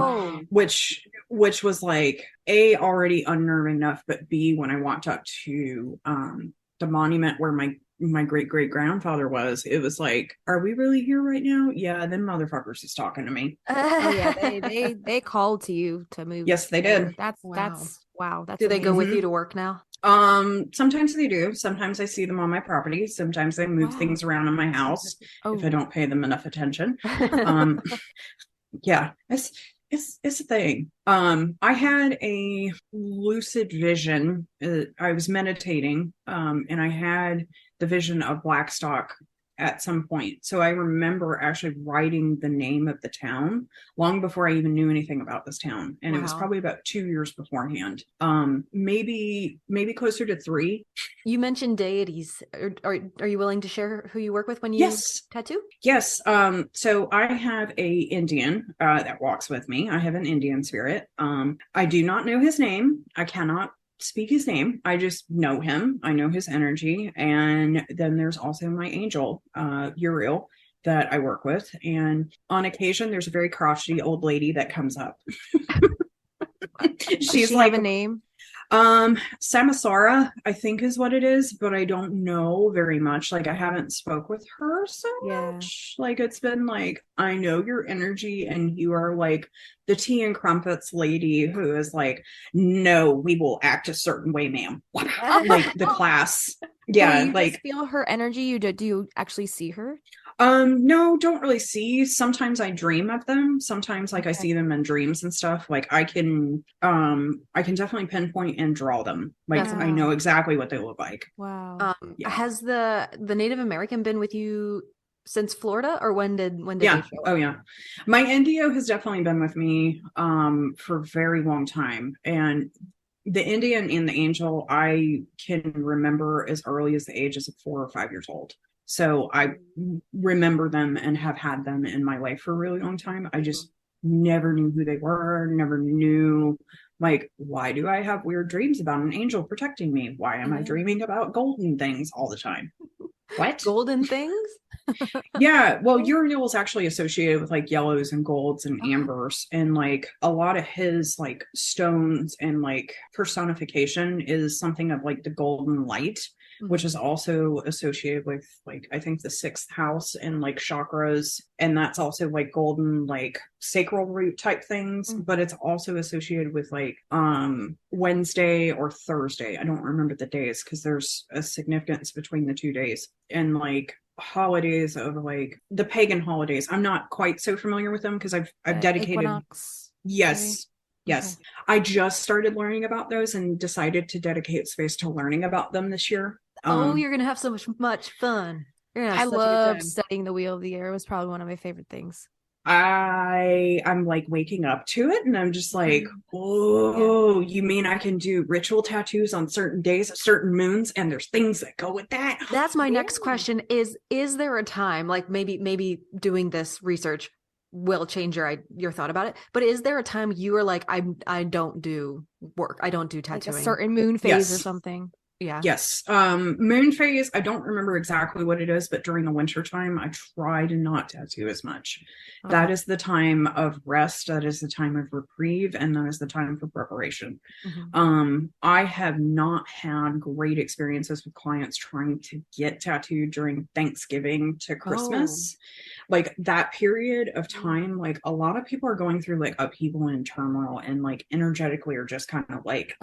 which was like A, already unnerving enough, but B, when I walked up to the monument where my great-great-grandfather was, it was like, are we really here right now? Yeah, then motherfuckers is talking to me. Oh yeah, they called to you to move. Yes, they did. That's wow. That's do they go with you to work now? Sometimes they do. Sometimes I see them on my property. Sometimes they move things around in my house if I don't pay them enough attention. Yeah, it's a thing. I had a lucid vision. I was meditating, and I had the vision of Blackstock at some point. So I remember actually writing the name of the town long before I even knew anything about this town. And it was probably about 2 years beforehand. Maybe closer to 3. You mentioned deities. Are you willing to share who you work with when you tattoo? Yes. So I have a Indian that walks with me. I have an Indian spirit. I do not know his name. I cannot speak his name. I just know him. I know his energy. And then there's also my angel, Uriel, that I work with. And on occasion, there's a very crotchety old lady that comes up. She's like a name. Samsara, I think is what it is, but I don't know very much. Like I haven't spoke with her so much. Like it's been like, I know your energy and you are like the tea and crumpets lady who is like, no, we will act a certain way, ma'am. Like the class. Yeah, So you like just feel her energy. Do you actually see her? no, don't really see. Sometimes I dream of them. Sometimes like I see them in dreams and stuff. Like I can definitely pinpoint and draw them. Like I know exactly what they look like. Wow. Yeah. Has the Native American been with you since Florida, or when did they show up? Oh yeah. My Indio has definitely been with me for a very long time. And the Indian and the angel I can remember as early as the ages of 4 or 5 years old. So I remember them and have had them in my life for a really long time. I just never knew who they were, never knew like, why do I have weird dreams about an angel protecting me? Why am I dreaming about golden things all the time? What? Golden things? Yeah, well, Uriel is actually associated with like yellows and golds and ambers, and like a lot of his like stones and like personification is something of like the golden light, which is also associated with like I think the sixth house and like chakras, and that's also like golden like sacral root type things, but it's also associated with like Wednesday or Thursday. I don't remember the days because there's a significance between the 2 days, and like holidays of like the pagan holidays. I'm not quite so familiar with them because I've dedicated Equinox. Yes. Yes. I just started learning about those and decided to dedicate space to learning about them this year. You're gonna have so much fun. I love studying the Wheel of the Year. It was probably one of my favorite things. I'm like waking up to it and I'm just like, oh, you mean I can do ritual tattoos on certain days, certain moons, and there's things that go with that? That's my next question. Is there a time, like maybe doing this research will change your thought about it, but is there a time you are like, I don't do work, I don't do tattooing, like a certain moon phase or something? Yeah. Yes. Moon phase, I don't remember exactly what it is, but during the winter time, I try to not tattoo as much. That is the time of rest. That is the time of reprieve. And that is the time for preparation. I have not had great experiences with clients trying to get tattooed during Thanksgiving to Christmas. Like that period of time, like a lot of people are going through like upheaval and turmoil and like energetically are just kind of like,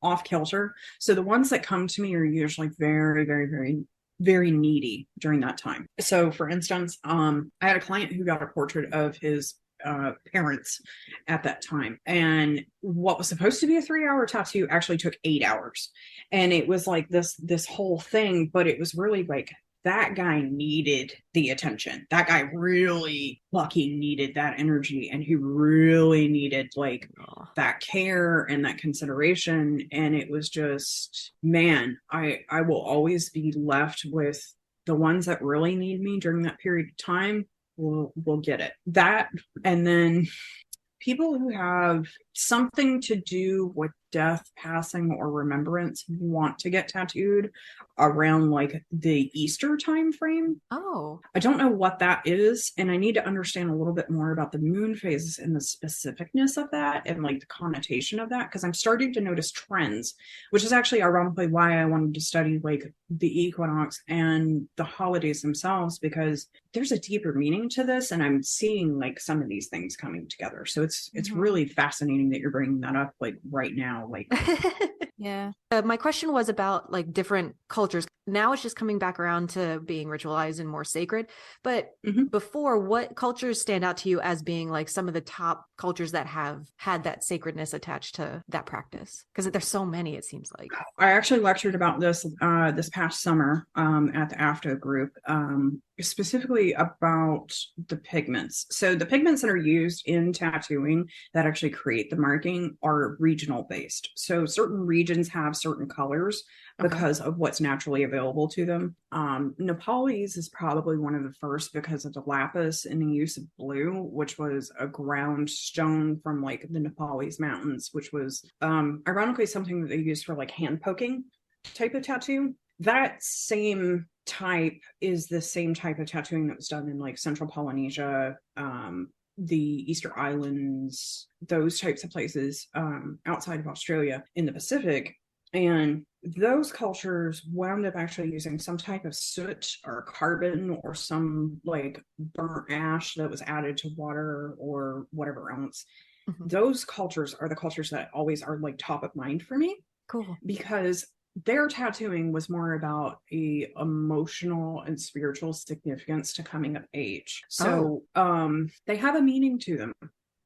off kilter. So the ones that come to me are usually very, very, very, very needy during that time. So for instance, I had a client who got a portrait of his parents at that time, and what was supposed to be a 3-hour tattoo actually took 8 hours, and it was like this whole thing, but it was really like that guy needed the attention. That guy really fucking needed that energy, and he really needed like that care and that consideration. And it was just, man, I will always be left with the ones that really need me during that period of time will get it. That, and then people who have something to do with death, passing, or remembrance want to get tattooed around like the Easter time frame. I don't know what that is, and I need to understand a little bit more about the moon phases and the specificness of that and like the connotation of that, because I'm starting to notice trends, which is actually ironically why I wanted to study like the equinox and the holidays themselves, because there's a deeper meaning to this, and I'm seeing like some of these things coming together. So it's really fascinating that you're bringing that up like right now. Like my question was about like different cultures. Now it's just coming back around to being ritualized and more sacred, but before, what cultures stand out to you as being like some of the top cultures that have had that sacredness attached to that practice? Because there's so many, it seems like. I actually lectured about this this past summer at the AFDO group, specifically about the pigments. So the pigments that are used in tattooing that actually create the marking are regional based. So certain regions have certain colors because of what's naturally available to them. Nepalese is probably one of the first because of the lapis and the use of blue, which was a ground stone from like the Nepalese mountains, which was ironically something that they used for like hand poking type of tattoo. That same type is the same type of tattooing that was done in like central Polynesia, the Easter Islands, those types of places outside of Australia in the Pacific. And those cultures wound up actually using some type of soot or carbon or some like burnt ash that was added to water or whatever else. Those cultures are the cultures that always are like top of mind for me. Cool. Because their tattooing was more about a emotional and spiritual significance to coming of age. So they have a meaning to them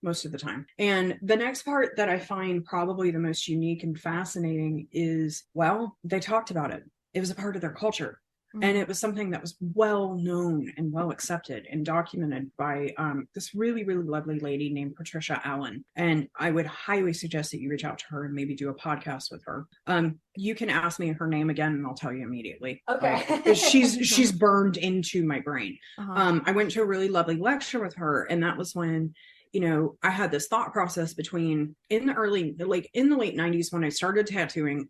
most of the time. And the next part that I find probably the most unique and fascinating is, well, they talked about it. It was a part of their culture. And it was something that was well known and well accepted and documented by this really, really lovely lady named Patricia Allen. And I would highly suggest that you reach out to her and maybe do a podcast with her. You can ask me her name again and I'll tell you immediately. Okay. She's burned into my brain. I went to a really lovely lecture with her, and that was when, you know, I had this thought process between in the late 90s when I started tattooing,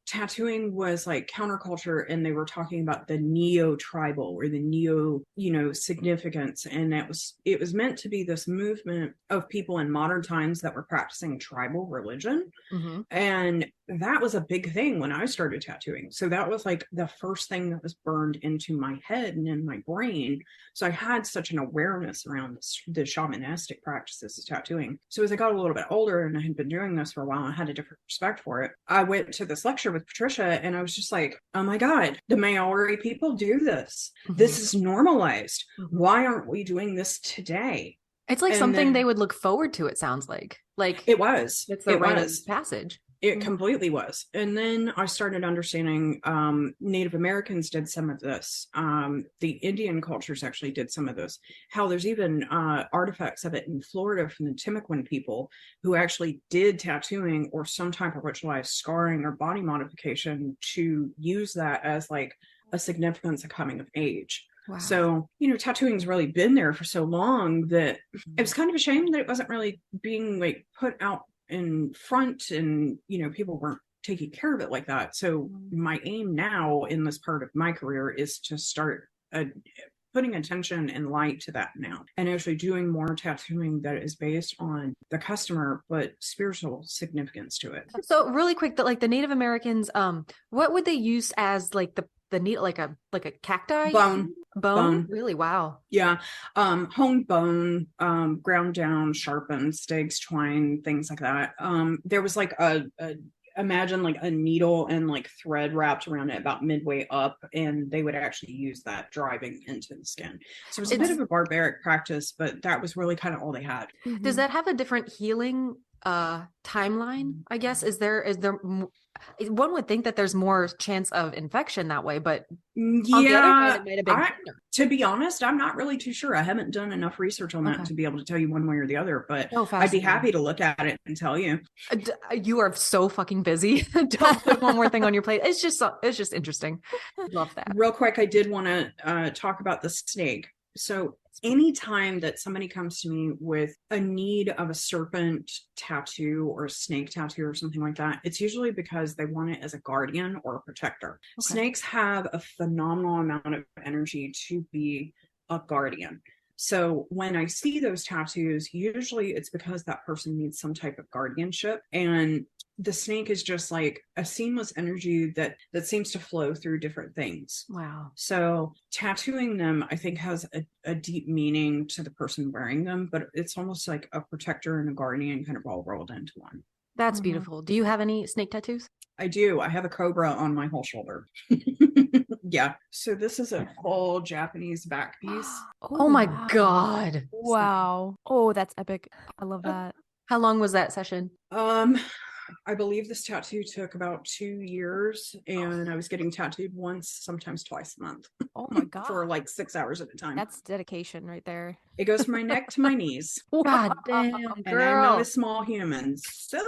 tattooing was like counterculture, and they were talking about the neo-tribal or the neo, you know, significance. And it was meant to be this movement of people in modern times that were practicing tribal religion. And that was a big thing when I started tattooing. So that was like the first thing that was burned into my head and in my brain. So I had such an awareness around the shamanistic practices of tattooing. So as I got a little bit older and I had been doing this for a while, I had a different respect for it. I went to this lecture with Patricia and I was just like, oh my God, the Maori people do this. This is normalized. Why aren't we doing this today? It's like something they would look forward to, it sounds like. Like it was. It's the rite of passage. It completely was. And then I started understanding Native Americans did some of this. The Indian cultures actually did some of this. How there's even artifacts of it in Florida from the Timucuan people who actually did tattooing or some type of ritualized scarring or body modification to use that as like a significance of coming of age. Wow. So, you know, tattooing's really been there for so long that it was kind of a shame that it wasn't really being like put out in front, and you know, people weren't taking care of it like that. So my aim now in this part of my career is to start putting attention and light to that now, and actually doing more tattooing that is based on the customer but spiritual significance to it. So really quick, that like the Native Americans, what would they use as like the needle, like a cacti bone? Really? Wow. Yeah. Honed bone, ground down, sharpened, stakes, twine, things like that. There was like imagine like a needle and like thread wrapped around it about midway up, and they would actually use that driving into the skin. So it's a bit of a barbaric practice, but that was really kind of all they had. Does that have a different healing timeline, I guess? Is there one would think that there's more chance of infection that way, but on the other hand, it might have been to be honest, I'm not really too sure. I haven't done enough research on that to be able to tell you one way or the other, but I'd be happy to look at it and tell you. You are so fucking busy. Don't put one more thing on your plate. It's just interesting. Love that. Real quick, I did want to talk about the snake. So anytime that somebody comes to me with a need of a serpent tattoo or a snake tattoo or something like that, it's usually because they want it as a guardian or a protector. Snakes have a phenomenal amount of energy to be a guardian. So when I see those tattoos, usually it's because that person needs some type of guardianship, and the snake is just like a seamless energy that seems to flow through different things. Wow. So tattooing them, I think, has a deep meaning to the person wearing them, but it's almost like a protector and a guardian kind of all rolled into one. That's beautiful. Do you have any snake tattoos? I do. I have a cobra on my whole shoulder. Yeah. So this is a full Japanese back piece. Oh my God. Wow. Oh, that's epic. I love that. How long was that session? I believe this tattoo took about 2 years, and I was getting tattooed once, sometimes twice a month. Oh my God. For like 6 hours at a time. That's dedication right there. It goes from my neck to my knees. God damn, girl. And I'm not a small human, so...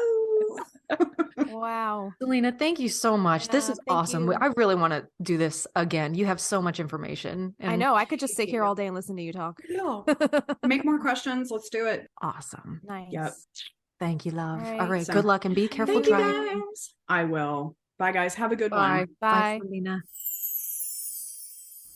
Wow. Selena, thank you so much. This is awesome. I really want to do this again. You have so much information. I know. I could just sit here all day and listen to you talk. No. Make more questions. Let's do it. Awesome. Nice. Yep. Thank you, love. All right. So, good luck and be careful thank driving. You guys. I will. Bye, guys. Have a good Bye. one. Bye, Selena.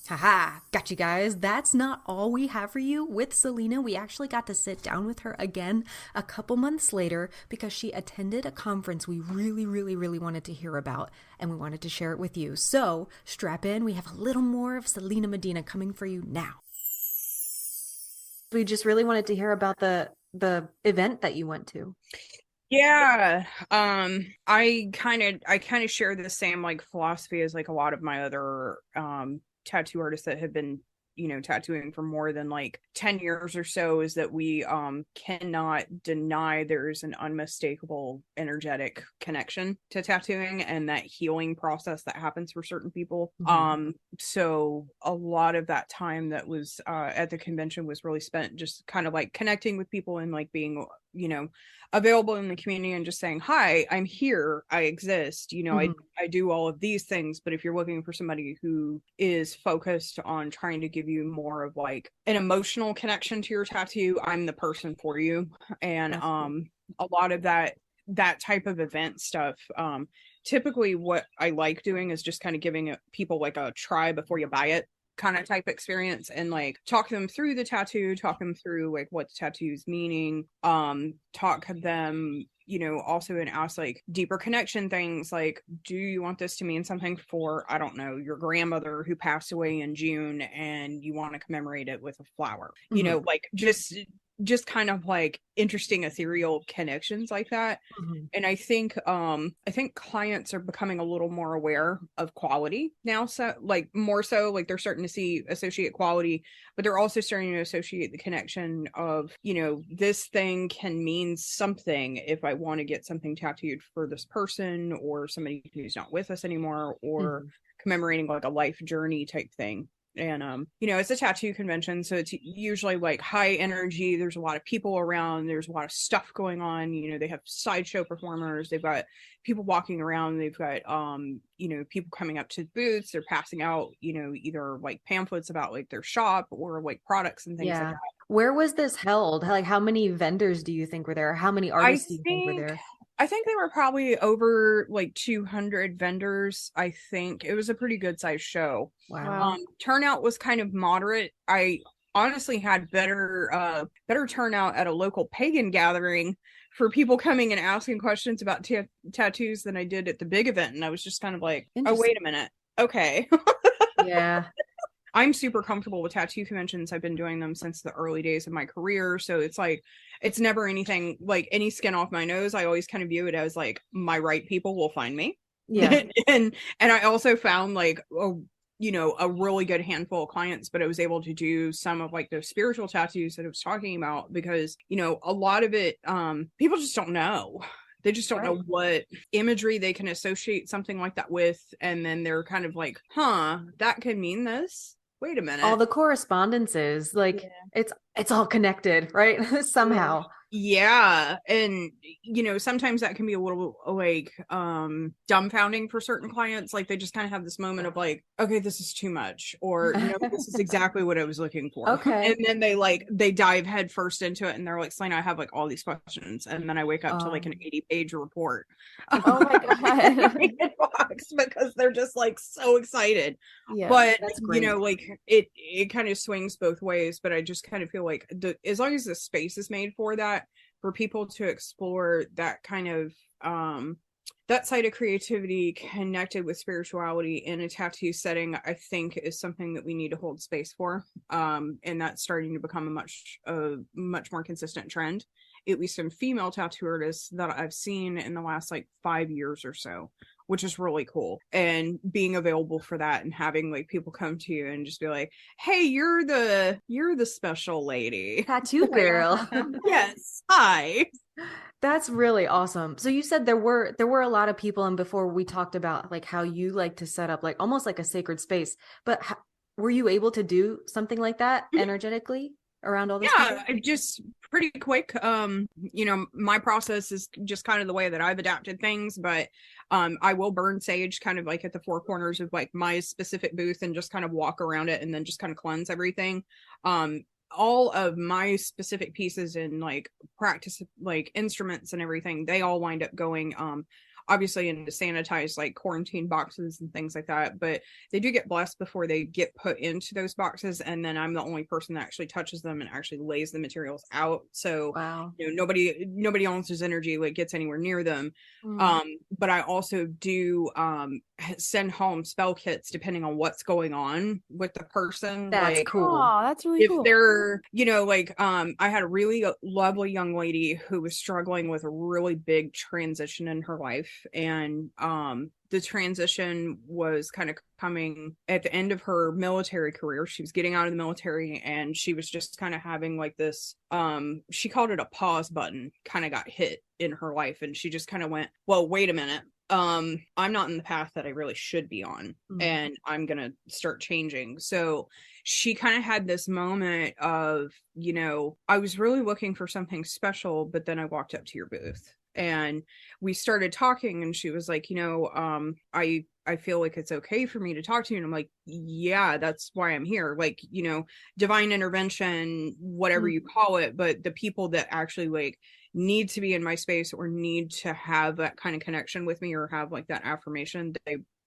Haha, got you guys. That's not all we have for you. With Selena, we actually got to sit down with her again a couple months later because she attended a conference we really wanted to hear about, and we wanted to share it with you. So strap in, we have a little more of Selena Medina coming for you now. We just really wanted to hear about the event that you went to. Yeah. I kind of share the same like philosophy as like a lot of my other tattoo artists that have been, tattooing for more than like 10 years or so, is that we cannot deny there's an unmistakable energetic connection to tattooing and that healing process that happens for certain people. So a lot of that time that was at the convention was really spent just kind of like connecting with people and like being, available in the community and just saying, hi, I'm here, I exist, I do all of these things. But if you're looking for somebody who is focused on trying to give you more of like an emotional connection to your tattoo, I'm the person for you. And a lot of that type of event stuff, typically what I like doing is just kind of giving people like a try before you buy it kind of type experience, and like talk them through the tattoo, talk them through like what the tattoo's meaning, talk them, also and ask like deeper connection things like, do you want this to mean something for, I don't know, your grandmother who passed away in June and you want to commemorate it with a flower, like just kind of like interesting ethereal connections like that. And I think clients are becoming a little more aware of quality now, so like more so like they're starting to associate quality, but they're also starting to associate the connection of, this thing can mean something if I want to get something tattooed for this person or somebody who's not with us anymore, or commemorating like a life journey type thing. And it's a tattoo convention, so it's usually like high energy. There's a lot of people around, there's a lot of stuff going on. They have sideshow performers, they've got people walking around, they've got people coming up to booths, they're passing out either like pamphlets about like their shop or like products and things like that. Where was this held? Like, how many vendors do you think were there? How many artists do you think were there? I think there were probably over like 200 vendors. I think it was a pretty good sized show. Wow. Turnout was kind of moderate. I honestly had better turnout at a local pagan gathering for people coming and asking questions about tattoos than I did at the big event. And I was just kind of like, oh, wait a minute. Okay. Yeah. I'm super comfortable with tattoo conventions. I've been doing them since the early days of my career. So it's like, it's never anything like any skin off my nose. I always kind of view it as like my right people will find me. Yeah. and I also found like, a really good handful of clients, but I was able to do some of like the spiritual tattoos that I was talking about because, a lot of it, people just don't know. They just don't know what imagery they can associate something like that with. And then they're kind of like, that could mean this. Wait a minute. All the correspondences, like it's all connected, right? Somehow. Yeah. And sometimes that can be a little like dumbfounding for certain clients. Like they just kind of have this moment of like, okay, this is too much, or this is exactly what I was looking for. Okay. And then they dive head first into it and they're like, Selena, I have like all these questions, and then I wake up to like an 80-page report. Oh my god. Because they're just like so excited. Yeah, but that's great. like it kind of swings both ways. But I just kind of feel like as long as the space is made for that, for people to explore that kind of that side of creativity connected with spirituality in a tattoo setting, I think is something that we need to hold space for. And that's starting to become a much more consistent trend, at least in female tattoo artists that I've seen in the last like 5 years or so, which is really cool. And being available for that and having like people come to you and just be like, hey, you're the special lady. Tattoo girl. Yes. Hi. That's really awesome. So you said there were a lot of people, and before we talked about like how you like to set up like almost like a sacred space, but were you able to do something like that energetically around all this? Yeah, just pretty quick. My process is just kind of the way that I've adapted things, but I will burn sage kind of like at the four corners of like my specific booth and just kind of walk around it and then just kind of cleanse everything. All of my specific pieces and like practice, like instruments and everything, they all wind up going obviously into sanitized like quarantine boxes and things like that, but they do get blessed before they get put into those boxes, and then I'm the only person that actually touches them and actually lays the materials out. So Wow. nobody else's energy like gets anywhere near them. But I also do send home spell kits depending on what's going on with the person. That's like cool. Oh, that's really if cool. they're, like I had a really lovely young lady who was struggling with a really big transition in her life, and the transition was kind of coming at the end of her military career. She was getting out of the military, and she was just kind of having like this she called it a pause button kind of got hit in her life, and she just kind of went, well, wait a minute, I'm not in the path that I really should be on, and I'm gonna start changing. So she kind of had this moment of, I was really looking for something special, but then I walked up to your booth and we started talking, and she was like, I feel like it's okay for me to talk to you. And I'm like, yeah, that's why I'm here. Like, divine intervention, whatever you call it, but the people that actually like need to be in my space or need to have that kind of connection with me or have like that affirmation,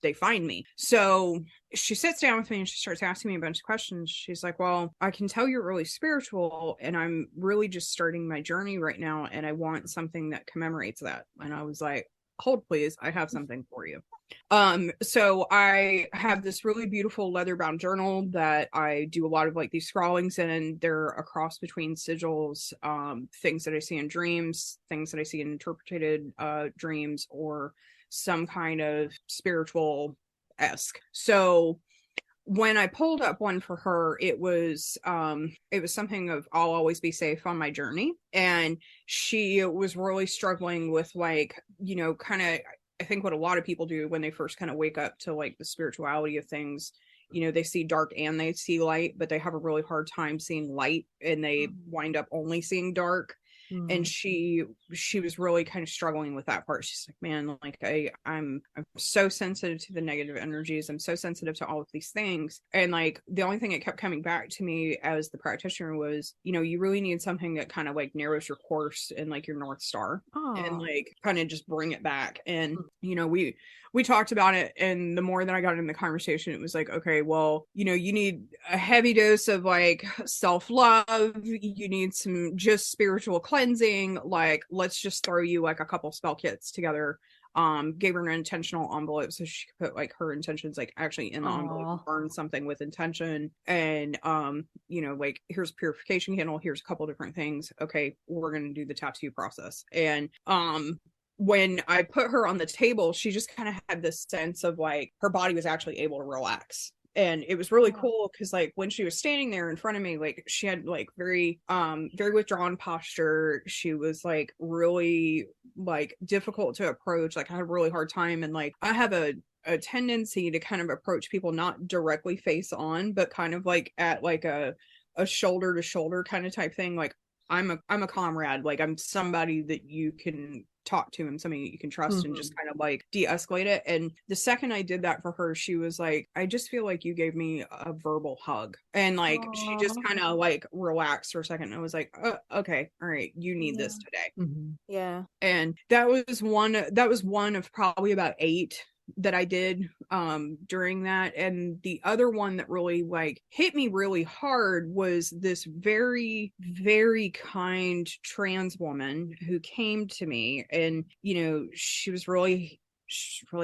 they find me. So she sits down with me and she starts asking me a bunch of questions. She's like, well, I can tell you're really spiritual, and I'm really just starting my journey right now, and I want something that commemorates that. And I was like, hold please, I have something for you. So I have this really beautiful leather bound journal that I do a lot of like these scrawlings in. They're a cross between sigils, things that I see in dreams, things that I see in interpreted dreams, or some kind of spiritual esque. So when I pulled up one for her, it was something of I'll always be safe on my journey. And she was really struggling with like, kind of, I think what a lot of people do when they first kind of wake up to like the spirituality of things, they see dark and they see light, but they have a really hard time seeing light, and they wind up only seeing dark. And she was really kind of struggling with that part. She's like, man, like I'm so sensitive to the negative energies. I'm so sensitive to all of these things. And like the only thing that kept coming back to me as the practitioner was, you really need something that kind of like narrows your course and like your North Star. And like kind of just bring it back. And we talked about it, and the more that I got in the conversation, it was like, okay, well, you need a heavy dose of like self-love, you need some just spiritual cleansing, like let's just throw you like a couple spell kits together. Gave her an intentional envelope so she could put like her intentions like actually in the envelope, burn something with intention. And like here's a purification candle, here's a couple different things. Okay, we're gonna do the tattoo process. And when I put her on the table, she just kind of had this sense of like her body was actually able to relax. And it was really cool because like when she was standing there in front of me, like she had like very withdrawn posture. She was like really like difficult to approach. Like I had a really hard time, and like I have a tendency to kind of approach people not directly face on, but kind of like at like a shoulder to shoulder kind of type thing. Like I'm a comrade, like I'm somebody that you can talk to and somebody that you can trust, and just kind of like de-escalate it. And the second I did that for her, she was like, I just feel like you gave me a verbal hug. And like she just kind of like relaxed for a second. And I was like, oh, okay, all right, you need this today. Yeah. And that was one of probably about 8 that I did during that. And the other one that really like hit me really hard was this very, very kind trans woman who came to me, and she was really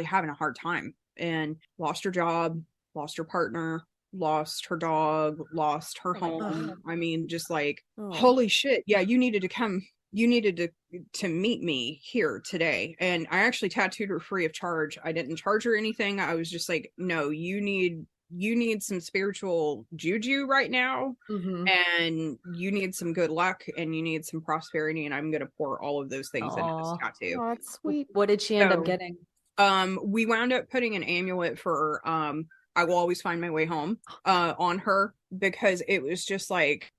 having a hard time, and lost her job, lost her partner, lost her dog, lost her home. I mean, just like holy shit, yeah, you needed to meet me here today. And I actually tattooed her free of charge. I didn't charge her anything. I was just like, no, you need some spiritual juju right now, and you need some good luck, and you need some prosperity, and I'm gonna pour all of those things into this tattoo. Oh, that's sweet. What did she end up getting? We wound up putting an amulet for I will always find my way home on her, because it was just like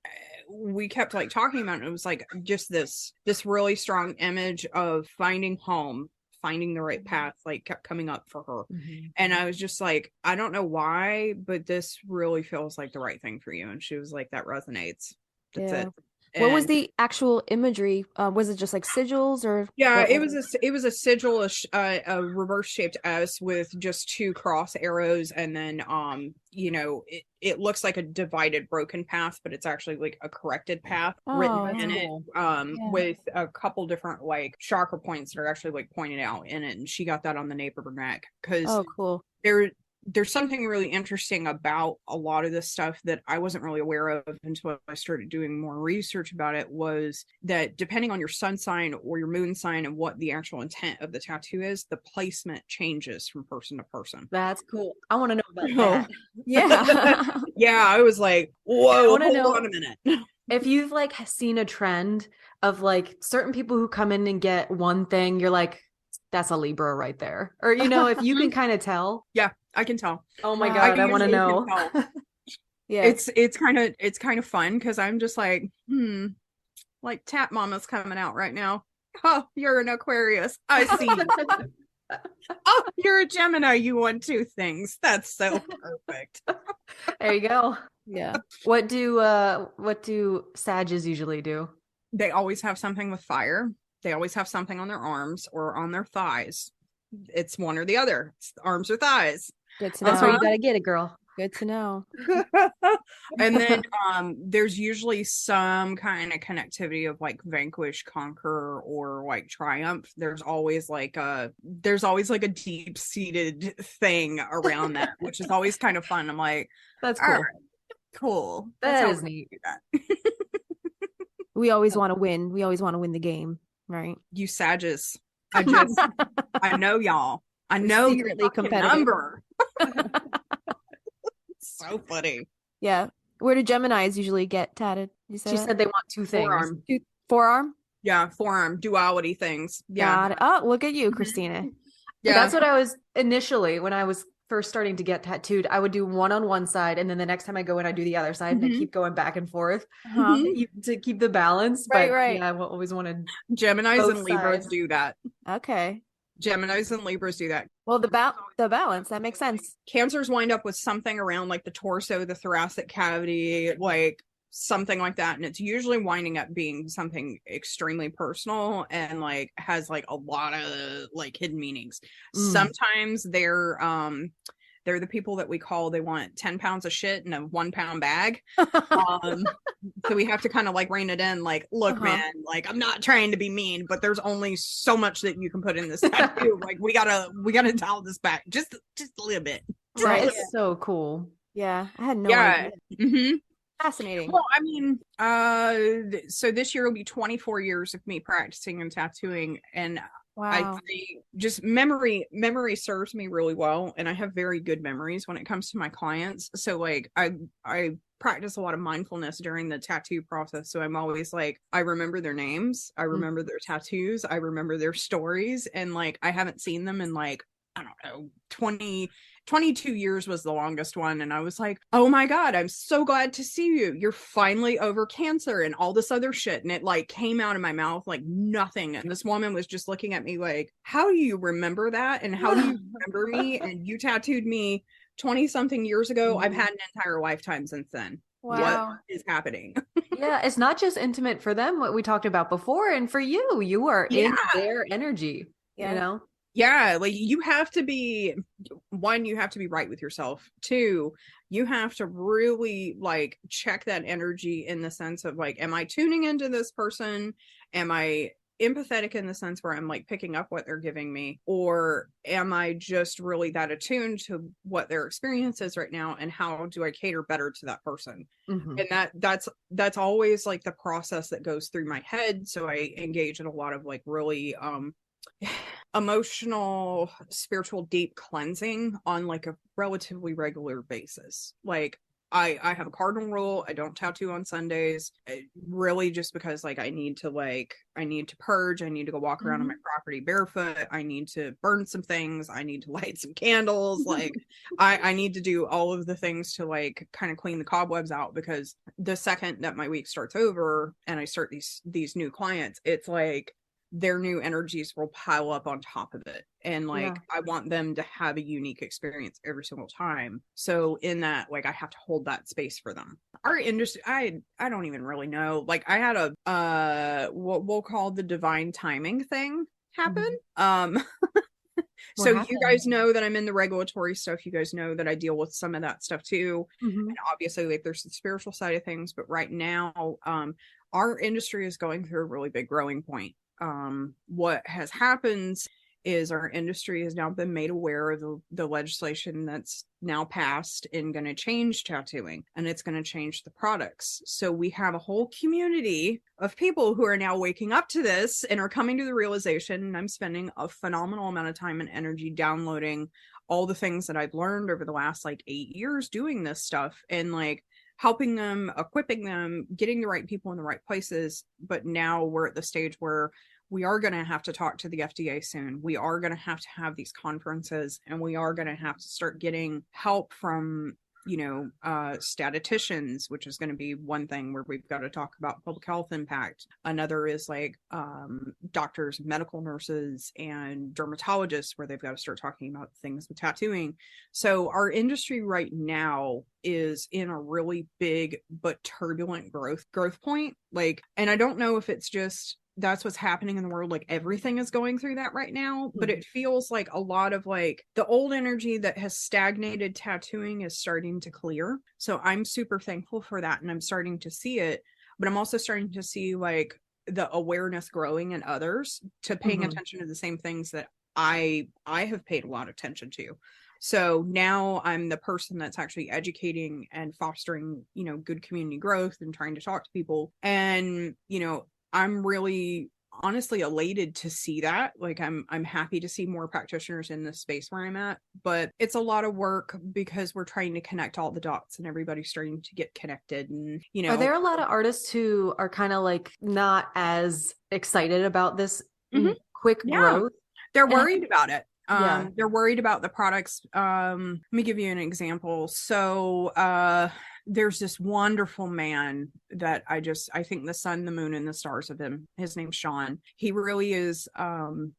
we kept like talking about it. It was like just this really strong image of finding home, finding the right path, like kept coming up for her. And I was just like, I don't know why, but this really feels like the right thing for you. And she was like, that resonates. That's it. What was And the actual imagery? Was it just like sigils or yeah, what it was a sigil, a reverse shaped S with just two cross arrows, and then it looks like a divided broken path, but it's actually like a corrected path written Oh, in that's it, cool. Yeah. with a couple different like chakra points that are actually like pointed out in it, and she got that on the nape of her neck because Oh, cool. there's something really interesting about a lot of this stuff that I wasn't really aware of until I started doing more research about it, was that depending on your sun sign or your moon sign and what the actual intent of the tattoo is, the placement changes from person to person. That's cool. I want to know about Oh. that. Yeah. Yeah, I was like, whoa, wanna hold know- on a minute. If you've like seen a trend of like certain people who come in and get one thing, you're like, that's a Libra right there. Or, if you can kind of tell. Yeah, I can tell. Oh my Wow. God, I want to usually can know. tell. Yeah. It's kind of fun because I'm just like, like Tat Mama's coming out right now. Oh, you're an Aquarius. I see you. Oh, you're a Gemini. You want two things. That's so perfect. There you go. Yeah. What do Sages usually do? They always have something with fire. They always have something on their arms or on their thighs. It's one or the other. It's arms or thighs. Good to That's know. where you gotta get it, girl. Good to know. And then there's usually some kind of connectivity of like vanquish, conquer, or like triumph. There's always like a deep-seated thing around that, which is always kind of fun. I'm like, That's all cool. right, cool. That's That how is we neat. do that. We always want to win. We always want to win the game, right? You Sages. I know y'all. I know you're secretly fucking competitive. number. So funny. Yeah. Where do Geminis usually get tatted? You She that? said they want two things. Forearm. Forearm? Yeah, forearm duality things. Yeah. Got it. Oh, look at you, Mhm. Kristina. Yeah. That's what I was initially when I was first starting to get tattooed. I would do one on one side, and then the next time I go in, I do the other side, and I Mhm. keep going back and forth Uh-huh. to keep the balance. Right, But right. yeah, I always wanted Geminis both and Libras sides. do that. Okay. Geminis and Libras do that. Well, the balance, that makes sense. Cancers wind up with something around like the torso, the thoracic cavity, like something like that. And it's usually winding up being something extremely personal and like has like a lot of like hidden meanings. Mm. Sometimes they're the people that we call, they want 10 pounds of shit in a 1 pound bag. So we have to kind of like rein it in, like, look, man, like I'm not trying to be mean, but there's only so much that you can put in this tattoo. Like we gotta dial this back just a little bit. Right. It's so cool. Yeah. I had no Yeah. idea. Mm-hmm. Fascinating. Well, I mean, so this year will be 24 years of me practicing and tattooing, and I Wow. think just memory serves me really well, and I have very good memories when it comes to my clients. So like I practice a lot of mindfulness during the tattoo process. So I'm always like, I remember their names, I remember their tattoos, I remember their stories, and like I haven't seen them in like, I don't know, 22 years was the longest one. And I was like, oh my God, I'm so glad to see you. You're finally over cancer and all this other shit. And it like came out of my mouth like nothing. And this woman was just looking at me like, how do you remember that? And how do you remember me? And you tattooed me 20 something years ago. I've had an entire lifetime since then. Wow. What is happening? Yeah, it's not just intimate for them, what we talked about before, and for you are in their energy, Yeah. you know? Yeah, like you have to be, one, you have to be right with yourself. Two, you have to really like check that energy in the sense of like, am I tuning into this person? Am I empathetic in the sense where I'm like picking up what they're giving me? Or am I just really that attuned to what their experience is right now? And how do I cater better to that person? Mhm. And that's always like the process that goes through my head. So I engage in a lot of like really emotional, spiritual, deep cleansing on like a relatively regular basis. Like I have a cardinal rule. I don't tattoo on Sundays, really just because like I need to purge. I need to go walk around on my property barefoot. I need to burn some things. I need to light some candles. Like I need to do all of the things to like kind of clean the cobwebs out, because the second that my week starts over and I start these new clients, it's like their new energies will pile up on top of it. And like, Yeah. I want them to have a unique experience every single time. So in that, like, I have to hold that space for them. Our industry, I don't even really know. Like, I had a what we'll call the divine timing thing happen. So you guys know that I'm in the regulatory stuff. You guys know that I deal with some of that stuff too. And obviously, like, there's the spiritual side of things, but right now, our industry is going through a really big growing point. What has happened is our industry has now been made aware of the legislation that's now passed and going to change tattooing, and it's going to change the products. So we have a whole community of people who are now waking up to this and are coming to the realization, and I'm spending a phenomenal amount of time and energy downloading all the things that I've learned over the last like 8 years doing this stuff, and like helping them, equipping them, getting the right people in the right places. But now we're at the stage where we are going to have to talk to the FDA soon. We are going to have these conferences, and we are going to have to start getting help from, statisticians, which is going to be one thing where we've got to talk about public health impact. Another is like doctors, medical nurses, and dermatologists, where they've got to start talking about things with tattooing. So our industry right now is in a really big but turbulent growth point. Like, and I don't know if it's just that's what's happening in the world. Like, everything is going through that right now, but it feels like a lot of like the old energy that has stagnated tattooing is starting to clear. So I'm super thankful for that, and I'm starting to see it, but I'm also starting to see like the awareness growing in others to paying attention to the same things that I have paid a lot of attention to. So now I'm the person that's actually educating and fostering, good community growth and trying to talk to people. And, I'm really honestly elated to see that. Like, I'm happy to see more practitioners in this space where I'm at, but it's a lot of work because we're trying to connect all the dots, and everybody's starting to get connected. And, are there a lot of artists who are kind of like not as excited about this quick growth? They're worried about it. They're worried about the products. Let me give you an example. So, there's this wonderful man that I think the sun, the moon, and the stars of him. His name's Sean. He really is,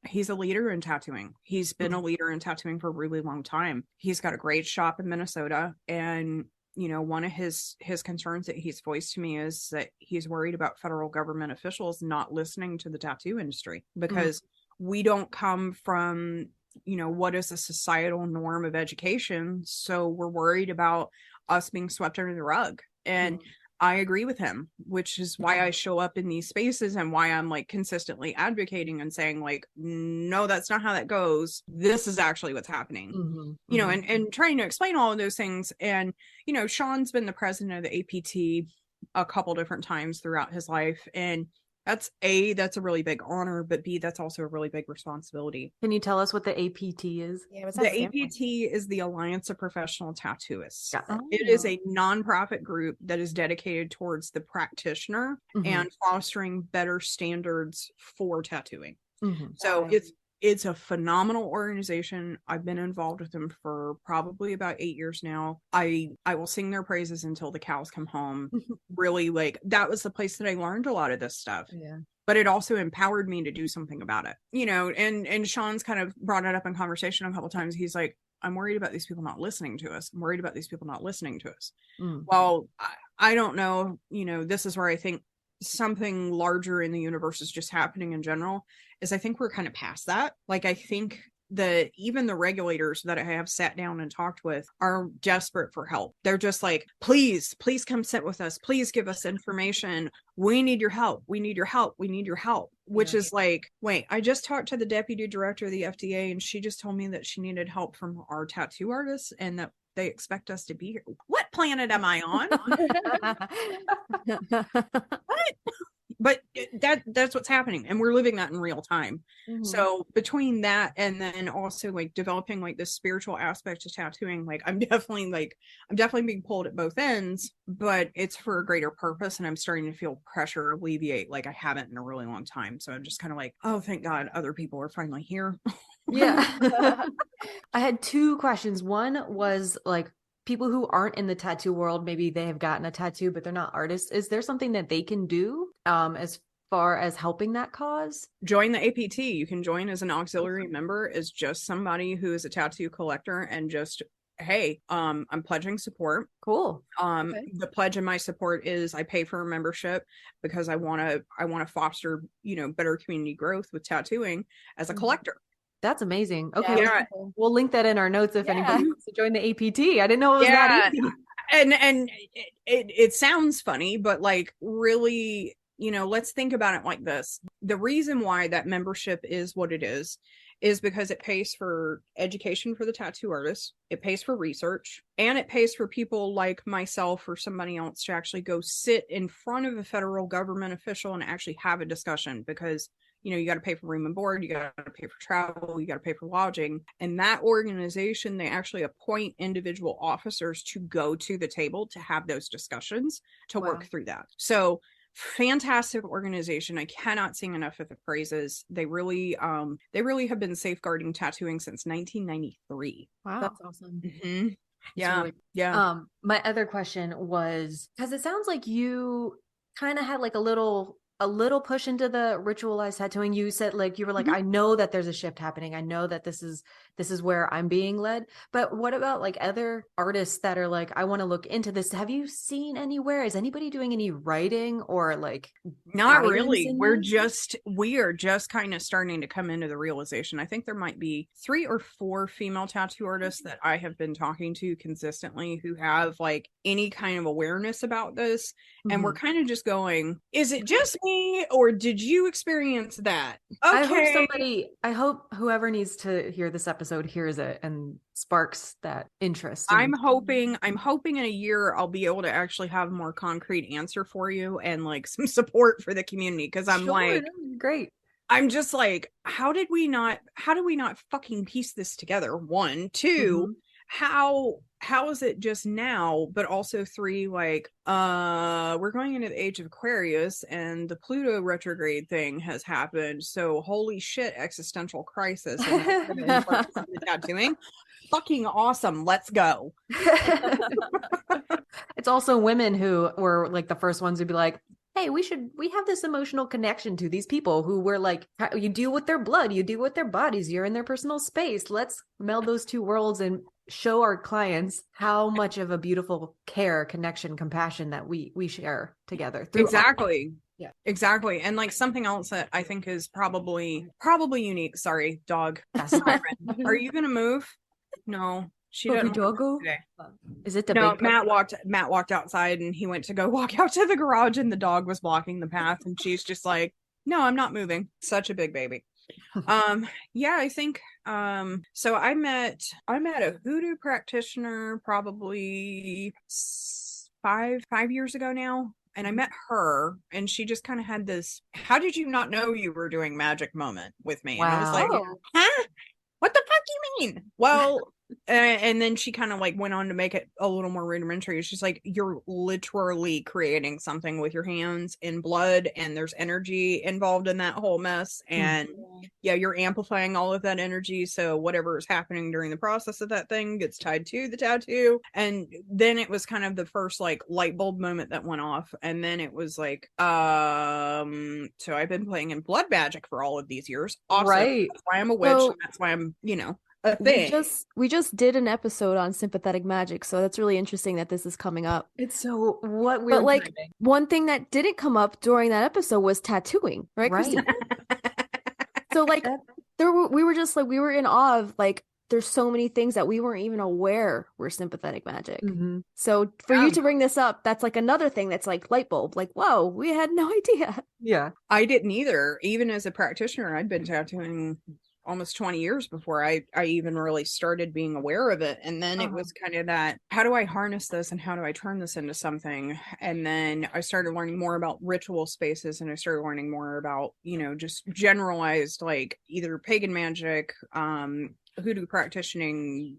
he's a leader in tattooing. He's been a leader in tattooing for a really long time. He's got a great shop in Minnesota, and one of his concerns that he's voiced to me is that he's worried about federal government officials not listening to the tattoo industry, because we don't come from, what is a societal norm of education. So we're worried about us being swept under the rug. And I agree with him, which is why I show up in these spaces and why I'm like consistently advocating and saying like, no, that's not how that goes. This is actually what's happening, and trying to explain all of those things. And, Sean's been the president of the APT a couple different times throughout his life. And that's a really big honor, but B, that's also a really big responsibility. Can you tell us what the APT is? Yeah, what's The that APT is the Alliance of Professional Tattooists. Oh. It is a nonprofit group that is dedicated towards the practitioner and fostering better standards for tattooing. So it's a phenomenal organization. I've been involved with them for probably about 8 years now. I will sing their praises until the cows come home. Really, like, that was the place that I learned a lot of this stuff. Yeah. But it also empowered me to do something about it. And Sean's kind of brought it up in conversation a couple of times. He's like, I'm worried about these people not listening to us. I'm worried about these people not listening to us. Well, I don't know. This is where I think something larger in the universe is just happening in general, is I think we're kind of past that. Like, I think that even the regulators that I have sat down and talked with are desperate for help. They're just like, please come sit with us. Please give us information. We need your help. We need your help. We need your help. Which is like, wait, I just talked to the deputy director of the FDA, and she just told me that she needed help from our tattoo artists and that they expect us to be here. What planet am I on? What? But that's what's happening, and we're living that in real time. So between that and then also like developing like this spiritual aspect to tattooing, like I'm definitely being pulled at both ends, but it's for a greater purpose, and I'm starting to feel pressure alleviate like I haven't in a really long time. So I'm just kind of like, oh, thank God other people are finally here. Yeah. I had 2 questions. One was like, people who aren't in the tattoo world, maybe they have gotten a tattoo, but they're not artists. Is there something that they can do as far as helping that cause? Join the APT. You can join as an auxiliary member, as just somebody who is a tattoo collector, and just, hey, I'm pledging support. Cool. Okay. The pledge of my support is I pay for a membership because I want to foster, better community growth with tattooing as a collector. That's amazing. Okay. Yeah. We'll link that in our notes if anybody wants to join the APT. I didn't know it was that easy. And it sounds funny, but like, really, let's think about it like this. The reason why that membership is what it is because it pays for education for the tattoo artists, it pays for research, and it pays for people like myself or somebody else to actually go sit in front of a federal government official and actually have a discussion, because you got to pay for room and board, you got to pay for travel, you got to pay for lodging. And that organization, they actually appoint individual officers to go to the table to have those discussions, to work through that. So fantastic organization. I cannot sing enough of the praises. They really have been safeguarding tattooing since 1993. Wow. That's awesome. Mm-hmm. Yeah. Really, yeah. My other question was, because it sounds like you kind of had like a little push into the ritualized tattooing. You said you were like, I know that there's a shift happening. I know that this is where I'm being led. But what about like other artists that are like, I want to look into this? Have you seen anywhere? Is anybody doing any writing or like? Not really. We are just kind of starting to come into the realization. I think there might be 3 or 4 female tattoo artists that I have been talking to consistently who have like any kind of awareness about this. And we're kind of just going, is it just me, or did you experience that? Okay. I hope whoever needs to hear this episode hears it and sparks that interest. I'm hoping in a year I'll be able to actually have a more concrete answer for you and like some support for the community, because I'm like, great. I'm just like, how did we not fucking piece this together? 1, 2, how is it just now? But also 3, like, we're going into the age of Aquarius and the Pluto retrograde thing has happened. So holy shit, existential crisis. And tattooing. Fucking awesome. Let's go. It's also women who were like the first ones to be like, hey, we have this emotional connection to these people who were like, you deal with their blood, you deal with their bodies, you're in their personal space. Let's meld those 2 worlds and show our clients how much of a beautiful care, connection, compassion that we share together. Exactly. Yeah, exactly. And like something else that I think is probably unique. Sorry, dog. Are you going to move? No. She doesn't. Today. Is it the big Matt walked outside and he went to go walk out to the garage and the dog was blocking the path and she's just like, no, I'm not moving. Such a big baby. Yeah, I think so I met a hoodoo practitioner probably 5 years ago now. And I met her and she just kind of had this, how did you not know you were doing magic moment with me? Wow. And I was like, huh? What the fuck you mean? Well, and then she kind of like went on to make it a little more rudimentary. She's like, you're literally creating something with your hands in blood and there's energy involved in that whole mess. And yeah, you're amplifying all of that energy. So whatever is happening during the process of that thing gets tied to the tattoo. And then it was kind of the first like light bulb moment that went off. And then it was like, so I've been playing in blood magic for all of these years. Awesome. Right. That's why I'm a witch. So, that's why I'm, a thing. We just did an episode on sympathetic magic, so that's really interesting that this is coming up. It's so what we're but like timing. One thing that didn't come up during that episode was tattooing, right? So like we were just like, we were in awe of like, there's so many things that we weren't even aware were sympathetic magic. So for you to bring this up, that's like another thing that's like light bulb, like, whoa, we had no idea. Yeah, I didn't either. Even as a practitioner, I'd been tattooing almost 20 years before I even really started being aware of it. And then it was kind of that, how do I harness this and how do I turn this into something? And then I started learning more about ritual spaces and I started learning more about, just generalized, like either pagan magic, hoodoo practicing,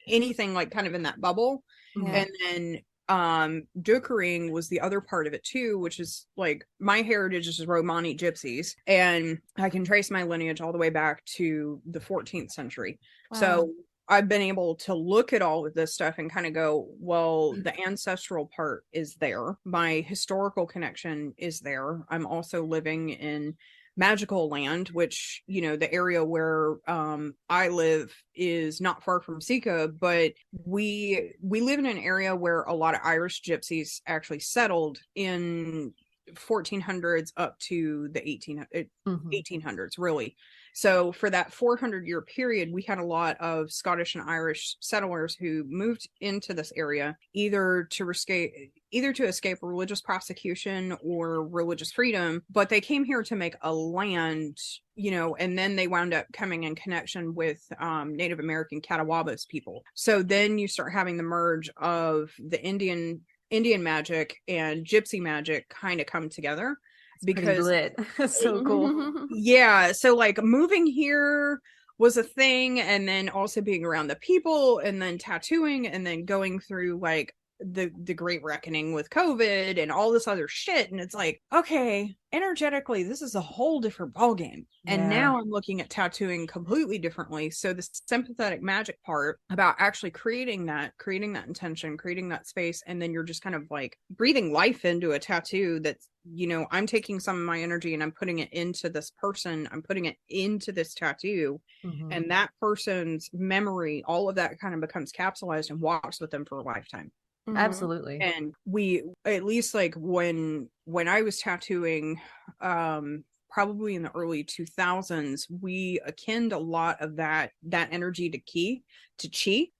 anything like kind of in that bubble. And then Dukkering was the other part of it too, which is like my heritage is Romani gypsies, and I can trace my lineage all the way back to the 14th century. Wow. So I've been able to look at all of this stuff and kind of go, well, the ancestral part is there. My historical connection is there. I'm also living in magical land, which, you know, the area where I live is not far from Sika, but we live in an area where a lot of Irish gypsies actually settled in 1400s up to the 1800s, really. So for that 400-year period, we had a lot of Scottish and Irish settlers who moved into this area either to escape religious persecution or religious freedom, but they came here to make a land, you know, and then they wound up coming in connection with Native American Catawbas people. So then you start having the merge of the Indian magic and gypsy magic kind of come together. Because lit. So cool. Yeah, so like moving here was a thing, and then also being around the people, and then tattooing, and then going through like the great reckoning with COVID and all this other shit. And it's like, okay, energetically, this is a whole different ballgame. And now I'm looking at tattooing completely differently. So the sympathetic magic part about actually creating that intention, creating that space, and then you're just kind of like breathing life into a tattoo that's, you know, I'm taking some of my energy and I'm putting it into this person, I'm putting it into this tattoo, and that person's memory, all of that kind of becomes capsulized and walks with them for a lifetime. Absolutely. And we, at least like when I was tattooing, probably in the early 2000s, we akined a lot of that energy to qi,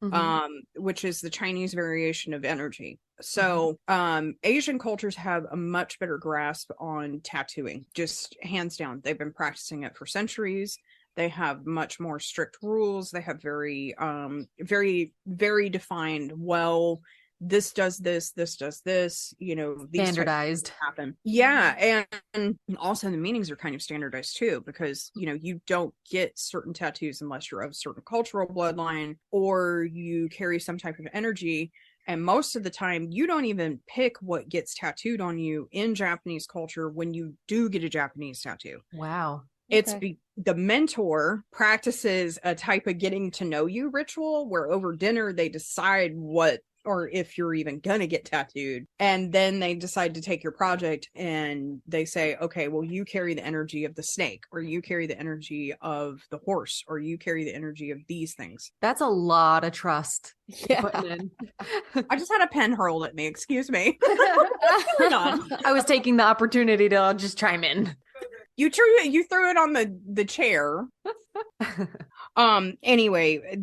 which is the Chinese variation of energy. So Asian cultures have a much better grasp on tattooing, just hands down. They've been practicing it for centuries. They have much more strict rules. They have very very defined, well, this does this does this, you know, these standardized happen. Yeah. And also the meanings are kind of standardized too, because, you know, you don't get certain tattoos unless you're of a certain cultural bloodline or you carry some type of energy. And most of the time you don't even pick what gets tattooed on you in Japanese culture when you do get a Japanese tattoo. Wow. It's the mentor practices a type of getting to know you ritual where over dinner they decide what, or if you're even gonna get tattooed, and then they decide to take your project and they say, okay, well, you carry the energy of the snake, or you carry the energy of the horse, or you carry the energy of these things. That's a lot of trust. I just had a pen hurled at me, excuse me. I was taking the opportunity to just chime in. You threw it on the chair. Anyway,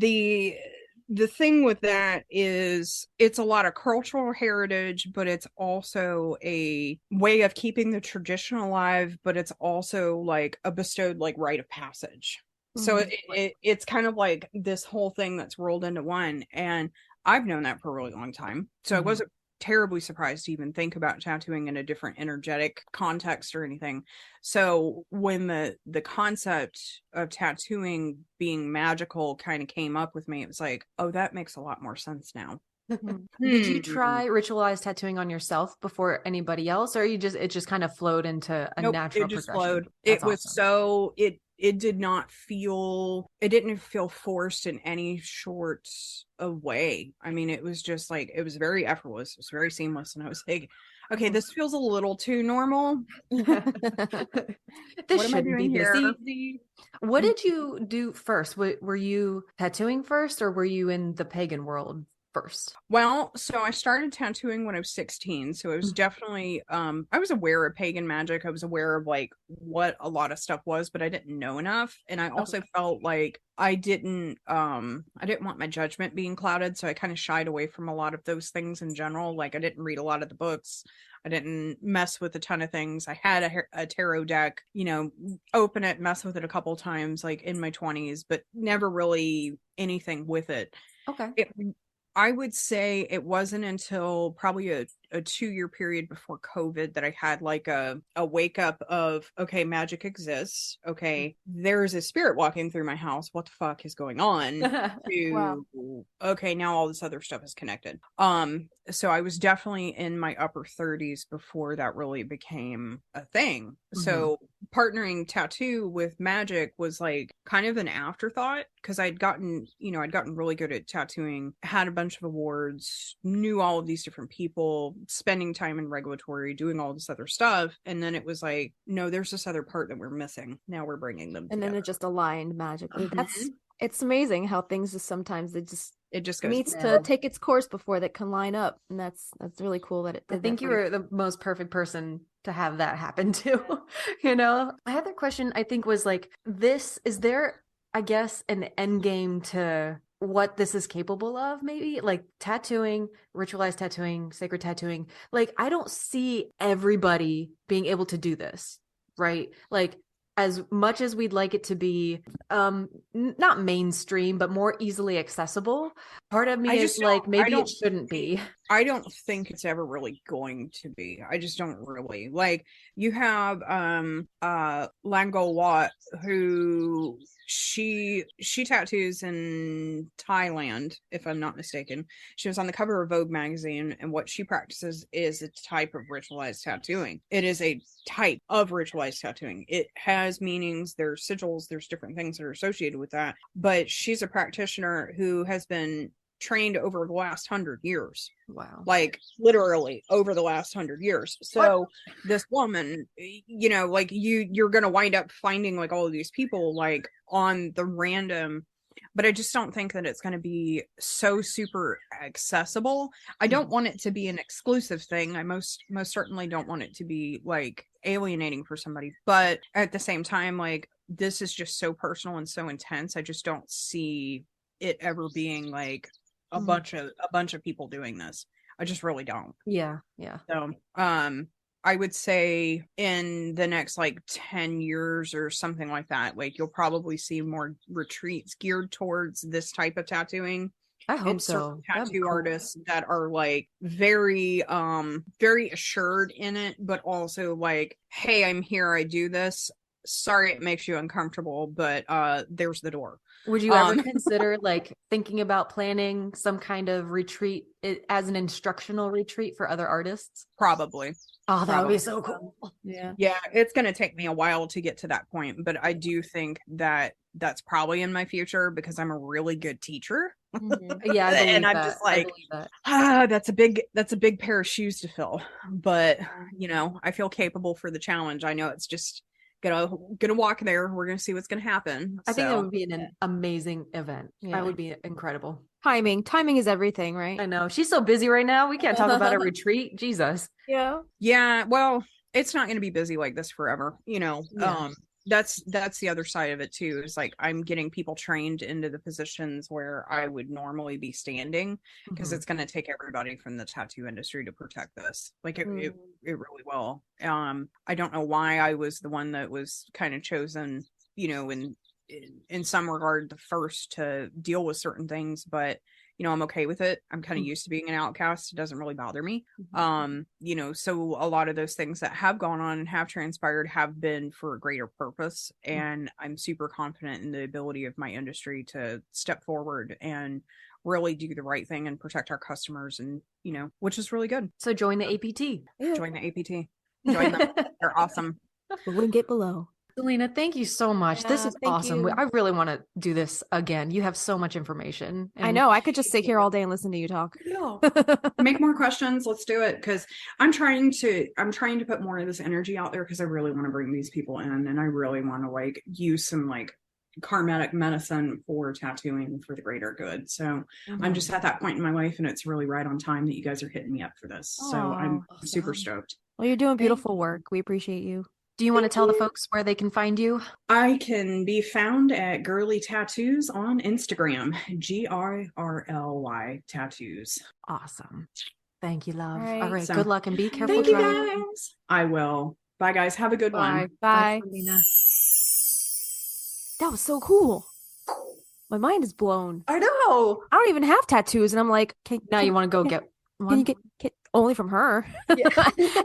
the thing with that is it's a lot of cultural heritage, but it's also a way of keeping the tradition alive, but it's also like a bestowed like rite of passage. So it's kind of like this whole thing that's rolled into one. And I've known that for a really long time. So I wasn't terribly surprised to even think about tattooing in a different energetic context or anything. So when the concept of tattooing being magical kind of came up with me, it was like, oh, that makes a lot more sense now. Did you try ritualized tattooing on yourself before anybody else, or it just kind of flowed into a natural it just progression? flowed. It was awesome. It didn't feel forced in any short of way. I mean, it was just like, it was very effortless. It was very seamless. And I was like, okay, this feels a little too normal. This shouldn't be this easy. What did you do first? Were you tattooing first, or were you in the pagan world first? Well, so I started tattooing when I was 16. So it was definitely, I was aware of pagan magic. I was aware of like what a lot of stuff was, but I didn't know enough. And I also felt like I didn't want my judgment being clouded. So I kind of shied away from a lot of those things in general. Like I didn't read a lot of the books. I didn't mess with a ton of things. I had a tarot deck, you know, open it, mess with it a couple times, like in my 20s, but never really anything with it. Okay. I would say it wasn't until probably a 2-year period before COVID that I had like a wake up of, okay, magic exists. Okay, there's a spirit walking through my house. What the fuck is going on? Okay, now all this other stuff is connected. So I was definitely in my upper 30s before that really became a thing. So partnering tattoo with magic was like kind of an afterthought, because I'd gotten really good at tattooing, had a bunch of awards, knew all of these different people, spending time in regulatory, doing all this other stuff. And then it was like, no, there's this other part that we're missing. Now we're bringing them And together. then it just aligned magically. Mhm. It's amazing how things just sometimes It just goes needs to take its course before that can line up. And that's really cool that it did. I think you were the most perfect person to have that happen to. My other question, I think, was like, is there, I guess, an end game to what this is capable of? Maybe like tattooing, ritualized tattooing, sacred tattooing. Like, I don't see everybody being able to do this, right? Like, as much as we'd like it to be not mainstream, but more easily accessible, part of me is like, maybe it shouldn't be. I don't think it's ever really going to be. I just don't really. Like, you have Lango Wat, who she tattoos in Thailand, if I'm not mistaken. She was on the cover of Vogue magazine, and what she practices is a type of ritualized tattooing. It is a type of ritualized tattooing. It has meanings, there's sigils, there's different things that are associated with that. But she's a practitioner who has been trained over the last 100 years. Wow. Like, literally over the last 100 years. So this woman, like, you're gonna wind up finding like all of these people like on the random, but I just don't think that it's going to be so super accessible. I don't want it to be an exclusive thing. I most certainly don't want it to be like alienating for somebody, but at the same time, like, this is just so personal and so intense. I just don't see it ever being like a bunch of people doing this. I just really don't. Yeah. So I would say in the next like 10 years or something like that, like, you'll probably see more retreats geared towards this type of tattooing. I hope so. Tattoo artists that are like very very assured in it, but also like, hey, I'm here, I do this. Sorry it makes you uncomfortable, but there's the door. Would you ever consider like thinking about planning some kind of retreat as an instructional retreat for other artists? Probably. Oh, that would be so cool. Yeah. Yeah, it's going to take me a while to get to that point, but I do think that that's probably in my future, because I'm a really good teacher. Mm-hmm. Yeah, and I'm just like, that's a big pair of shoes to fill. But I feel capable for the challenge. I know it's just gonna walk there. We're gonna see what's gonna happen. I think that would be an amazing event. Yeah. That would be incredible. Timing is everything, right? I know, she's so busy right now. We can't talk about a retreat. Jesus. Yeah. Well, it's not gonna be busy like this forever. Yeah. That's the other side of it too, is like, I'm getting people trained into the positions where I would normally be standing, because it's going to take everybody from the tattoo industry to protect this. Like, it really will. I don't know why I was the one that was kind of chosen, in some regard, the first to deal with certain things, but I'm okay with it. I'm kind of used to being an outcast. It doesn't really bother me. So a lot of those things that have gone on and have transpired have been for a greater purpose. And I'm super confident in the ability of my industry to step forward and really do the right thing and protect our customers, and, which is really good. So join the APT. Join the APT. Join them. They're awesome. The link it below. Selena, thank you so much. Yeah, this is thank awesome. you. I really want to do this again. You have so much information. I know. I could just sit here all day and listen to you talk. Yeah. Make more questions. Let's do it, because I'm trying to put more of this energy out there, because I really want to bring these people in, and I really want to like use some like karmatic medicine for tattooing for the greater good. So I'm just at that point in my life, and it's really right on time that you guys are hitting me up for this. So I'm super stoked. Well, you're doing beautiful work. We appreciate you. Do you want to tell the folks where they can find you? I can be found at Girly Tattoos on Instagram, GRRLY Tattoos. Awesome. Thank you, love. All right. So, good luck and be careful. Thank you, guys. I will. Bye, guys. Have a good one. Bye. Selena. That was so cool. My mind is blown. I know. I don't even have tattoos, and I'm like, Now you want to go get one? Can you get only from her? Yeah.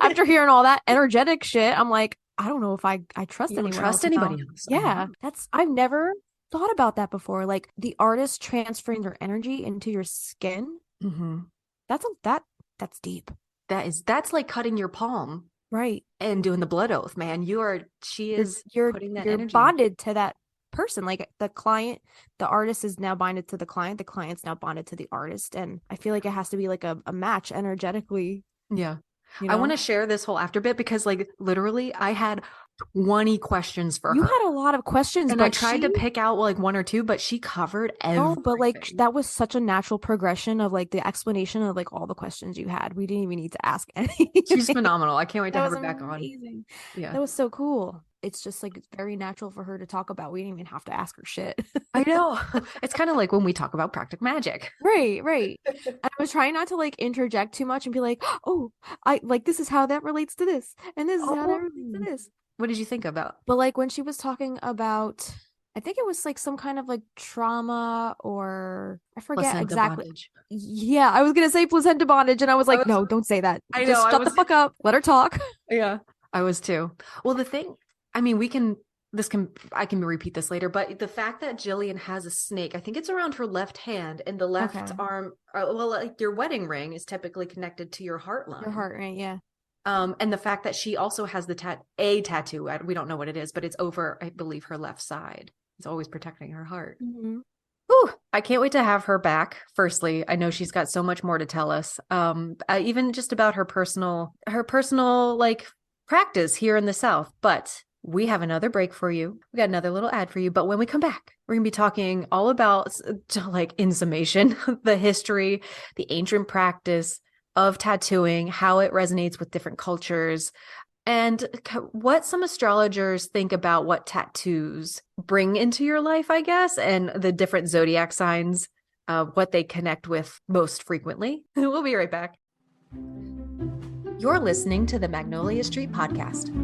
After hearing all that energetic shit, I'm like, I don't know if I trust You don't anyone trust else anybody now. else. Yeah, I've never thought about that before. Like the artist transferring their energy into your skin. Mm-hmm. That's deep. That's like cutting your palm. Right. and doing the blood oath, man. She is putting that you're energy. bonded to that person. Like the client, the artist is now bonded to the client, the client's now bonded to the artist. And I feel like it has to be like a match energetically. Yeah. You I know? want to share this whole after bit because like literally I had 20 questions for You her. had a lot of questions, And but I tried to pick out like one or two, but she covered everything. No, but like that was such a natural progression of like the explanation of like all the questions you had. We didn't even need to ask anything. She's phenomenal. I can't wait to That have was her back on. amazing. Yeah. That was so cool. It's just like it's very natural for her to talk about. We didn't even have to ask her shit. I know. It's kind of like when we talk about practic magic. Right, right. And I was trying not to like interject too much and be like, oh, I like this is how that relates to this, and this is how that relates to this. What did you think about? But like when she was talking about, I think it was like some kind of like trauma or I forget Placenta exactly. bondage. Yeah, I was gonna say placenta bondage, and I was like, no, don't say that. I Just know, shut the fuck up. Let her talk. Yeah, I was too. Well, the thing, I mean, I can repeat this later, but the fact that Gillian has a snake, I think it's around her left hand and the left arm, well, like your wedding ring is typically connected to your heart line. Your heart, right? Yeah. And the fact that she also has a tattoo, we don't know what it is, but it's over, I believe, her left side. It's always protecting her heart. Mm-hmm. Ooh, I can't wait to have her back. Firstly, I know she's got so much more to tell us. Even just about her personal like practice here in the South. But we have another break for you. We got another little ad for you. But when we come back, we're gonna be talking all about, like, in summation, the history, the ancient practice of tattooing, how it resonates with different cultures, and what some astrologers think about what tattoos bring into your life, I guess, and the different zodiac signs, what they connect with most frequently. We'll be right back. You're listening to the Magnolia Street Podcast.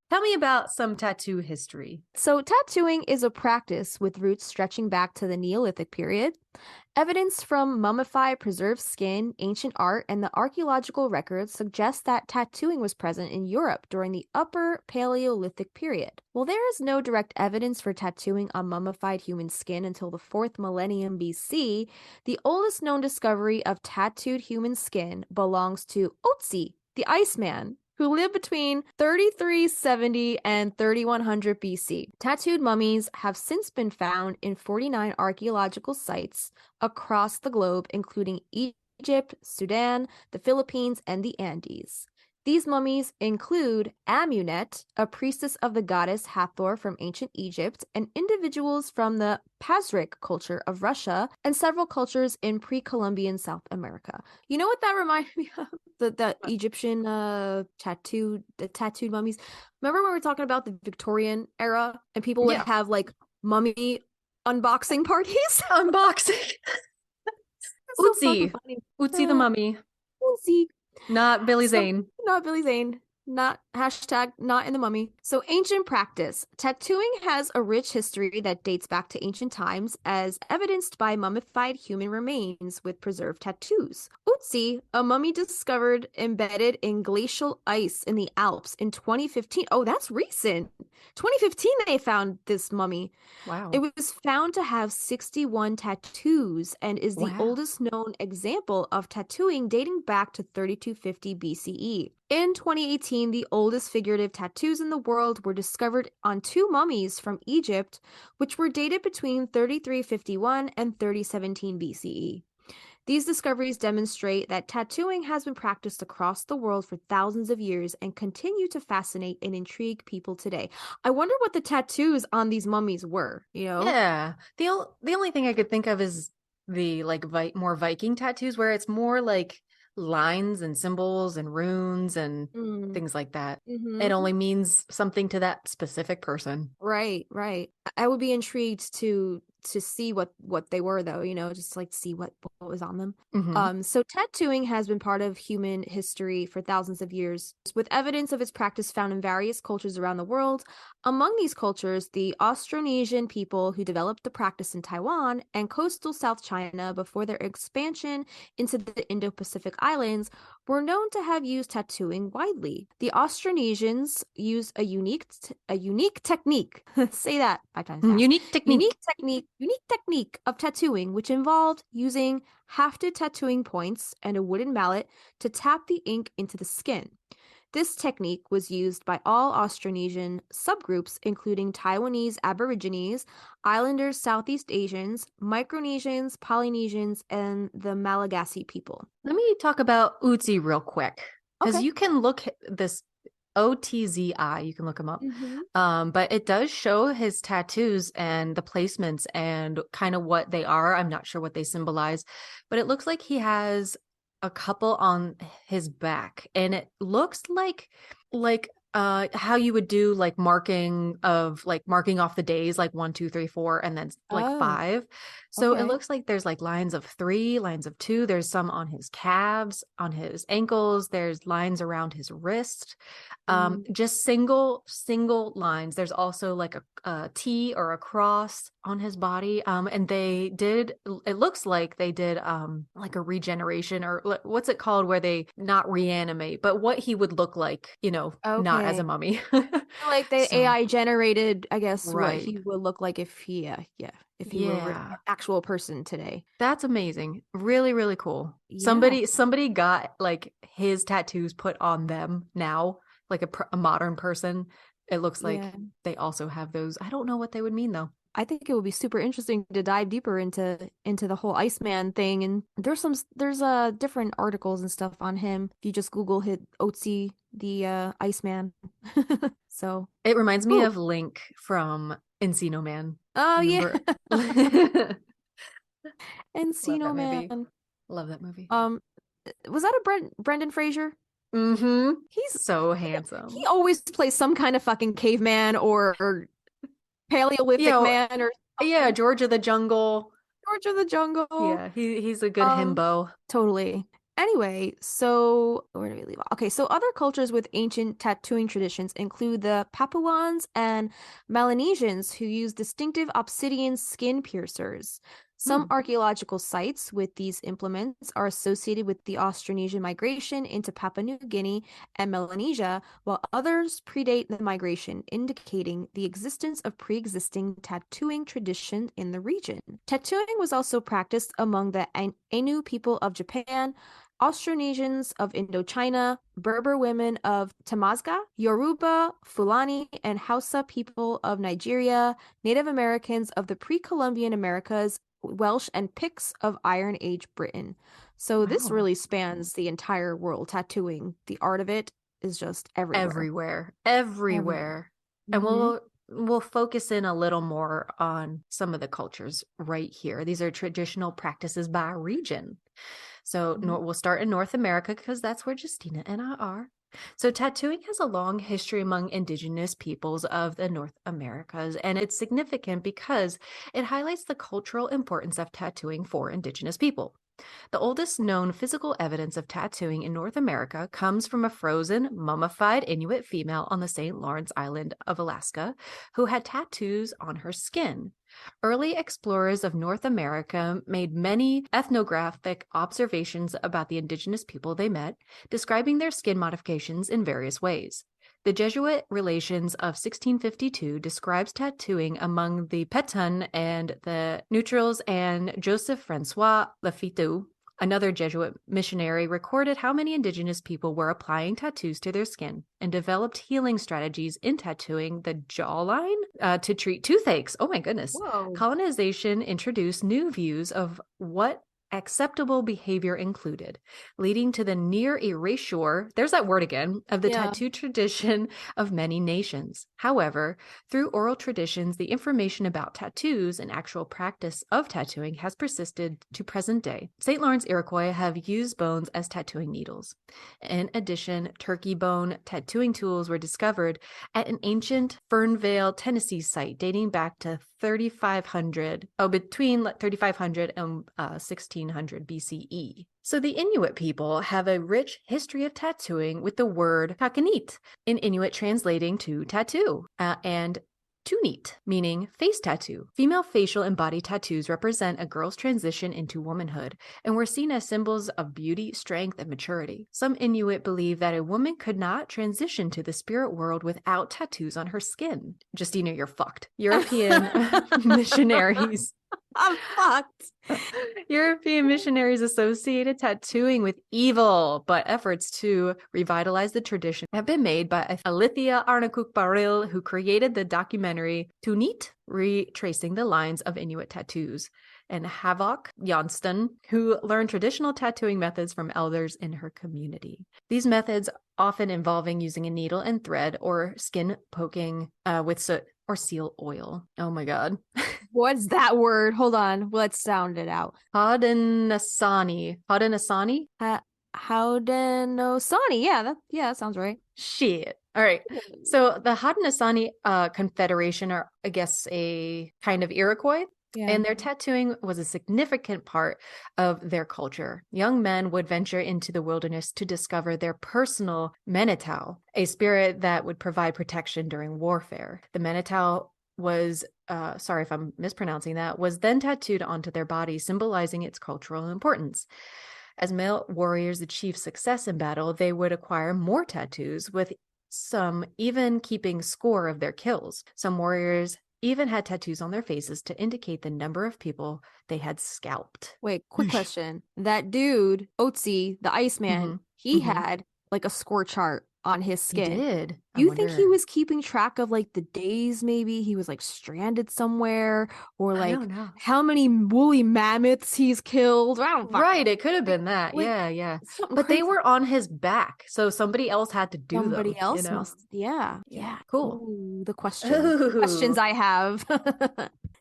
Tell me about some tattoo history. So, tattooing is a practice with roots stretching back to the Neolithic period. Evidence from mummified preserved skin, ancient art, and the archaeological records suggest that tattooing was present in Europe during the Upper Paleolithic period. While there is no direct evidence for tattooing on mummified human skin until the 4th millennium BC, the oldest known discovery of tattooed human skin belongs to Otzi, the Iceman, who lived between 3370 and 3100 BC. Tattooed mummies have since been found in 49 archaeological sites across the globe, including Egypt, Sudan, the Philippines, and the Andes. These mummies include Amunet, a priestess of the goddess Hathor from ancient Egypt, and individuals from the Pazric culture of Russia, and several cultures in pre-Columbian South America. You know what that reminded me of? The Egyptian tattooed mummies. Remember when we were talking about the Victorian era and people would have like mummy unboxing parties? Unboxing. Otzi. Otzi the mummy. Otzi. Not Billy Zane. Not Billy Zane. Not hashtag not in the mummy. So ancient practice. Tattooing has a rich history that dates back to ancient times, as evidenced by mummified human remains with preserved tattoos. Otzi, a mummy discovered embedded in glacial ice in the Alps in 2015. Oh, that's recent. 2015 they found this mummy. Wow. It was found to have 61 tattoos and is the oldest known example of tattooing dating back to 3250 BCE. In 2018, the oldest figurative tattoos in the world were discovered on 2 mummies from Egypt, which were dated between 3351 and 3017 BCE. These discoveries demonstrate that tattooing has been practiced across the world for thousands of years and continue to fascinate and intrigue people today. I wonder what the tattoos on these mummies were, you know? Yeah. The only thing I could think of is the like more Viking tattoos, where it's more like lines and symbols and runes and things like that. It only means something to that specific person. Right. I would be intrigued to see what they were, though, you know, just like see what was on them. So tattooing has been part of human history for thousands of years, with evidence of its practice found in various cultures around the world. Among these cultures, the Austronesian people who developed the practice in Taiwan and coastal South China before their expansion into the Indo-Pacific islands were known to have used tattooing widely. The Austronesians used a unique technique. Say that 5 times fast. Unique technique. unique technique of tattooing, which involved using hafted tattooing points and a wooden mallet to tap the ink into the skin. This technique was used by all Austronesian subgroups, including Taiwanese Aborigines, Islanders, Southeast Asians, Micronesians, Polynesians, and the Malagasy people. Let me talk about Uzi real quick, because Okay. you can look this OTZI, you can look him up. But it does show his tattoos and the placements and kind of what they are. I'm not sure what they symbolize, but it looks like he has a couple on his back, and it looks like how you would do like marking off the days, like 1, 2, 3, 4, and then like Oh, 5. So it okay. looks like there's like lines of 3, lines of 2. There's some on his calves, on his ankles. There's lines around his wrist. Just single lines. There's also like a T or a cross on his body. And it looks like they did like a regeneration, or what's it called, where they not reanimate, but what he would look like, not as a Okay. mummy. Like the So, AI generated, I guess, what right. he would look like if he, if he were an Yeah. actual person today. That's amazing. Really, really cool. Yeah. Somebody got like his tattoos put on them now, like a modern person. It looks like Yeah. they also have those. I don't know what they would mean though. I think it would be super interesting to dive deeper into the whole Iceman thing. And there's different articles and stuff on him. If you just Google hit Otzi the Iceman. So It reminds me Ooh. of Link from Encino Man. Oh yeah. Remember? Encino movie. Man. Love that movie. Was that a Brendan Fraser? Mm-hmm. He's so handsome. He always plays some kind of fucking caveman or Paleolithic man or something. Yeah, George of the Jungle. George of the Jungle. Yeah, he's a good himbo. Totally. Anyway, so where do we leave off? Okay, so other cultures with ancient tattooing traditions include the Papuans and Melanesians, who use distinctive obsidian skin piercers. Some archaeological sites with these implements are associated with the Austronesian migration into Papua New Guinea and Melanesia, while others predate the migration, indicating the existence of pre-existing tattooing tradition in the region. Tattooing was also practiced among the Ainu people of Japan, Austronesians of Indochina, Berber women of Tamazgha, Yoruba, Fulani, and Hausa people of Nigeria, Native Americans of the pre-Columbian Americas, Welsh, and Picts of Iron Age Britain. So this really spans the entire world. Tattooing, the art of it is just everywhere. Everywhere. And we'll focus in a little more on some of the cultures right here. These are traditional practices by region. So we'll start in North America because that's where Justina and I are. So tattooing has a long history among indigenous peoples of the North Americas, and it's significant because it highlights the cultural importance of tattooing for indigenous people. The oldest known physical evidence of tattooing in North America comes from a frozen, mummified Inuit female on the St. Lawrence Island of Alaska who had tattoos on her skin. Early explorers of North America made many ethnographic observations about the indigenous people they met, describing their skin modifications in various ways. The Jesuit Relations of 1652 describes tattooing among the Petun and the Neutrals, and Joseph Francois Lafitau, another Jesuit missionary, recorded how many indigenous people were applying tattoos to their skin and developed healing strategies in tattooing the jawline to treat toothaches. Oh my goodness. Whoa. Colonization introduced new views of what acceptable behavior included, leading to the near erasure, there's that word again, of the tattoo tradition of many nations. However, through oral traditions, the information about tattoos and actual practice of tattooing has persisted to present day. St. Lawrence Iroquois have used bones as tattooing needles. In addition, turkey bone tattooing tools were discovered at an ancient Fernvale, Tennessee site dating back to between 3500 and 1600 BCE. So the Inuit people have a rich history of tattooing, with the word kakanit in Inuit translating to tattoo, and tunit, meaning face tattoo. Female facial and body tattoos represent a girl's transition into womanhood and were seen as symbols of beauty, strength, and maturity. Some Inuit believe that a woman could not transition to the spirit world without tattoos on her skin. Justina, you're fucked. European missionaries I'm fucked. European missionaries associated tattooing with evil, but efforts to revitalize the tradition have been made by Alithia Arnaquq-Baril, who created the documentary Tunit, retracing the lines of Inuit tattoos, and Havok Johnston, who learned traditional tattooing methods from elders in her community. These methods often involving using a needle and thread or skin poking with soot or seal oil. Oh my God. What's that word? Hold on. Let's sound it out. Haudenosaunee. Haudenosaunee? Haudenosaunee. Yeah, that sounds right. Shit. All right. So the Haudenosaunee Confederation are, I guess, a kind of Iroquois. Yeah. And their tattooing was a significant part of their culture. Young men would venture into the wilderness to discover their personal Manitau, a spirit that would provide protection during warfare. The Manitau was, sorry if I'm mispronouncing that, was then tattooed onto their body, symbolizing its cultural importance. As male warriors achieved success in battle, they would acquire more tattoos, with some even keeping score of their kills. Some warriors even had tattoos on their faces to indicate the number of people they had scalped. Wait, quick question. That dude, Otzi, the Iceman, he had like a score chart on his skin. He did. Do you think he was keeping track of like the days maybe he was like stranded somewhere, or I like don't know. how many woolly mammoths he's killed? I don't Right, it could have been that. like, Yeah. something But they crazy. were on his back, so somebody else had to do Somebody them, else you know? must. Yeah. Cool. Ooh, the questions I have.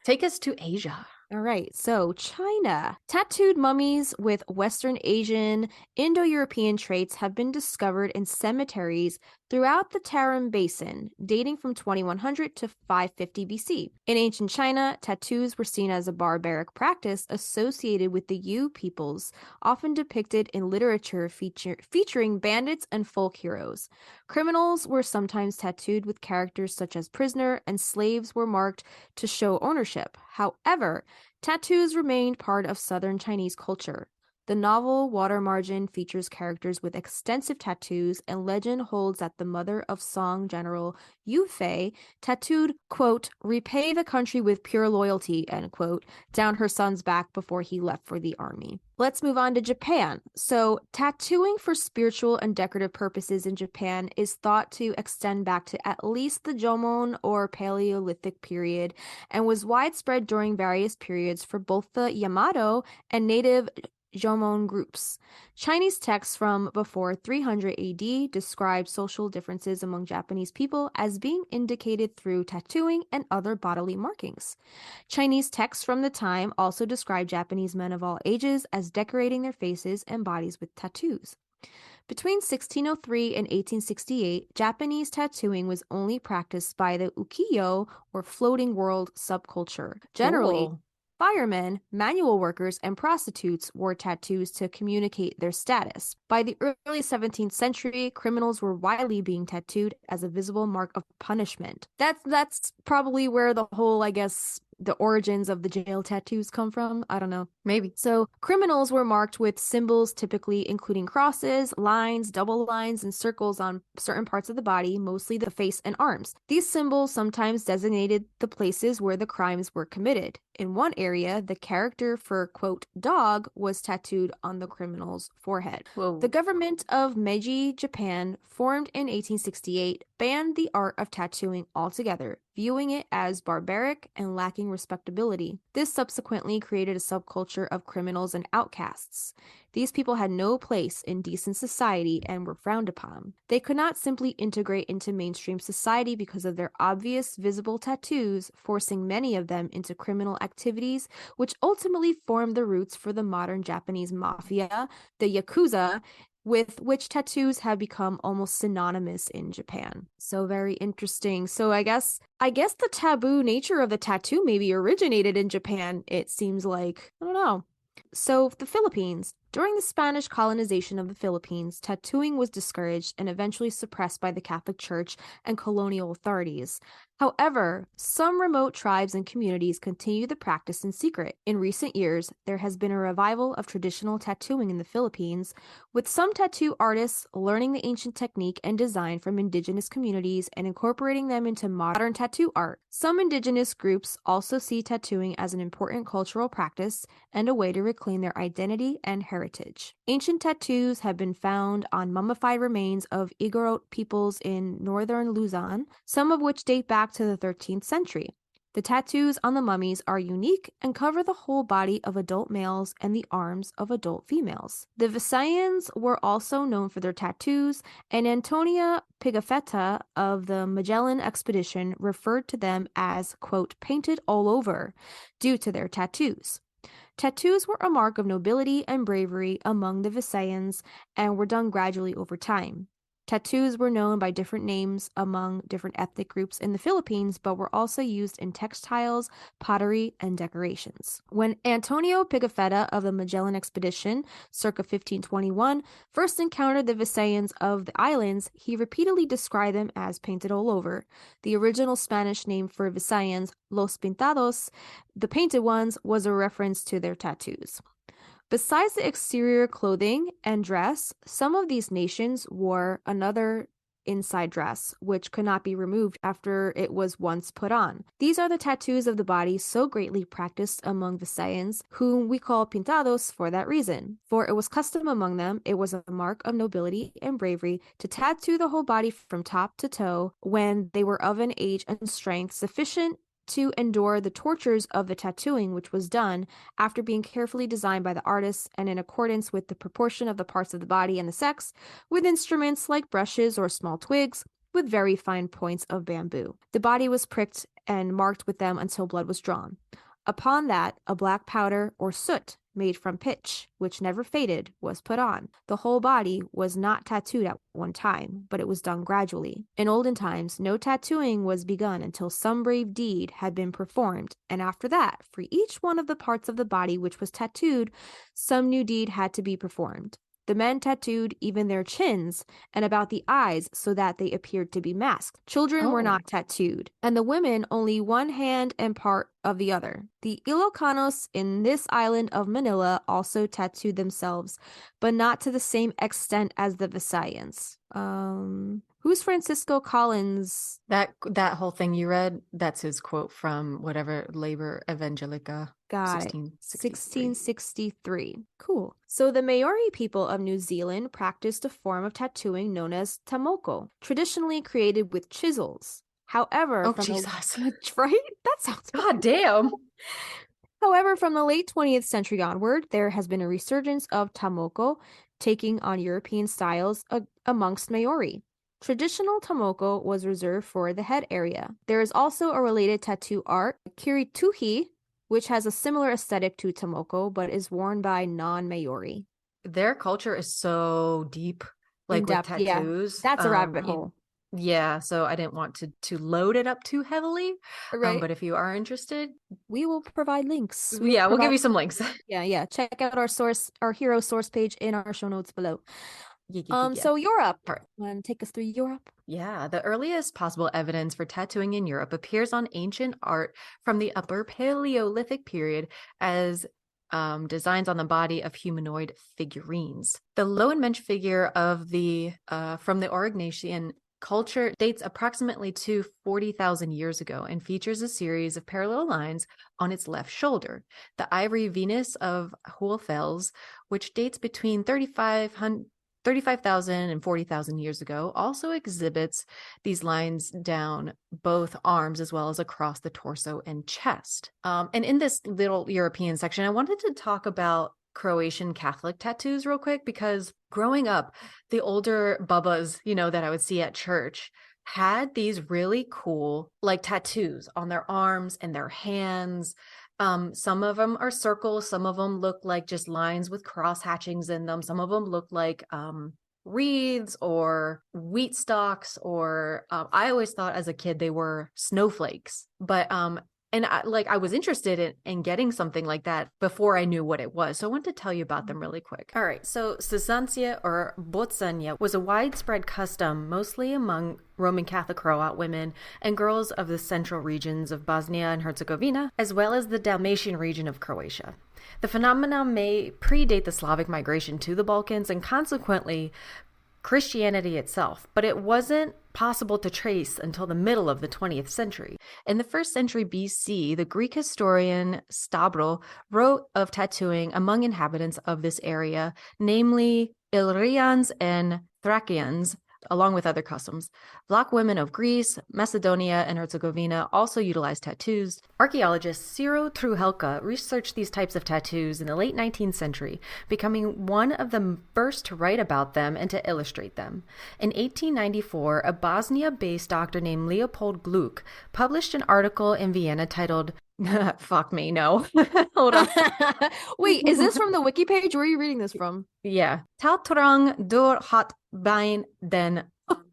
Take us to Asia. All right, so China. Tattooed mummies with Western Asian, Indo-European traits have been discovered in cemeteries throughout the Tarim Basin, dating from 2100 to 550 BC. In ancient China, tattoos were seen as a barbaric practice associated with the Yu peoples, often depicted in literature featuring bandits and folk heroes. Criminals were sometimes tattooed with characters such as prisoner, and slaves were marked to show ownership. However, tattoos remained part of southern Chinese culture. The novel Water Margin features characters with extensive tattoos, and legend holds that the mother of Song General Yu Fei tattooed, quote, "repay the country with pure loyalty," end quote, down her son's back before he left for the army. Let's move on to Japan. So, tattooing for spiritual and decorative purposes in Japan is thought to extend back to at least the Jomon or Paleolithic period, and was widespread during various periods for both the Yamato and native Jomon groups. Chinese texts from before 300 AD describe social differences among Japanese people as being indicated through tattooing and other bodily markings. Chinese texts from the time also describe Japanese men of all ages as decorating their faces and bodies with tattoos. Between 1603 and 1868, Japanese tattooing was only practiced by the ukiyo, or floating world subculture. Generally, Cool. firemen, manual workers, and prostitutes wore tattoos to communicate their status. By the early 17th century, criminals were widely being tattooed as a visible mark of punishment. That's probably where the whole, I guess, the origins of the jail tattoos come from. I don't know. Maybe. So criminals were marked with symbols, typically including crosses, lines, double lines, and circles on certain parts of the body, mostly the face and arms. These symbols sometimes designated the places where the crimes were committed. In one area, the character for, quote, dog was tattooed on the criminal's forehead. Whoa. The government of Meiji, Japan, formed in 1868, banned the art of tattooing altogether, viewing it as barbaric and lacking respectability. This subsequently created a subculture of criminals and outcasts. These people had no place in decent society and were frowned upon. They could not simply integrate into mainstream society because of their obvious visible tattoos, forcing many of them into criminal activities, which ultimately formed the roots for the modern Japanese mafia, the Yakuza, with which tattoos have become almost synonymous in Japan. So very interesting. So I guess the taboo nature of the tattoo maybe originated in Japan, it seems like. I don't know. So the Philippines. During the Spanish colonization of the Philippines, tattooing was discouraged and eventually suppressed by the Catholic Church and colonial authorities. However, some remote tribes and communities continue the practice in secret. In recent years, there has been a revival of traditional tattooing in the Philippines, with some tattoo artists learning the ancient technique and design from indigenous communities and incorporating them into modern tattoo art. Some indigenous groups also see tattooing as an important cultural practice and a way to reclaim their identity and heritage. Ancient tattoos have been found on mummified remains of Igorot peoples in northern Luzon, some of which date back to the 13th century. The tattoos on the mummies are unique and cover the whole body of adult males and the arms of adult females. The Visayans were also known for their tattoos, and Antonia Pigafetta of the Magellan expedition referred to them as, quote, painted all over, due to their tattoos. Tattoos were a mark of nobility and bravery among the Visayans and were done gradually over time. Tattoos were known by different names among different ethnic groups in the Philippines, but were also used in textiles, pottery, and decorations. When Antonio Pigafetta of the Magellan expedition, circa 1521, first encountered the Visayans of the islands, he repeatedly described them as painted all over. The original Spanish name for Visayans, Los Pintados, the painted ones, was a reference to their tattoos. Besides the exterior clothing and dress, some of these nations wore another inside dress, which could not be removed after it was once put on. These are the tattoos of the body so greatly practiced among Visayans, whom we call pintados for that reason. For it was custom among them, it was a mark of nobility and bravery to tattoo the whole body from top to toe when they were of an age and strength sufficient to endure the tortures of the tattooing, which was done after being carefully designed by the artists and in accordance with the proportion of the parts of the body and the sex, with instruments like brushes or small twigs, with very fine points of bamboo. The body was pricked and marked with them until blood was drawn. Upon that, a black powder or soot made from pitch, which never faded, was put on. The whole body was not tattooed at one time, but it was done gradually. In olden times, no tattooing was begun until some brave deed had been performed, and after that, for each one of the parts of the body which was tattooed, some new deed had to be performed. The men tattooed even their chins and about the eyes so that they appeared to be masked. Children were not tattooed, and the women only one hand and part of the other. The Ilocanos in this island of Manila also tattooed themselves, but not to the same extent as the Visayans. Who's Francisco Collins? That whole thing you read, that's his quote from whatever Labor Evangelica. Got 1663. Cool. So the Maori people of New Zealand practiced a form of tattooing known as tamoko, traditionally created with chisels. However, Jesus. Right? That sounds God damn. However, from the late 20th century onward, there has been a resurgence of tamoko, taking on European styles amongst Maori. Traditional tamoko was reserved for the head area. There is also a related tattoo art, kirituhi, which has a similar aesthetic to tamoko, but is worn by non-Maori. Their culture is so deep, like with tattoos. Yeah. That's a rabbit hole. Yeah, so I didn't want to load it up too heavily. Right. But if you are interested, we will provide links. We'll give you some links. Yeah. Check out our hero source page in our show notes below. So Europe. Want to take us through Europe? Yeah, the earliest possible evidence for tattooing in Europe appears on ancient art from the Upper Paleolithic period as designs on the body of humanoid figurines. The Lowenmensch figure of from the Aurignacian culture dates approximately to 40,000 years ago and features a series of parallel lines on its left shoulder. The ivory Venus of Hohlfels, which dates between 35,000 and 40,000 years ago, also exhibits these lines down both arms as well as across the torso and chest. And in this little European section, I wanted to talk about Croatian Catholic tattoos real quick, because growing up, the older bubbas, that I would see at church had these really cool like tattoos on their arms and their hands. Some of them are circles, some of them look like just lines with cross hatchings in them. Some of them look like wreaths or wheat stalks, or I always thought as a kid they were snowflakes. But And I was interested in getting something like that before I knew what it was. So I wanted to tell you about them really quick. All right. So cesantia or bocania was a widespread custom, mostly among Roman Catholic Croat women and girls of the central regions of Bosnia and Herzegovina, as well as the Dalmatian region of Croatia. The phenomenon may predate the Slavic migration to the Balkans and consequently Christianity itself, but it wasn't possible to trace until the middle of the 20th century. In the 1st century BC, the Greek historian Stabro wrote of tattooing among inhabitants of this area, namely Illyrians and Thracians, along with other customs. Black women of Greece, Macedonia, and Herzegovina also utilized tattoos. Archaeologist Ciro Truhelka researched these types of tattoos in the late 19th century, becoming one of the first to write about them and to illustrate them. In 1894, a Bosnia-based doctor named Leopold Gluck published an article in Vienna titled Fuck me, no. Hold on. Wait, is this from the wiki page? Where are you reading this from? Yeah. Tatuering door hat bein den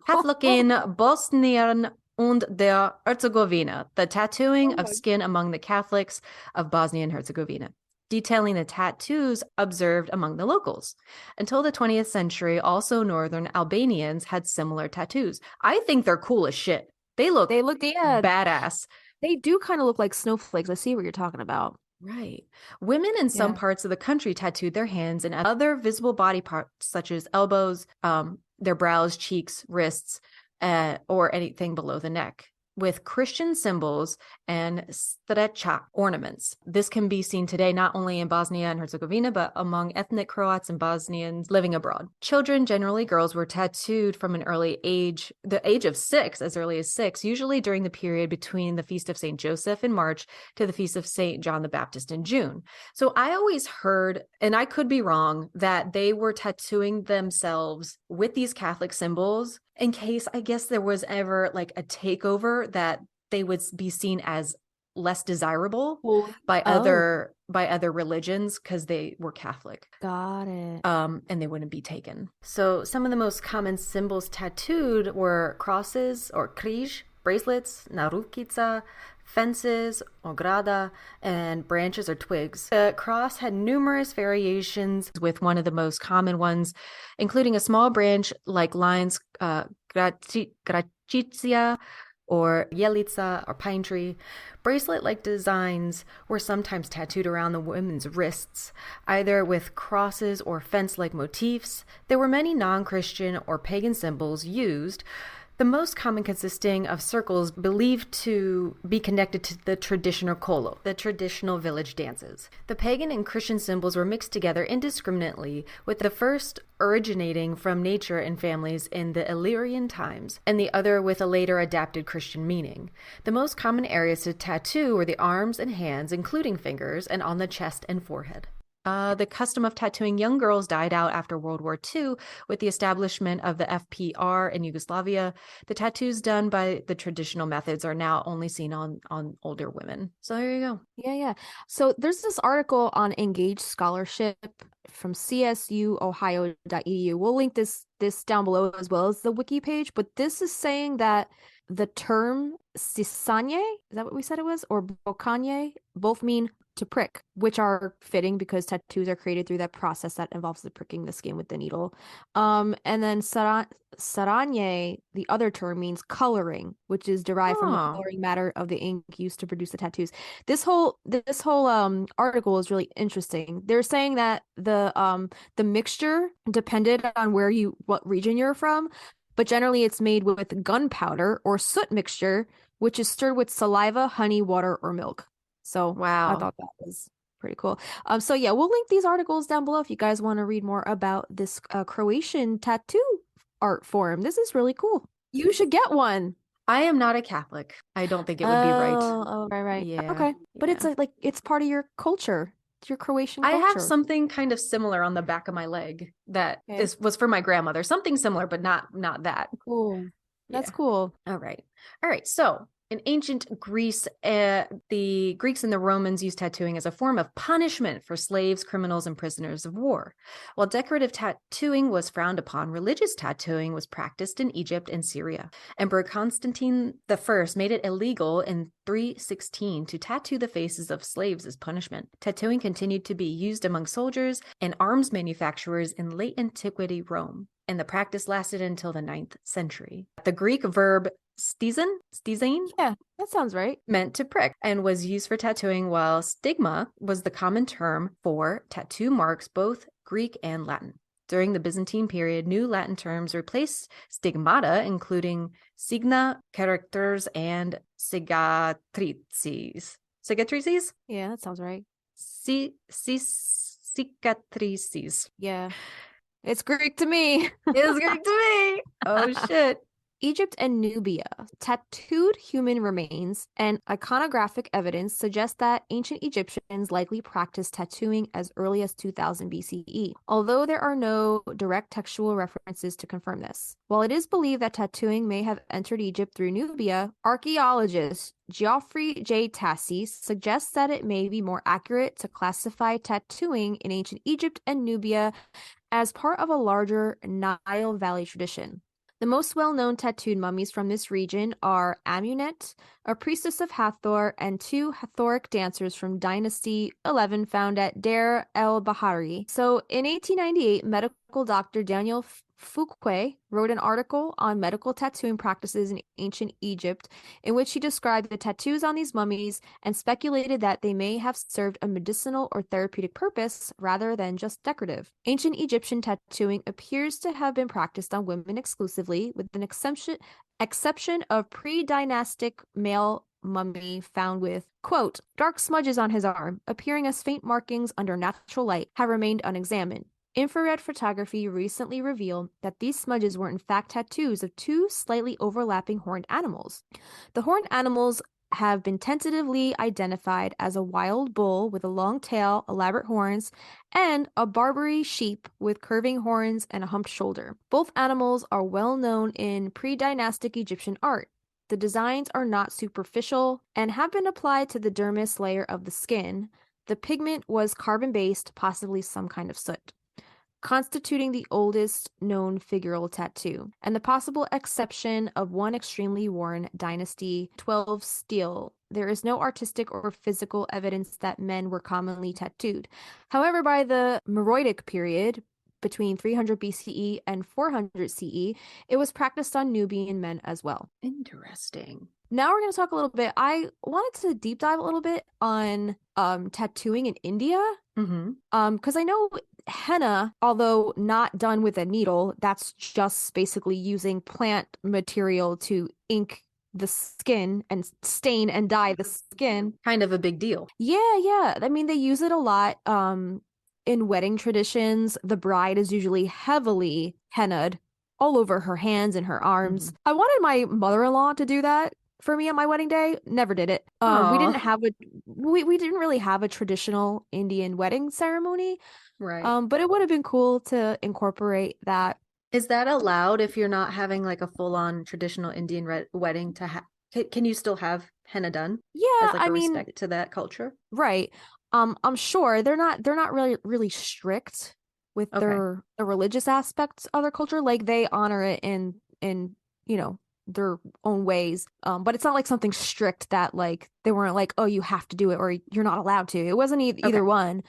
Katholiken Bosnien und der Herzegovina, the tattooing of skin among the Catholics of Bosnia and Herzegovina, detailing the tattoos observed among the locals. Until the 20th century, also northern Albanians had similar tattoos. I think they're cool as shit. They look badass. They do kind of look like snowflakes. I see what you're talking about. Right. Women in some parts of the country tattooed their hands and other visible body parts, such as elbows, their brows, cheeks, wrists, or anything below the neck, with Christian symbols and strecha ornaments. This can be seen today not only in Bosnia and Herzegovina, but among ethnic Croats and Bosnians living abroad. Children, generally girls, were tattooed from an early age, the age of 6, as early as 6, usually during the period between the Feast of St. Joseph in March to the Feast of St. John the Baptist in June. So I always heard, and I could be wrong, that they were tattooing themselves with these Catholic symbols in case, I guess, there was ever like a takeover that they would be seen as less desirable by other religions because they were Catholic. Got it. And they wouldn't be taken. So some of the most common symbols tattooed were crosses or križ, bracelets, narukica, fences, ograda, and branches or twigs. The cross had numerous variations, with one of the most common ones, including a small branch like lines, gracitia, or yelica, or pine tree. Bracelet-like designs were sometimes tattooed around the women's wrists, either with crosses or fence-like motifs. There were many non-Christian or pagan symbols used, the most common consisting of circles believed to be connected to the traditional kolo, the traditional village dances. The pagan and Christian symbols were mixed together indiscriminately, with the first originating from nature and families in the Illyrian times, and the other with a later adapted Christian meaning. The most common areas to tattoo were the arms and hands, including fingers, and on the chest and forehead. The custom of tattooing young girls died out after World War II with the establishment of the FPR in Yugoslavia. The tattoos done by the traditional methods are now only seen on older women. So there you go. Yeah. So there's this article on engaged scholarship from csuohio.edu. We'll link this down below as well as the wiki page, but this is saying that the term cisanye, is that what we said it was, or bocanye, both mean to prick, which are fitting because tattoos are created through that process that involves the pricking the skin with the needle. And then saranye, the other term, means coloring, which is derived from the coloring matter of the ink used to produce the tattoos. This whole article is really interesting. They're saying that the mixture depended on what region you're from, but generally it's made with gunpowder or soot mixture, which is stirred with saliva, honey, water, or milk. So wow, I thought that was pretty cool. So yeah, we'll link these articles down below if you guys want to read more about this Croatian tattoo art form. This is really cool. You should get one. I am not a Catholic. I don't think it would be right. Oh, right. Yeah. Okay, but it's it's part of your culture. It's your Croatian culture. I have something kind of similar on the back of my leg that was for my grandmother. Something similar, but not that. Cool. That's cool. All right. So In ancient Greece, the Greeks and the Romans used tattooing as a form of punishment for slaves, criminals, and prisoners of war. While decorative tattooing was frowned upon, religious tattooing was practiced in Egypt and Syria. Emperor Constantine I made it illegal in 316 to tattoo the faces of slaves as punishment. Tattooing continued to be used among soldiers and arms manufacturers in late antiquity Rome, and the practice lasted until the 9th century. The Greek verb stizan, Yeah, that sounds right. meant to prick and was used for tattooing, while stigma was the common term for tattoo marks, both Greek and Latin. During the Byzantine period, new Latin terms replaced stigmata, including signa, characters, and cicatrices. Cicatrices? Yeah, that sounds right. Cicatrices. Yeah. It's Greek to me. It's Greek to me. Oh, shit. Egypt and Nubia. Tattooed human remains and iconographic evidence suggest that ancient Egyptians likely practiced tattooing as early as 2000 BCE, although there are no direct textual references to confirm this. While it is believed that tattooing may have entered Egypt through Nubia, archaeologist Geoffrey J. Tassi suggests that it may be more accurate to classify tattooing in ancient Egypt and Nubia as part of a larger Nile Valley tradition. The most well-known tattooed mummies from this region are Amunet, a priestess of Hathor, and 2 Hathoric dancers from Dynasty 11 found at Deir el-Bahari. So in 1898, medical doctor Daniel Fuqua wrote an article on medical tattooing practices in ancient Egypt, in which he described the tattoos on these mummies and speculated that they may have served a medicinal or therapeutic purpose rather than just decorative. Ancient Egyptian tattooing appears to have been practiced on women exclusively, with an exception of pre-dynastic male mummy found with, quote, dark smudges on his arm, appearing as faint markings under natural light, have remained unexamined. Infrared photography recently revealed that these smudges were in fact tattoos of 2 slightly overlapping horned animals. The horned animals have been tentatively identified as a wild bull with a long tail, elaborate horns, and a Barbary sheep with curving horns and a humped shoulder. Both animals are well known in pre-dynastic Egyptian art. The designs are not superficial and have been applied to the dermis layer of the skin. The pigment was carbon-based, possibly some kind of soot, constituting the oldest known figural tattoo, and the possible exception of one extremely worn Dynasty 12 stele. There is no artistic or physical evidence that men were commonly tattooed. However, by the Meroitic period, between 300 BCE and 400 CE, it was practiced on Nubian men as well. Interesting. Now we're going to talk a little bit. I wanted to deep dive a little bit on tattooing in India. Because I know henna, although not done with a needle, that's just basically using plant material to ink the skin and stain and dye the skin. Kind of a big deal. Yeah. I mean, they use it a lot. In wedding traditions, the bride is usually heavily hennaed all over her hands and her arms. I wanted my mother-in-law to do that for me on my wedding day. Never did it. We didn't really have a traditional Indian wedding ceremony. Right. But it would have been cool to incorporate that. Is that allowed if you're not having like a full-on traditional Indian wedding to have? Can you still have henna done? Yeah, as like I mean, respect to that culture. Right. I'm sure they're not really strict with the religious aspects of their culture. Like they honor it in their own ways. But it's not like something strict that like they weren't like, oh, you have to do it or you're not allowed to. It wasn't either one.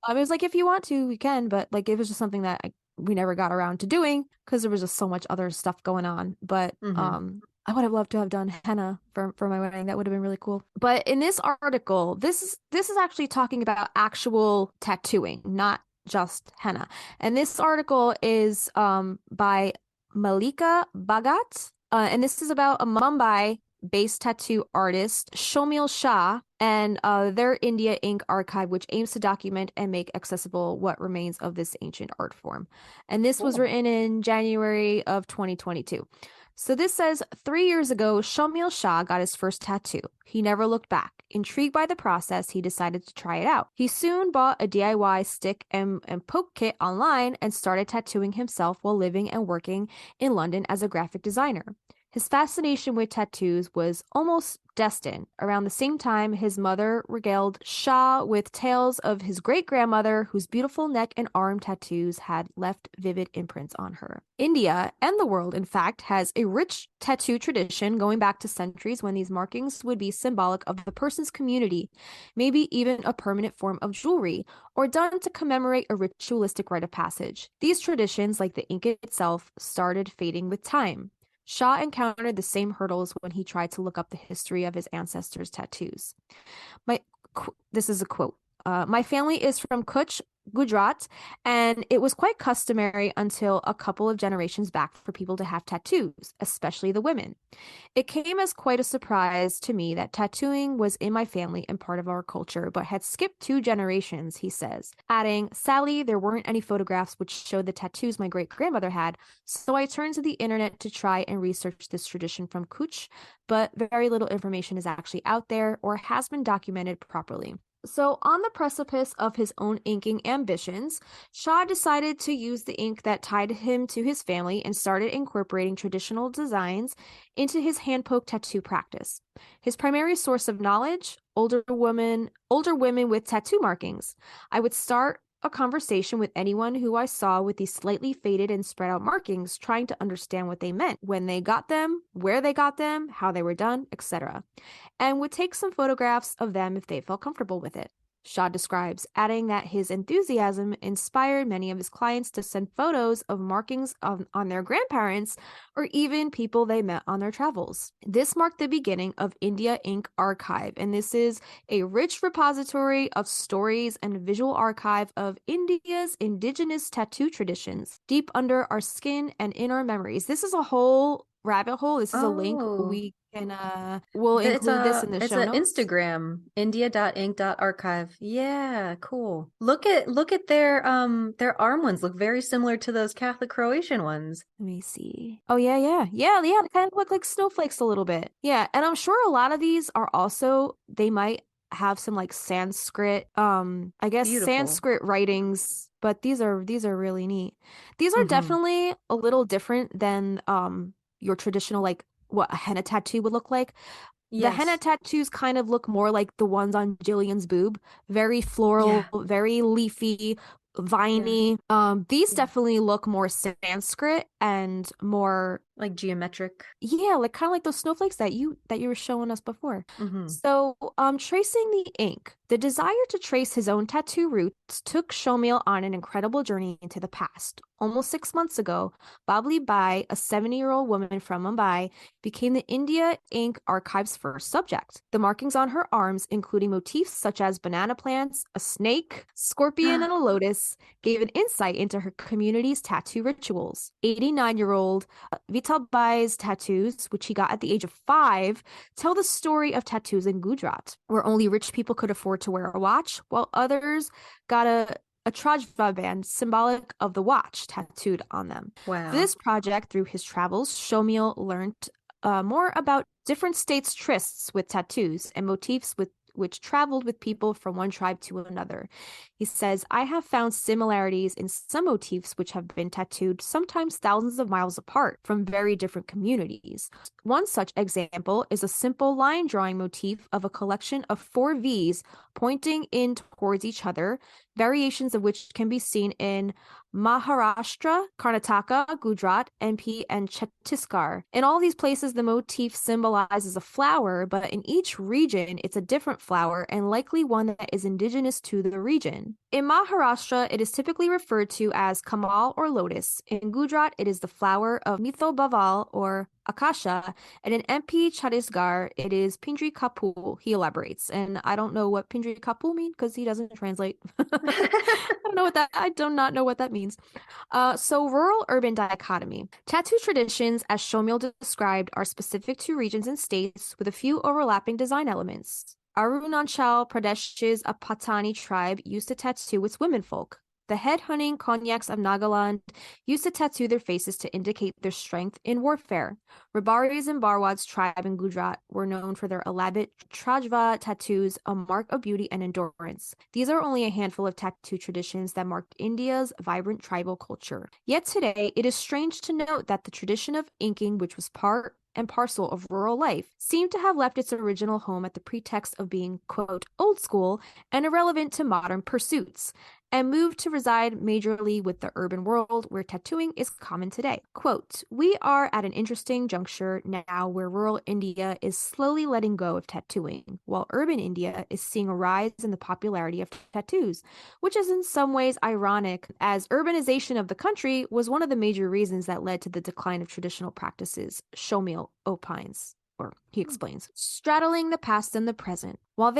It was like, if you want to, you can, but like it was just something that we never got around to doing because there was just so much other stuff going on. But I would have loved to have done henna for my wedding. That would have been really cool. But in this article, this is actually talking about actual tattooing, not just henna. And this article is by Malika Bhagat. And this is about a Mumbai-based tattoo artist, Shomil Shah, and their India Ink archive, which aims to document and make accessible what remains of this ancient art form. And this was written in January of 2022. So this says, 3 years ago, Shomil Shah got his first tattoo. He never looked back. Intrigued by the process, he decided to try it out. He soon bought a DIY stick and poke kit online and started tattooing himself while living and working in London as a graphic designer. His fascination with tattoos was almost destined. Around the same time, his mother regaled Shah with tales of his great-grandmother, whose beautiful neck and arm tattoos had left vivid imprints on her. India, and the world, in fact, has a rich tattoo tradition going back to centuries when these markings would be symbolic of the person's community, maybe even a permanent form of jewelry, or done to commemorate a ritualistic rite of passage. These traditions, like the ink itself, started fading with time. Shah encountered the same hurdles when he tried to look up the history of his ancestors' tattoos. This is a quote. My family is from Kutch, Gujarat, and it was quite customary until a couple of generations back for people to have tattoos, especially the women. It came as quite a surprise to me that tattooing was in my family and part of our culture, but had skipped 2 generations, he says, adding, sadly, there weren't any photographs which showed the tattoos my great-grandmother had, so I turned to the internet to try and research this tradition from Kutch, but very little information is actually out there or has been documented properly. So, on the precipice of his own inking ambitions, Shah decided to use the ink that tied him to his family and started incorporating traditional designs into his hand-poke tattoo practice. His primary source of knowledge, older women with tattoo markings. I would start a conversation with anyone who I saw with these slightly faded and spread out markings, trying to understand what they meant, when they got them, where they got them, how they were done, etc., and would take some photographs of them if they felt comfortable with it. Shah describes, adding that his enthusiasm inspired many of his clients to send photos of markings on their grandparents or even people they met on their travels. This marked the beginning of India Ink Archive, and this is a rich repository of stories and visual archive of India's indigenous tattoo traditions, deep under our skin and in our memories. This is a whole rabbit hole. This is a link. We can we'll include this in the show notes. It's an Instagram, india.ink.archive. Yeah, cool. Look at their arm ones look very similar to those Catholic Croatian ones. Let me see. Oh yeah. They kind of look like snowflakes a little bit. Yeah, and I'm sure a lot of these are also, they might have some like Sanskrit, I guess beautiful Sanskrit writings, but these are really neat. These are definitely a little different than your traditional, like what a henna tattoo would look like. Yes. The henna tattoos kind of look more like the ones on Gillian's boob, very floral, very leafy, viney. These definitely look more Sanskrit and more like geometric. Yeah, like kind of like those snowflakes that you were showing us before. So, tracing the ink. The desire to trace his own tattoo roots took Shomil on an incredible journey into the past. Almost 6 months ago, Babli Bai, a 70-year-old woman from Mumbai, became the India Ink Archive's first subject. The markings on her arms, including motifs such as banana plants, a snake, scorpion, and a lotus, gave an insight into her community's tattoo rituals. 89-year-old Vital Bai's tattoos, which he got at the age of 5, tell the story of tattoos in Gujarat, where only rich people could afford to wear a watch, while others got a Trajva band, symbolic of the watch, tattooed on them. Wow. For this project, through his travels, Shomil learned more about different states' trysts with tattoos and motifs which traveled with people from one tribe to another. He says, I have found similarities in some motifs which have been tattooed sometimes thousands of miles apart from very different communities. One such example is a simple line drawing motif of a collection of 4 V's pointing in towards each other, variations of which can be seen in Maharashtra, Karnataka, Gujarat, MP, and Chhattisgarh. In all these places, the motif symbolizes a flower, but in each region, it's a different flower and likely one that is indigenous to the region. In Maharashtra, it is typically referred to as kamal or lotus. In Gujarat, it is the flower of Mitho Baval or Akasha, and in MP Chhattisgarh, it is Pindri Kapul, he elaborates. And I don't know what Pindri Kapul means because he doesn't translate. I do not know what that means. So rural-urban dichotomy. Tattoo traditions, as Shomil described, are specific to regions and states with a few overlapping design elements. Arunachal Pradesh's a Patani tribe used to tattoo its womenfolk. The head-hunting Konyaks of Nagaland used to tattoo their faces to indicate their strength in warfare. Rabaris and Barwad's tribe in Gujarat were known for their elaborate Trajva tattoos, a mark of beauty and endurance. These are only a handful of tattoo traditions that marked India's vibrant tribal culture. Yet today, it is strange to note that the tradition of inking, which was part and parcel of rural life, seemed to have left its original home at the pretext of being, quote, old school and irrelevant to modern pursuits, and moved to reside majorly with the urban world where tattooing is common today. Quote, we are at an interesting juncture now where rural India is slowly letting go of tattooing, while urban India is seeing a rise in the popularity of tattoos, which is in some ways ironic, as urbanization of the country was one of the major reasons that led to the decline of traditional practices, Shomil opines. Or he explains, straddling the past and the present. While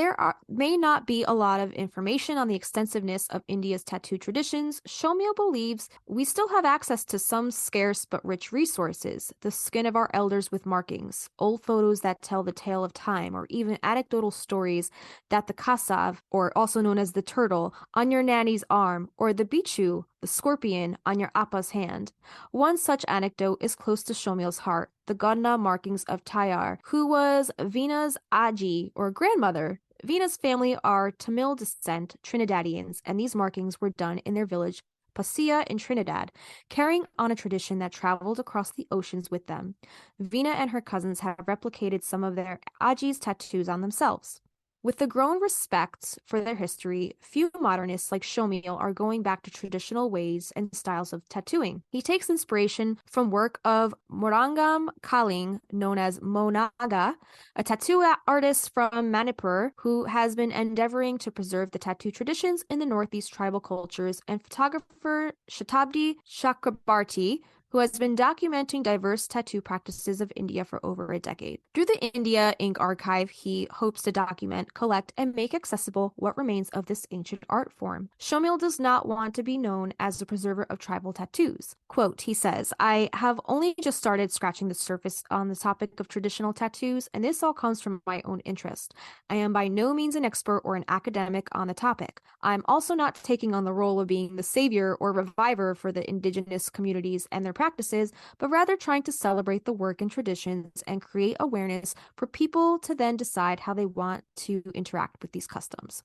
may not be a lot of information on the extensiveness of India's tattoo traditions, Shomil believes we still have access to some scarce but rich resources, the skin of our elders with markings, old photos that tell the tale of time, or even anecdotal stories that the kasav, or also known as the turtle, on your nanny's arm, or the bichu, the scorpion, on your appa's hand. One such anecdote is close to Shomil's heart, the Ganda markings of Tayar, who was Veena's Aji, or grandmother. Veena's family are Tamil descent Trinidadians, and these markings were done in their village Pasia in Trinidad, carrying on a tradition that traveled across the oceans with them. Veena and her cousins have replicated some of their Aji's tattoos on themselves. With the growing respect for their history, few modernists like Shomil are going back to traditional ways and styles of tattooing. He takes inspiration from work of Morangam Kaling, known as Monaga, a tattoo artist from Manipur who has been endeavoring to preserve the tattoo traditions in the Northeast tribal cultures, and photographer Shatabdi Chakrabarti, who has been documenting diverse tattoo practices of India for over a decade. Through the India Ink Archive, he hopes to document, collect, and make accessible what remains of this ancient art form. Shomil does not want to be known as the preserver of tribal tattoos. Quote, he says, I have only just started scratching the surface on the topic of traditional tattoos, and this all comes from my own interest. I am by no means an expert or an academic on the topic. I'm also not taking on the role of being the savior or reviver for the indigenous communities and their practices, but rather trying to celebrate the work and traditions and create awareness for people to then decide how they want to interact with these customs.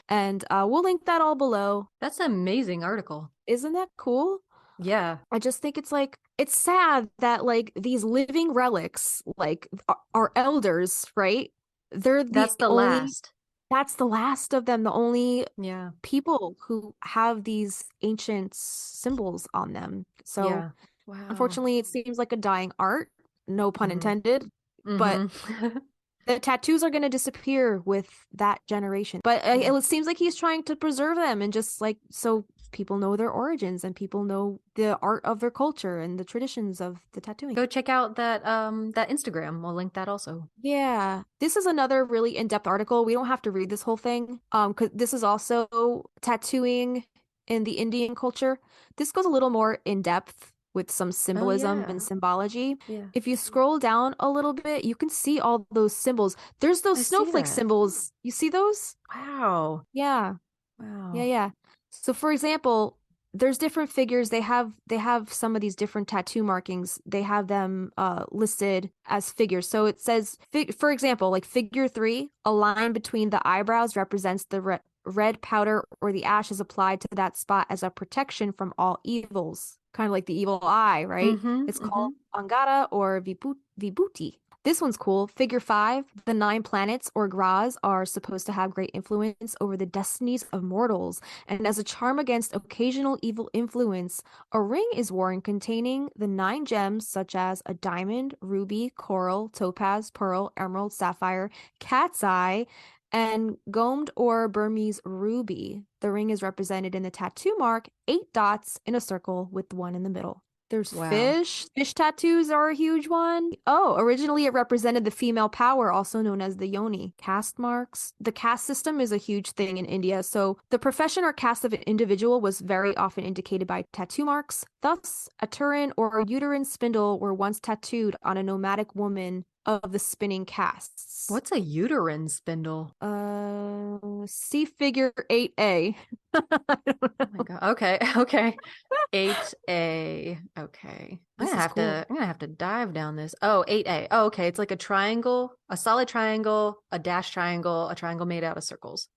And we'll link that all below. That's an amazing article. Isn't that cool? Yeah. I just think it's like, it's sad that like these living relics, like our elders, right? That's the last of them, the only people who have these ancient symbols on them. So unfortunately, it seems like a dying art, no pun intended, but the tattoos are going to disappear with that generation. But it seems like he's trying to preserve them, and just like so people know their origins and people know the art of their culture and the traditions of the tattooing. Go check out that Instagram. We'll link that also. Yeah. This is another really in-depth article. We don't have to read this whole thing. 'Cause this is also tattooing in the Indian culture. This goes a little more in depth with some symbolism and symbology. Yeah. If you scroll down a little bit, you can see all those symbols. There's those snowflake symbols. You see those? Wow. Yeah. Wow. Yeah. So for example, there's different figures. They have some of these different tattoo markings. They have them listed as figures. So it says, for example, like figure 3, a line between the eyebrows represents the red powder or the ash is applied to that spot as a protection from all evils. Kind of like the evil eye, right? It's called Angara or Vibhuti. This one's cool. Figure 5, the 9 planets or gras are supposed to have great influence over the destinies of mortals. And as a charm against occasional evil influence, a ring is worn containing the 9 gems such as a diamond, ruby, coral, topaz, pearl, emerald, sapphire, cat's eye, and gommed or Burmese ruby. The ring is represented in the tattoo mark 8 dots in a circle with 1 in the middle. There's fish. Fish tattoos are a huge one. Oh, originally it represented the female power, also known as the yoni. Caste marks. The caste system is a huge thing in India. So the profession or caste of an individual was very often indicated by tattoo marks. Thus, a turin or a uterine spindle were once tattooed on a nomadic woman of the spinning castes. What's a uterine spindle? See figure 8A. Oh my god. Okay. 8A. Okay. I'm gonna have to dive down this. Oh, 8A. Oh, okay. It's like a triangle, a solid triangle, a dashed triangle, a triangle made out of circles.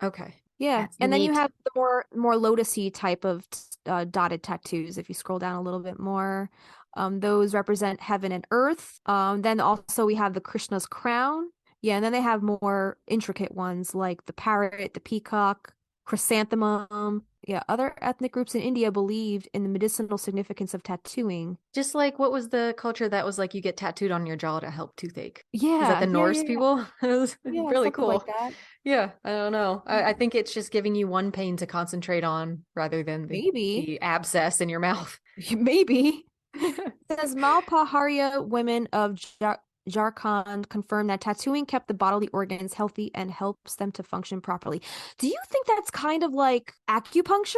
Okay. Yeah. That's and neat. Then you have the more lotusy type of dotted tattoos if you scroll down a little bit more. Those represent heaven and earth. Then also we have the Krishna's crown. Yeah, and then they have more intricate ones like the parrot, the peacock, chrysanthemum. Yeah, other ethnic groups in India believed in the medicinal significance of tattooing. Just like what was the culture that was like you get tattooed on your jaw to help toothache? Is that Yeah, the Norse people? It was yeah, really something like cool. that. Yeah, I don't know. I think it's just giving you one pain to concentrate on rather than Maybe, the abscess in your mouth. maybe. It says Malpaharia women of Jharkhand confirm that tattooing kept the bodily organs healthy and helps them to function properly. Do you think that's kind of like acupuncture?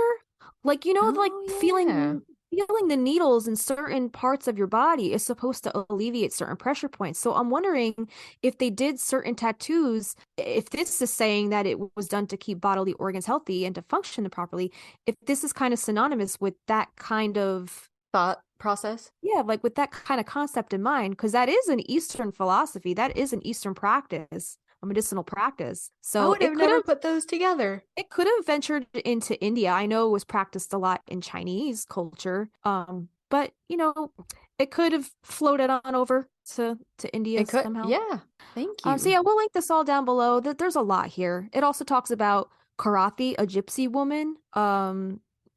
Like, like Oh, yeah. feeling the needles in certain parts of your body is supposed to alleviate certain pressure points. So I'm wondering if they did certain tattoos, if this is saying that it was done to keep bodily organs healthy and to function properly, if this is kind of synonymous with that kind of Thought process. yeah, like with that kind of concept in mind, because that is an Eastern philosophy, that is an Eastern practice, a medicinal practice. I So would have never put those together. it could have ventured into India. I know it was practiced a lot in Chinese culture. But it could have floated on over to India It could, somehow. yeah. Thank you. So yeah, we'll link this all down below. There's a lot here. It also talks about Karathi, a gypsy woman,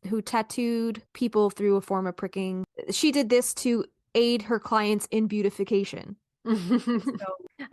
who tattooed people through a form of pricking. She did this to aid her clients in beautification.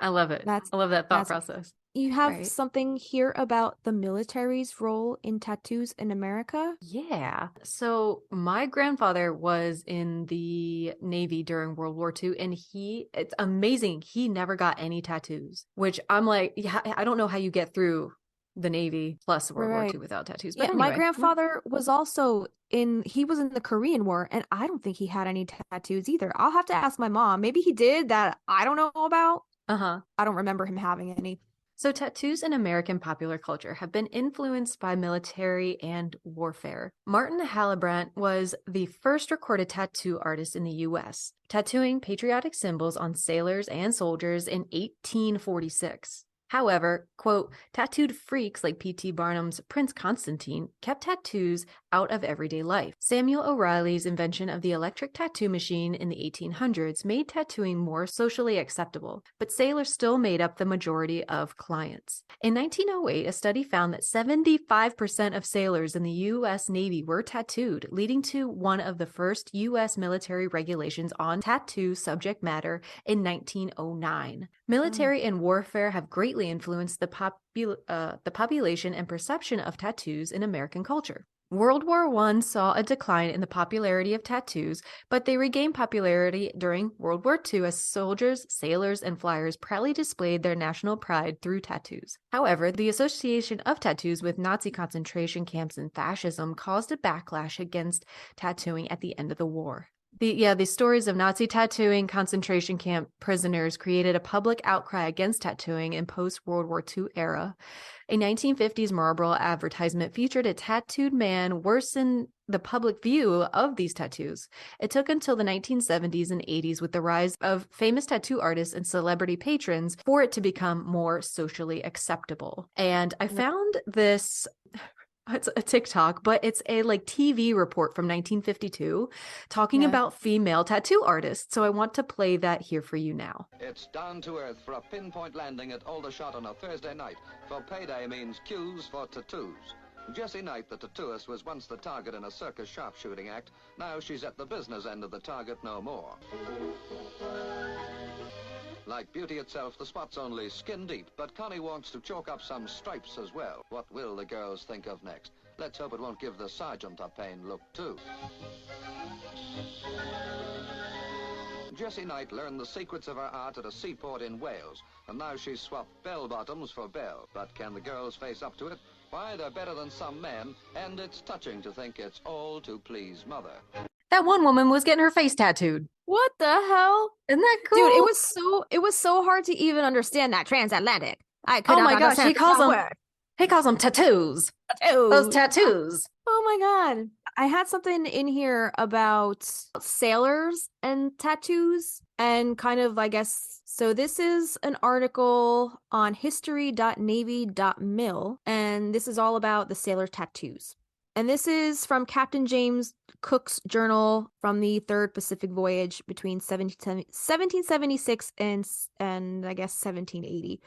I love it. I love that thought process. You have Right. something here about the military's role in tattoos in America? Yeah. So my grandfather was in the Navy during World War II, and it's amazing. He never got any tattoos, which I'm like, yeah, I don't know how you get through the Navy plus World War II without tattoos. But Yeah, my anyway. grandfather was also he was in the Korean War, and I don't think he had any tattoos either. I'll have to ask my mom. Maybe he did that I don't know about. Uh-huh. I don't remember him having any. So tattoos in American popular culture have been influenced by military and warfare. Martin Hallebrandt was the first recorded tattoo artist in the U.S., tattooing patriotic symbols on sailors and soldiers in 1846. However, quote, tattooed freaks like P.T. Barnum's Prince Constantine kept tattoos out of everyday life. Samuel O'Reilly's invention of the electric tattoo machine in the 1800s made tattooing more socially acceptable, but sailors still made up the majority of clients. In 1908, a study found that 75% of sailors in the U.S. Navy were tattooed, leading to one of the first U.S. military regulations on tattoo subject matter in 1909. Military and warfare have greatly influenced the population and perception of tattoos in American culture. World War I saw a decline in the popularity of tattoos, but they regained popularity during World War II as soldiers, sailors, and flyers proudly displayed their national pride through tattoos. However, the association of tattoos with Nazi concentration camps and fascism caused a backlash against tattooing at the end of the war. The stories of Nazi tattooing concentration camp prisoners created a public outcry against tattooing in post-World War II era. A 1950s Marlboro advertisement featured a tattooed man worsened the public view of these tattoos. It took until the 1970s and 80s with the rise of famous tattoo artists and celebrity patrons for it to become more socially acceptable. And I found this... It's a TikTok, but it's a TV report from 1952 talking about female tattoo artists. So I want to play that here for you now. It's down to earth for a pinpoint landing at Aldershot on a Thursday night. For payday means queues for tattoos. Jessie Knight, the tattooist, was once the target in a circus sharpshooting act. Now she's at the business end of the target no more. Like beauty itself, the spot's only skin deep, but Connie wants to chalk up some stripes as well. What will the girls think of next? Let's hope it won't give the sergeant a pain look too. Jessie Knight learned the secrets of her art at a seaport in Wales, and now she's swapped bell-bottoms for bell. But can the girls face up to it? Why, they're better than some men, and it's touching to think it's all to please mother. That one woman was getting her face tattooed. What the hell? Isn't that cool? Dude, it was so hard to even understand that transatlantic. I could Oh not my gosh, understand he calls them tattoos. Those tattoos. Oh my God. I had something in here about sailors and tattoos and kind of, I guess, so this is an article on history.navy.mil, and this is all about the sailor tattoos. And this is from Captain James Cook's journal from the Third Pacific Voyage between 1776 and I guess 1780.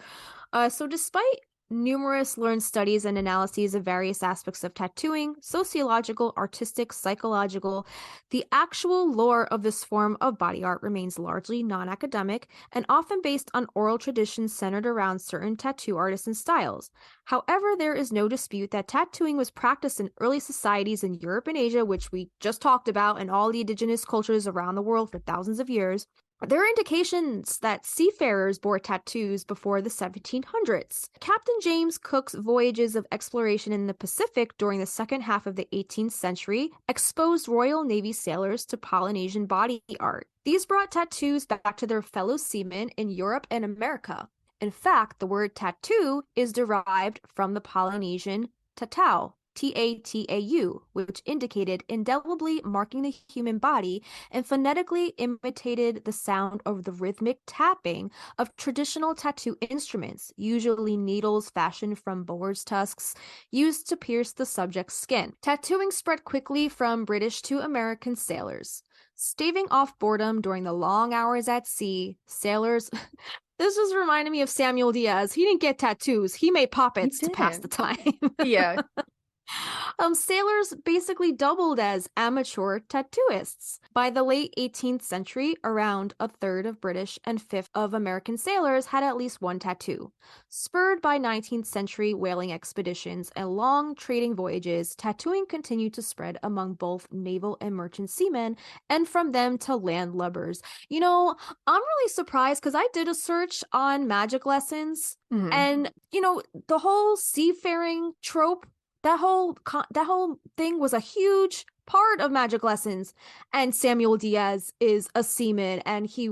So despite numerous learned studies and analyses of various aspects of tattooing, sociological, artistic, psychological, the actual lore of this form of body art remains largely non-academic and often based on oral traditions centered around certain tattoo artists and styles. However, there is no dispute that tattooing was practiced in early societies in Europe and Asia, which we just talked about, and all the indigenous cultures around the world for thousands of years. There are indications that seafarers bore tattoos before the 1700s. Captain James Cook's voyages of exploration in the Pacific during the second half of the 18th century exposed Royal Navy sailors to Polynesian body art. These brought tattoos back to their fellow seamen in Europe and America. In fact, the word tattoo is derived from the Polynesian tatau, T-A-T-A-U, which indicated indelibly marking the human body and phonetically imitated the sound of the rhythmic tapping of traditional tattoo instruments, usually needles fashioned from boar's tusks, used to pierce the subject's skin. Tattooing spread quickly from British to American sailors. Staving off boredom during the long hours at sea, sailors... This just reminded me of Samuel Diaz. He didn't get tattoos. He made puppets to pass the time. Yeah. Sailors basically doubled as amateur tattooists. By the late 18th century, around a third of British and fifth of American sailors had at least one tattoo. Spurred by 19th century whaling expeditions and long trading voyages, tattooing continued to spread among both naval and merchant seamen, and from them to landlubbers. You know, I'm really surprised because I did a search on magic lessons, and, you know, the whole seafaring trope, that whole thing was a huge part of magic lessons. And Samuel Diaz is a seaman, and she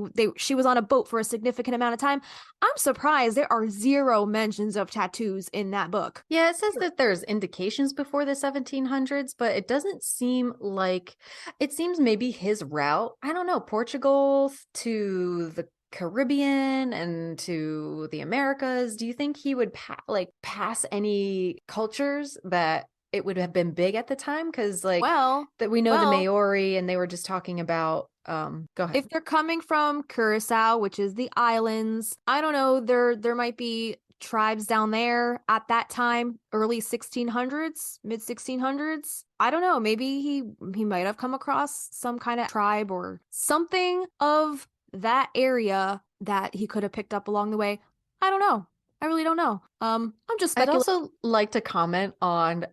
was on a boat for a significant amount of time. I'm surprised there are zero mentions of tattoos in that book. Yeah, it says that there's indications before the 1700s, but it doesn't seem like, it seems maybe his route, I don't know, Portugal to the Caribbean and to the Americas. Do you think he would pass any cultures that it would have been big at the time? Because that we know the Maori, and they were just talking about go ahead. If they're coming from Curacao, which is the islands, I don't know, there might be tribes down there at that time, early 1600s, mid 1600s. I don't know, maybe he might have come across some kind of tribe or something of that area that he could have picked up along the way. I don't know. I really don't know. I'm just speculating. I'd also like to comment on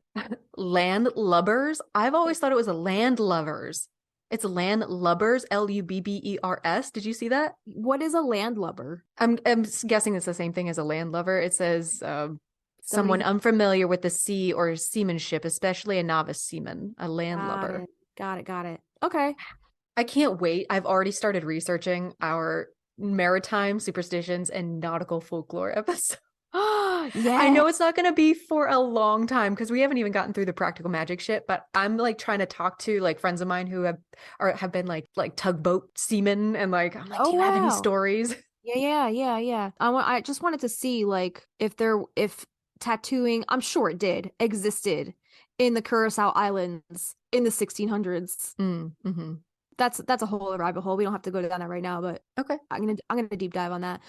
landlubbers. I've always thought it was a landlubbers. It's landlubbers, Lubbers. Did you see that? What is a landlubber? I'm guessing it's the same thing as a landlubber. It says someone unfamiliar with the sea or seamanship, especially a novice seaman, a landlubber. Got it. Okay. I can't wait. I've already started researching our maritime superstitions and nautical folklore episode. Yeah. I know it's not going to be for a long time because we haven't even gotten through the practical magic shit, but I'm like trying to talk to like friends of mine who have been like tugboat seamen, and like I'm like, do you have any stories? Yeah. I just wanted to see like if tattooing, I'm sure it did, existed in the Curacao Islands in the 1600s. Mm-hmm. That's a whole rabbit hole. We don't have to go down that right now, but okay. I'm gonna deep dive on that.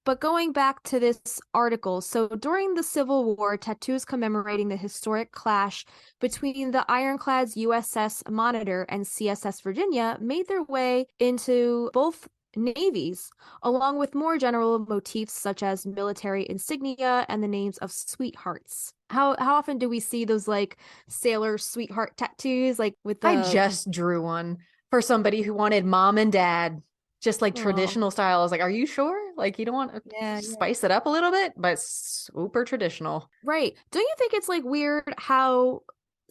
But going back to this article, so during the Civil War, tattoos commemorating the historic clash between the ironclads USS Monitor and CSS Virginia made their way into both navies, along with more general motifs such as military insignia and the names of sweethearts. How often do we see those like sailor sweetheart tattoos, like with the... I just drew one for somebody who wanted mom and dad, just like traditional style. I was like, are you sure? Like, you don't want to spice it up a little bit, but super traditional. Right. Don't you think it's like weird how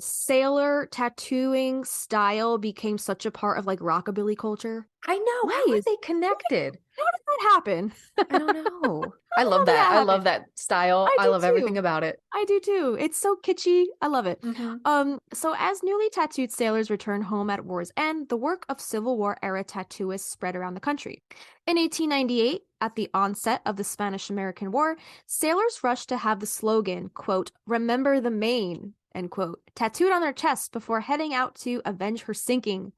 sailor tattooing style became such a part of like rockabilly culture? I know. How are they connected? How did that happen? I don't know. I love that. I love that style. I love everything about it. I do too. It's so kitschy. I love it. Mm-hmm. So as newly tattooed sailors returned home at war's end, the work of Civil War era tattooists spread around the country. In 1898, at the onset of the Spanish-American War, sailors rushed to have the slogan, quote, "Remember the Maine," end quote, tattooed on their chest before heading out to avenge her sinking.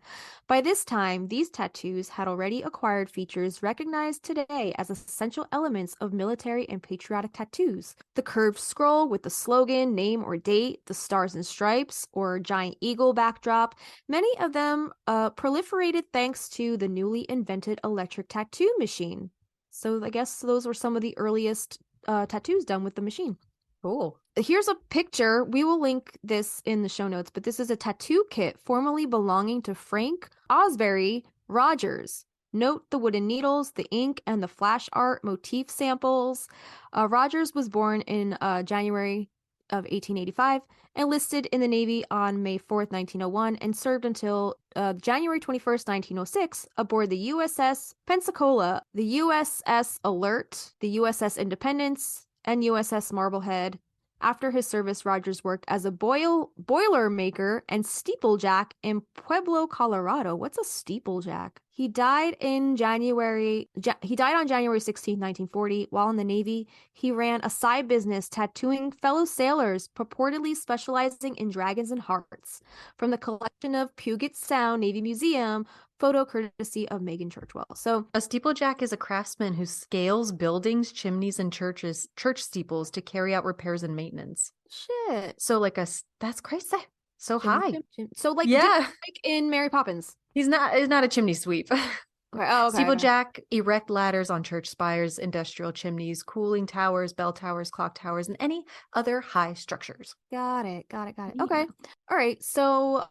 By this time, these tattoos had already acquired features recognized today as essential elements of military and patriotic tattoos. The curved scroll with the slogan, name, or date, the stars and stripes, or giant eagle backdrop, many of them proliferated thanks to the newly invented electric tattoo machine. So I guess those were some of the earliest tattoos done with the machine. Cool. Here's a picture. We will link this in the show notes, but this is a tattoo kit formerly belonging to Frank Osbury Rogers. Note the wooden needles, the ink, and the flash art motif samples. Rogers was born in January of 1885, enlisted in the Navy on May 4th, 1901, and served until January 21st, 1906, aboard the USS Pensacola, the USS Alert, the USS Independence, and USS Marblehead. After his service, Rogers worked as a boiler maker and steeplejack in Pueblo, Colorado. What's a steeplejack? He died on January 16, 1940. While in the Navy, he ran a side business tattooing fellow sailors, purportedly specializing in dragons and hearts. From the collection of Puget Sound Navy Museum, photo courtesy of Megan Churchwell. So a steeplejack is a craftsman who scales buildings, chimneys, and church steeples to carry out repairs and maintenance. shit. So that's crazy. So high. So like in Mary Poppins. He's not a chimney sweep. Okay. Oh, okay. Steeplejack erect ladders on church spires, industrial chimneys, cooling towers, bell towers, clock towers, and any other high structures. Got it. Yeah. Okay. All right. So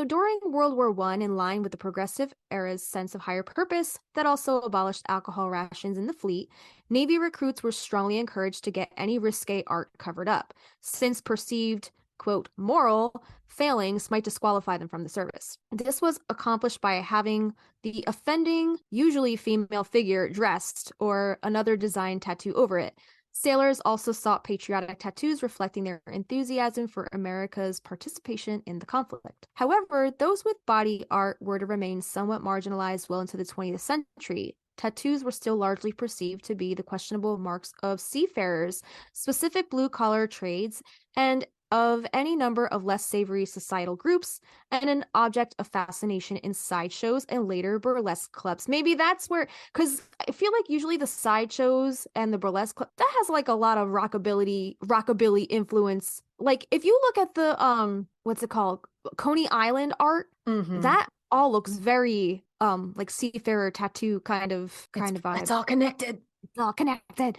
during World War I, in line with the progressive era's sense of higher purpose that also abolished alcohol rations in the fleet, Navy recruits were strongly encouraged to get any risque art covered up, since perceived, quote, moral failings might disqualify them from the service. This was accomplished by having the offending, usually female figure dressed or another design tattoo over it. Sailors also sought patriotic tattoos reflecting their enthusiasm for America's participation in the conflict. However, those with body art were to remain somewhat marginalized well into the 20th century. Tattoos were still largely perceived to be the questionable marks of seafarers, specific blue-collar trades, and of any number of less savory societal groups, and an object of fascination in sideshows and later burlesque clubs. Maybe that's where, because I feel like usually the sideshows and the burlesque club, that has like a lot of rockabilly influence. Like if you look at the what's it called, Coney Island art, that all looks very like seafarer tattoo kind of vibe. It's all connected. It's all connected.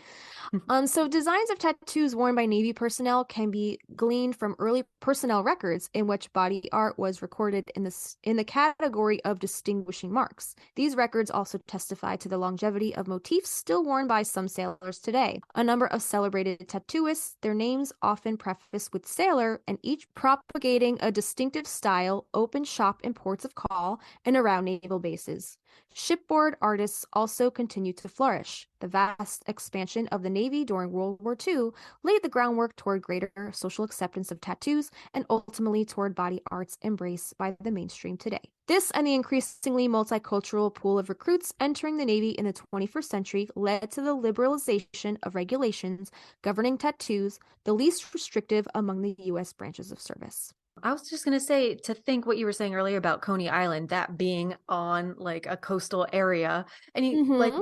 So designs of tattoos worn by Navy personnel can be gleaned from early personnel records in which body art was recorded in the category of distinguishing marks. These records also testify to the longevity of motifs still worn by some sailors today. A number of celebrated tattooists, their names often prefaced with sailor, and each propagating a distinctive style, opened shop in ports of call and around naval bases. Shipboard artists also continued to flourish. The vast expansion of the Navy during World War II laid the groundwork toward greater social acceptance of tattoos and ultimately toward body art's embrace by the mainstream today. This and the increasingly multicultural pool of recruits entering the Navy in the 21st century led to the liberalization of regulations governing tattoos, the least restrictive among the U.S. branches of service. I was just going to say, to think what you were saying earlier about Coney Island, that being on like a coastal area. And like,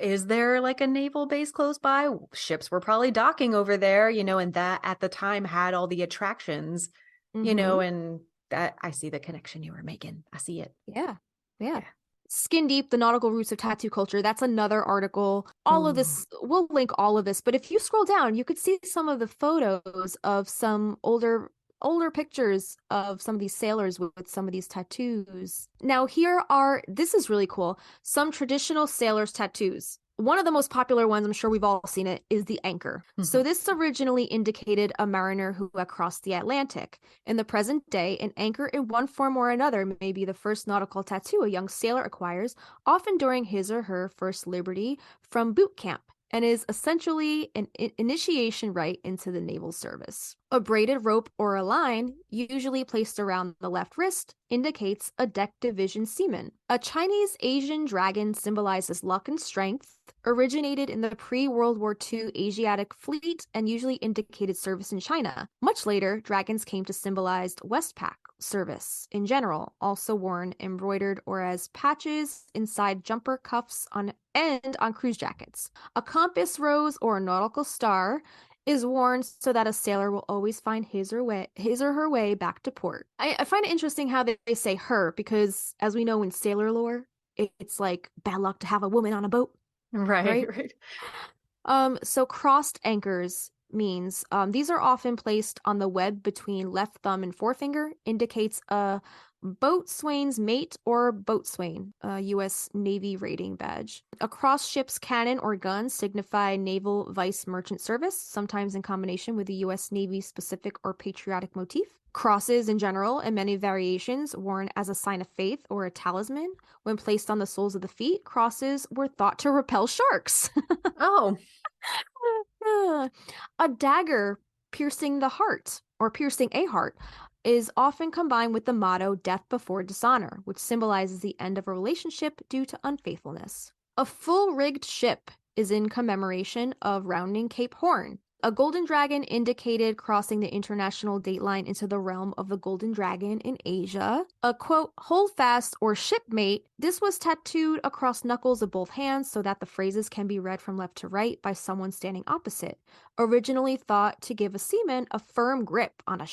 is there like a naval base close by? Ships were probably docking over there, and that at the time had all the attractions, and that I see the connection you were making. I see it. Yeah. Skin Deep, The Nautical Roots of Tattoo Culture. That's another article. All of this, we'll link all of this. But if you scroll down, you could see some of the photos of some older pictures of some of these sailors with some of these tattoos. Now this is really cool, some traditional sailors' tattoos. One of the most popular ones, I'm sure we've all seen it, is the anchor. So this originally indicated a mariner who had crossed the Atlantic. In the present day, an anchor in one form or another may be the first nautical tattoo a young sailor acquires, often during his or her first liberty from boot camp, and is essentially an initiation rite into the naval service. A braided rope or a line, usually placed around the left wrist, indicates a deck division seaman. A Chinese Asian dragon symbolizes luck and strength, originated in the pre-World War II Asiatic fleet and usually indicated service in China. Much later, dragons came to symbolize Westpac service in general, also worn embroidered or as patches inside jumper cuffs on cruise jackets. A compass rose or a nautical star is worn so that a sailor will always find his or her way back to port. I find it interesting how they say her, because as we know in sailor lore, it's like bad luck to have a woman on a boat. Right. So crossed anchors means these are often placed on the web between left thumb and forefinger, indicates a boatswain's mate or boatswain, U.S. Navy rating badge. Across ship's cannon or guns signify naval vice merchant service, sometimes in combination with the U.S. Navy specific or patriotic motif. Crosses in general, and many variations, worn as a sign of faith or a talisman. When placed on the soles of the feet, crosses were thought to repel sharks. Oh. A dagger piercing the heart, or piercing a heart, is often combined with the motto death before dishonor, which symbolizes the end of a relationship due to unfaithfulness. A full-rigged ship is in commemoration of rounding Cape Horn. A golden dragon indicated crossing the international date line into the realm of the golden dragon in Asia. A quote, holdfast or shipmate, this was tattooed across knuckles of both hands so that the phrases can be read from left to right by someone standing opposite. Originally thought to give a seaman a firm grip on a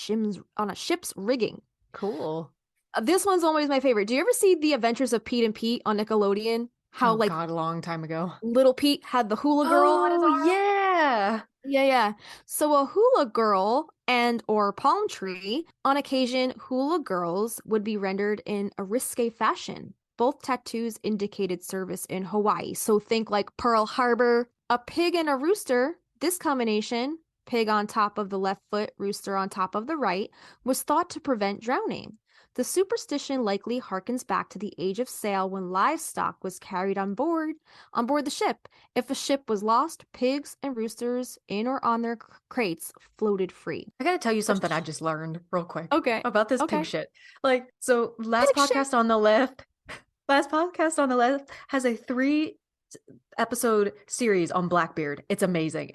ship's rigging. Cool. This one's always my favorite. Do you ever see The Adventures of Pete and Pete on Nickelodeon? How God, a long time ago. Little Pete had the hula girl on his arm? Yeah. Yeah. So a hula girl and or palm tree, on occasion, hula girls would be rendered in a risque fashion. Both tattoos indicated service in Hawaii. So think like Pearl Harbor. A pig and a rooster, this combination, pig on top of the left foot, rooster on top of the right, was thought to prevent drowning. The superstition likely harkens back to the age of sail when livestock was carried on board the ship. If a ship was lost, pigs and roosters in or on their crates floated free. I gotta tell you something I just learned real quick. Okay. About this pig shit. Like, so last Pig podcast shit. on the left has a 3-episode series on Blackbeard. It's amazing.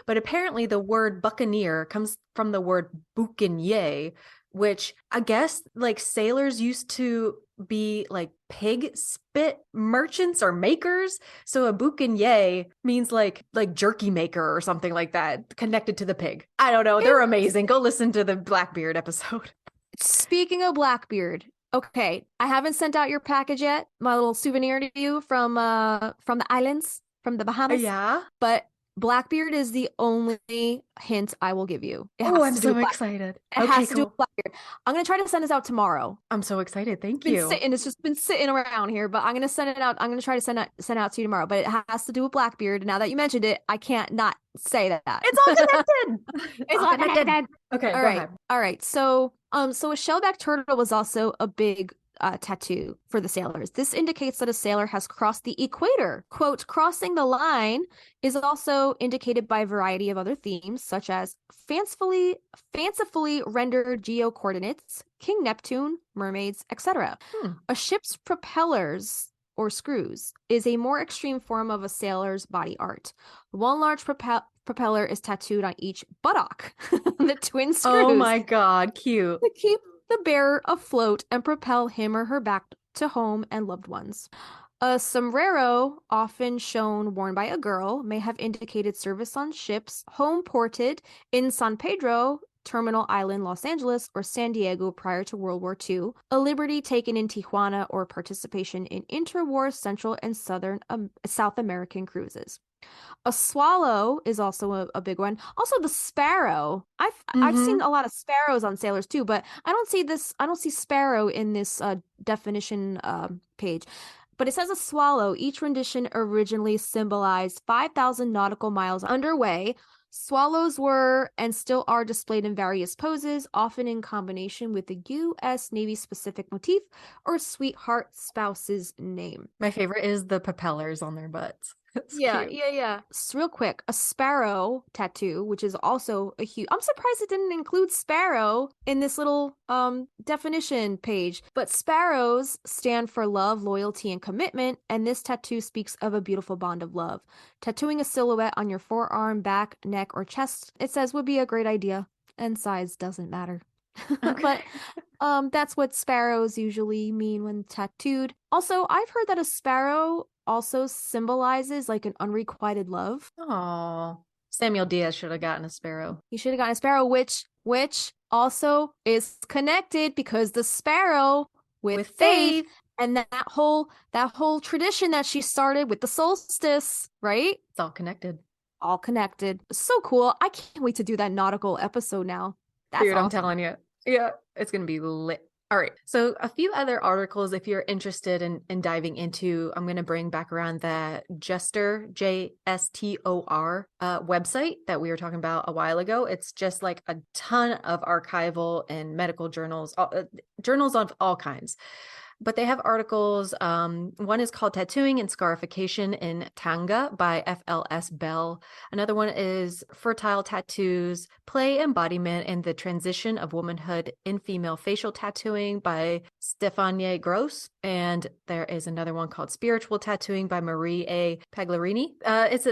But apparently the word buccaneer comes from the word boucanier, which I guess like sailors used to be like pig spit merchants or makers. So a boucanier means like jerky maker or something like that, connected to the pig. I don't know. They're amazing. Go listen to the Blackbeard episode. Speaking of Blackbeard, okay, I haven't sent out your package yet. My little souvenir to you from the islands, from the Bahamas. Yeah. But Blackbeard is the only hint I will give you. I'm so excited. It has to do with Blackbeard. I'm gonna try to send this out tomorrow. I'm so excited. Thank you. you. It's just been sitting around here, but I'm gonna send it out. I'm gonna try to send it out to you tomorrow. But it has to do with Blackbeard. Now that you mentioned it, I can't not say that. It's all connected. It's all connected. Okay, all right. All right. So a shellback turtle was also a big tattoo for the sailors. This indicates that a sailor has crossed the equator. Quote, crossing the line is also indicated by a variety of other themes, such as fancifully rendered geo-coordinates, King Neptune, mermaids, etc. A ship's propellers or screws is a more extreme form of a sailor's body art. One large propeller is tattooed on each buttock. The twin screws. Oh my God, cute. To keep the bearer afloat and propel him or her back to home and loved ones. A sombrero, often worn by a girl, may have indicated service on ships home ported in San Pedro, Terminal Island, Los Angeles, or San Diego prior to World War II, a liberty taken in Tijuana, or participation in interwar Central and South American cruises. A swallow is also a big one. Also, the sparrow. I've seen a lot of sparrows on sailors too, but I don't see sparrow in this definition page. But it says a swallow. Each rendition originally symbolized 5,000 nautical miles underway. Swallows were and still are displayed in various poses, often in combination with the U.S. Navy specific motif or sweetheart spouse's name. My favorite is the propellers on their butts. It's Yeah, cute. yeah. Real quick, a sparrow tattoo, which is also a huge. I'm surprised it didn't include sparrow in this little definition page. But sparrows stand for love, loyalty, and commitment, and this tattoo speaks of a beautiful bond of love. Tattooing a silhouette on your forearm, back, neck, or chest, it says would be a great idea, and size doesn't matter. Okay. But that's what sparrows usually mean when tattooed. Also, I've heard that a sparrow also symbolizes like an unrequited love. Oh, Samuel Diaz should have gotten a sparrow. He should have gotten a sparrow, which also is connected because the sparrow with faith and that whole tradition that she started with the solstice, right? It's all connected. All connected. So cool. I can't wait to do that nautical episode now. That's Dude, I'm awesome. telling you. Yeah, it's going to be lit. All right. So a few other articles, if you're interested in diving into, I'm going to bring back around the Gestor, JSTOR website that we were talking about a while ago. It's just like a ton of archival and medical journals, journals of all kinds. But they have articles. One is called Tattooing and Scarification in Tanga by FLS Bell. Another one is Fertile Tattoos, Play Embodiment and the Transition of Womanhood in Female Facial Tattooing by Stefanie Gross. And there is another one called Spiritual Tattooing by Marie A. Paglarini.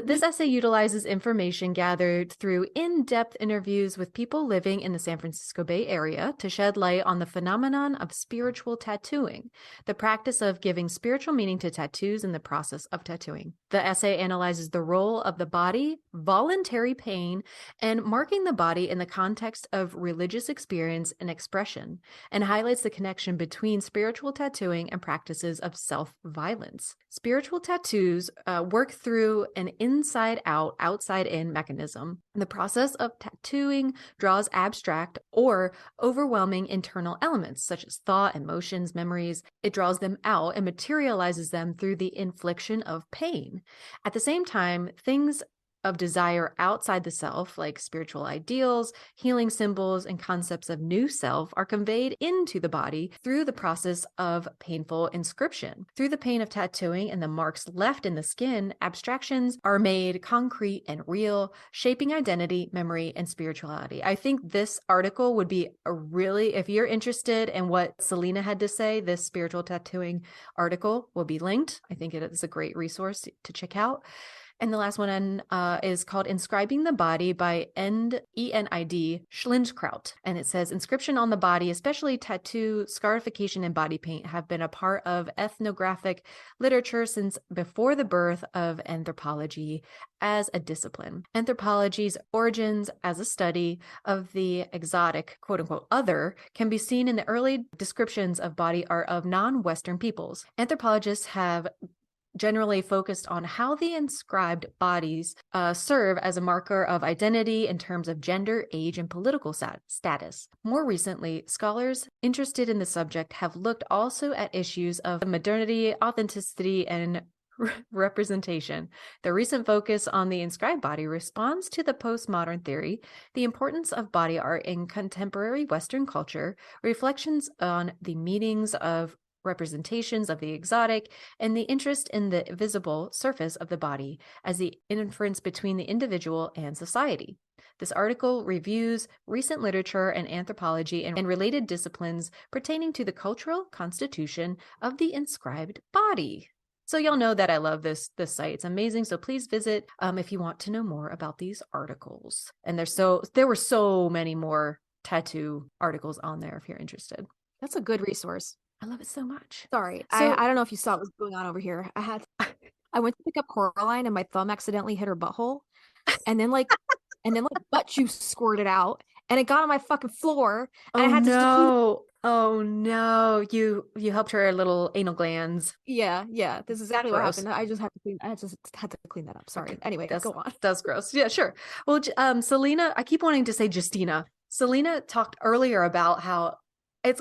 This essay utilizes information gathered through in-depth interviews with people living in the San Francisco Bay Area to shed light on the phenomenon of spiritual tattooing, the practice of giving spiritual meaning to tattoos and the process of tattooing. The essay analyzes the role of the body, voluntary pain, and marking the body in the context of religious experience and expression, and highlights the connection between spiritual tattooing and practices of self-violence. Spiritual tattoos work through an inside-out, outside-in mechanism. The process of tattooing draws abstract or overwhelming internal elements such as thought, emotions, memories. It draws them out and materializes them through the infliction of pain. At the same time, things of desire outside the self, like spiritual ideals, healing symbols, and concepts of new self, are conveyed into the body through the process of painful inscription. Through the pain of tattooing and the marks left in the skin, abstractions are made concrete and real, shaping identity, memory, and spirituality. I think this article would be if you're interested in what Selena had to say, this spiritual tattooing article will be linked. I think it is a great resource to check out. And the last one is called Inscribing the Body by Enid Schlindskraut. And it says, inscription on the body, especially tattoo, scarification, and body paint, have been a part of ethnographic literature since before the birth of anthropology as a discipline. Anthropology's origins as a study of the exotic, quote unquote, other can be seen in the early descriptions of body art of non-Western peoples. Anthropologists have generally focused on how the inscribed bodies serve as a marker of identity in terms of gender, age, and political status. More recently, scholars interested in the subject have looked also at issues of modernity, authenticity, and representation. The recent focus on the inscribed body responds to the postmodern theory, the importance of body art in contemporary Western culture, reflections on the meanings of representations of the exotic, and the interest in the visible surface of the body as the inference between the individual and society. This article reviews recent literature and anthropology and related disciplines pertaining to the cultural constitution of the inscribed body. So y'all know that I love this site. It's amazing. So please visit if you want to know more about these articles. And there were so many more tattoo articles on there if you're interested. That's a good resource. I love it so much. Sorry, So- I don't know if you saw what was going on over here. I went to pick up Coraline and my thumb accidentally hit her butthole, and then butt juice squirted out, and it got on my fucking floor, and I had to just clean it. Oh no, you helped her little anal glands. Yeah, this is exactly what Gross. happened. I just had to clean that up. Sorry. Anyway, go on. That's gross. Yeah, sure. Well, Selena, I keep wanting to say Justina. Selena talked earlier about how it's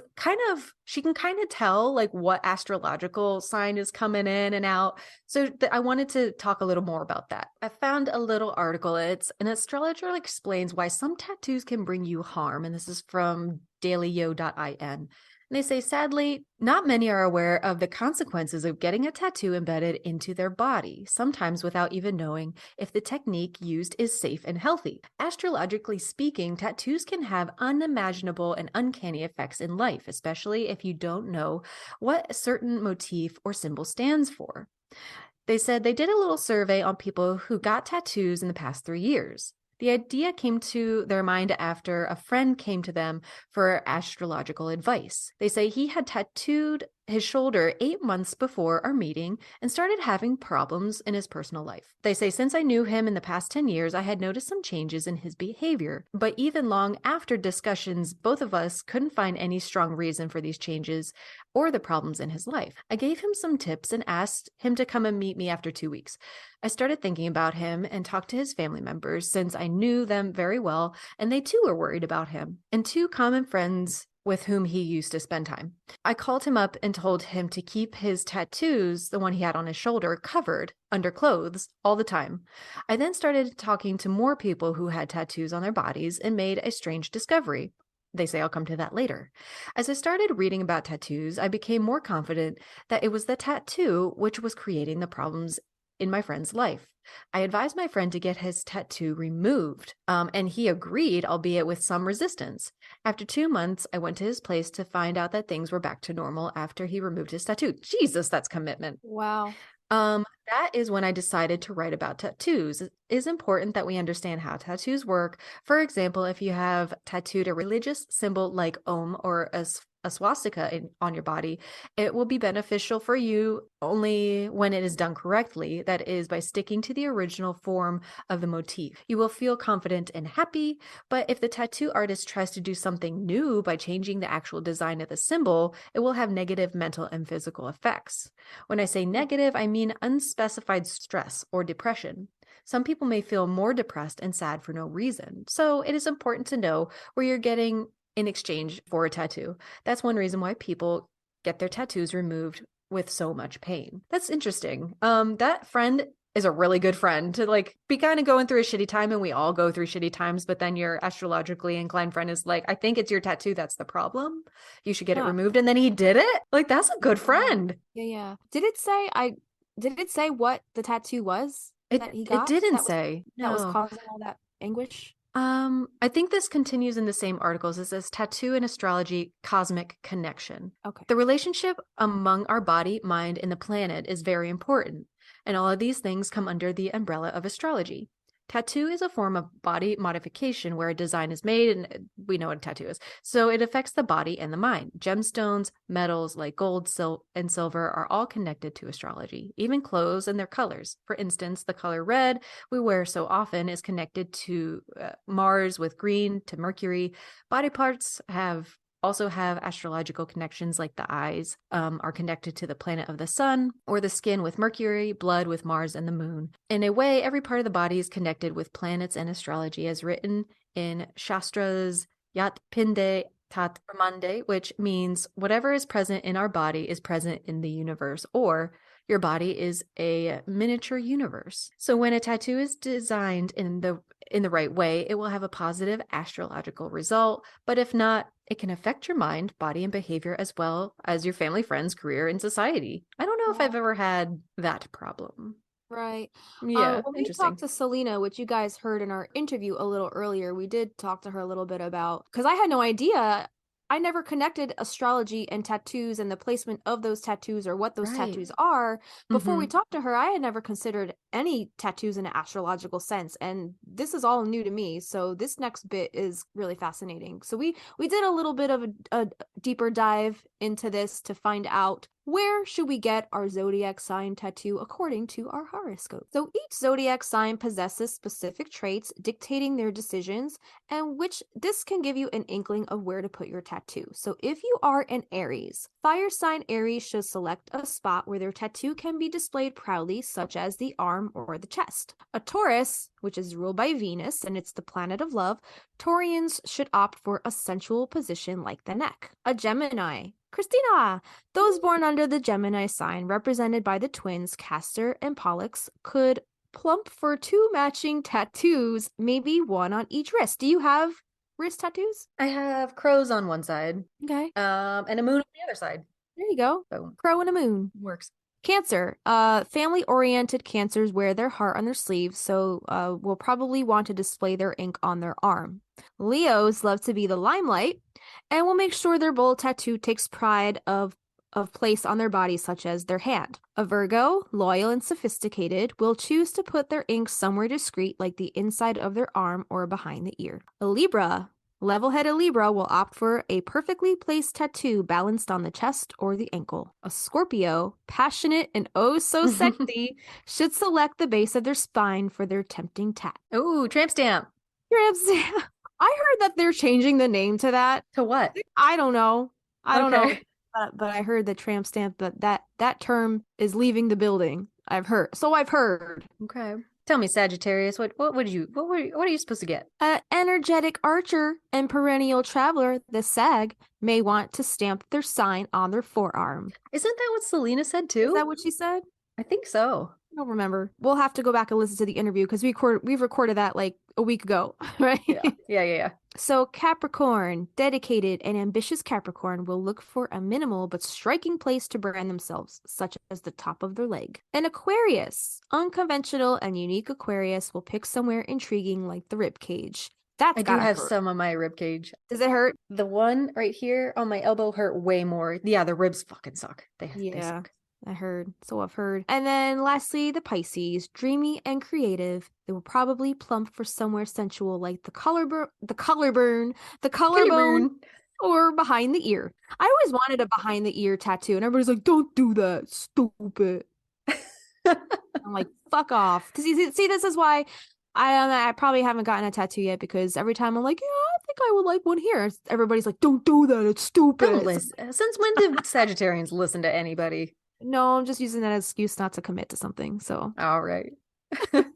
she can kind of tell like what astrological sign is coming in and out. So I wanted to talk a little more about that. I found a little article. It's an astrologer explains why some tattoos can bring you harm. And this is from dailyo.in. And they say, sadly, not many are aware of the consequences of getting a tattoo embedded into their body, sometimes without even knowing if the technique used is safe and healthy. Astrologically speaking, tattoos can have unimaginable and uncanny effects in life, especially if you don't know what a certain motif or symbol stands for. They said they did a little survey on people who got tattoos in the past 3 years. The idea came to their mind after a friend came to them for astrological advice. They say he had tattooed his shoulder 8 months before our meeting and started having problems in his personal life. They say, since I knew him in the past 10 years, I had noticed some changes in his behavior. But even long after discussions, both of us couldn't find any strong reason for these changes or the problems in his life. I gave him some tips and asked him to come and meet me after 2 weeks. I started thinking about him and talked to his family members since I knew them very well, and they too were worried about him, and 2 common friends with whom he used to spend time. I called him up and told him to keep his tattoos, the one he had on his shoulder, covered under clothes all the time. I then started talking to more people who had tattoos on their bodies and made a strange discovery. They say I'll come to that later. As I started reading about tattoos, I became more confident that it was the tattoo which was creating the problems in my friend's life. I advised my friend to get his tattoo removed, and he agreed, albeit with some resistance. After 2 months, I went to his place to find out that things were back to normal after he removed his tattoo. Jesus, that's commitment. Wow. That is when I decided to write about tattoos. It is important that we understand how tattoos work. For example, if you have tattooed a religious symbol like Om or a swastika on your body, it will be beneficial for you only when it is done correctly, that is, by sticking to the original form of the motif. You will feel confident and happy, but if the tattoo artist tries to do something new by changing the actual design of the symbol, it will have negative mental and physical effects. When I say negative, I mean unspecified stress or depression. Some people may feel more depressed and sad for no reason, so it is important to know where you're getting in exchange for a tattoo. That's one reason why people get their tattoos removed with so much pain. That's interesting. That friend is a really good friend to like be kind of going through a shitty time, and we all go through shitty times, but then your astrologically inclined friend is like, I think it's your tattoo that's the problem. You should get it removed. And then he did it. Like, that's a good friend. Yeah. Did it say what the tattoo was that he got? It didn't that say. that was No. causing all that anguish? I think this continues in the same articles. It says tattoo and astrology, cosmic connection. Okay. The relationship among our body, mind, and the planet is very important, and all of these things come under the umbrella of astrology. Tattoo is a form of body modification where a design is made, and we know what a tattoo is. So it affects the body and the mind. Gemstones, metals like gold, and silver are all connected to astrology, even clothes and their colors. For instance, the color red we wear so often is connected to Mars, with green to Mercury. Body parts also have astrological connections, like the eyes are connected to the planet of the sun, or the skin with Mercury, blood with Mars and the moon. In a way, every part of the body is connected with planets and astrology, as written in Shastra's Yat Pinde Tat Brahmande, which means whatever is present in our body is present in the universe, or your body is a miniature universe. So when a tattoo is designed in the right way, it will have a positive astrological result, but if not, it can affect your mind, body, and behavior, as well as your family, friends, career, and society. I don't know if I've ever had that problem. Right. Yeah, When we interesting. talked to Selena, which you guys heard in our interview a little earlier, we did talk to her a little bit about, because I had no idea. I never connected astrology and tattoos and the placement of those tattoos or what those tattoos are. Before we talked to her, I had never considered any tattoos in an astrological sense, and this is all new to me. So this next bit is really fascinating. So we did a little bit of a deeper dive into this to find out, where should we get our zodiac sign tattoo according to our horoscope? So each zodiac sign possesses specific traits dictating their decisions, and which this can give you an inkling of where to put your tattoo. So if you are an Aries, fire sign Aries should select a spot where their tattoo can be displayed proudly, such as the arm or the chest. A Taurus, which is ruled by Venus and it's the planet of love, Taurians should opt for a sensual position like the neck. A Gemini, Kristina, those born under the Gemini sign, represented by the twins Castor and Pollux, could plump for 2 matching tattoos, maybe one on each wrist. Do you have wrist tattoos? I have crows on one side, Okay. and a moon on the other side. There you go. Boom. Crow and a moon. Works. Cancer. Family-oriented cancers wear their heart on their sleeve, so will probably want to display their ink on their arm. Leos love to be the limelight and will make sure their bold tattoo takes pride of place on their body, such as their hand. A Virgo, loyal and sophisticated, will choose to put their ink somewhere discreet, like the inside of their arm or behind the ear. A Libra, level-headed Libra will opt for a perfectly placed tattoo balanced on the chest or the ankle. A Scorpio, passionate and oh so sexy, should select the base of their spine for their tempting tat. Ooh, tramp stamp. Tramp stamp. I heard that they're changing the name to that. To what? I don't know. I don't know. Okay. But I heard that tramp stamp, but that term is leaving the building. I've heard. Okay. Tell me, Sagittarius, what are you supposed to get? Energetic archer and perennial traveler, the Sag, may want to stamp their sign on their forearm. Isn't that what Selena said too? Is that what she said? I think so. I don't remember. We'll have to go back and listen to the interview because we've recorded that like a week ago, right? Yeah. So Capricorn, dedicated and ambitious Capricorn will look for a minimal but striking place to brand themselves, such as the top of their leg. An Aquarius, unconventional and unique Aquarius will pick somewhere intriguing like the rib cage. I do have some on my rib cage. Does it hurt? The one right here on my elbow hurt way more. Yeah, the ribs fucking suck. They suck. I heard. So I've heard. And then lastly, the Pisces, dreamy and creative. They will probably plump for somewhere sensual like the collarbone, or behind the ear. I always wanted a behind the ear tattoo, and everybody's like, "Don't do that, stupid." I'm like, "Fuck off." Because see, this is why I probably haven't gotten a tattoo yet, because every time I'm like, "Yeah, I think I would like one here," everybody's like, "Don't do that, it's stupid." Don't listen. Since when did Sagittarians listen to anybody? No, I'm just using that as excuse not to commit to something. So, all right. Real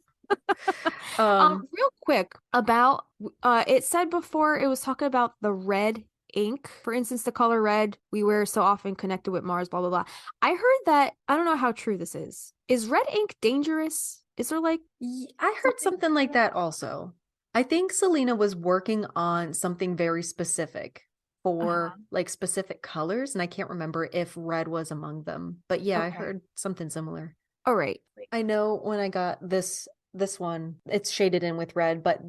quick about it said before, it was talking about the red ink. For instance, the color red we wear so often connected with Mars, blah blah blah. I heard that, I don't know how true this is. Is red ink dangerous? Is there like I heard something like that also. I think Selena was working on something very specific for like specific colors, and I can't remember if red was among them, but yeah, I heard something similar. All right. I know when I got this one, it's shaded in with red, but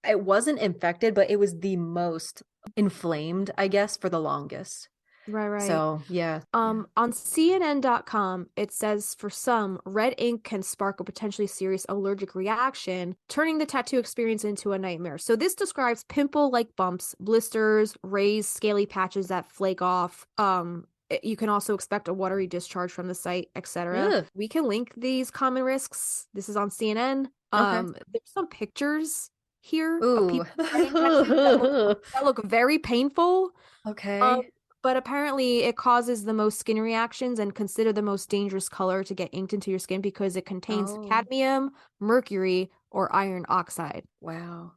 it wasn't infected, but it was the most inflamed, I guess, for the longest. Right. So yeah. On CNN.com, it says for some, red ink can spark a potentially serious allergic reaction, turning the tattoo experience into a nightmare. So this describes pimple-like bumps, blisters, raised scaly patches that flake off. You can also expect a watery discharge from the site, etc. We can link these common risks. This is on CNN. There's some pictures here of people that look very painful. Okay. But apparently it causes the most skin reactions and considered the most dangerous color to get inked into your skin because it contains cadmium, mercury, or iron oxide. Wow.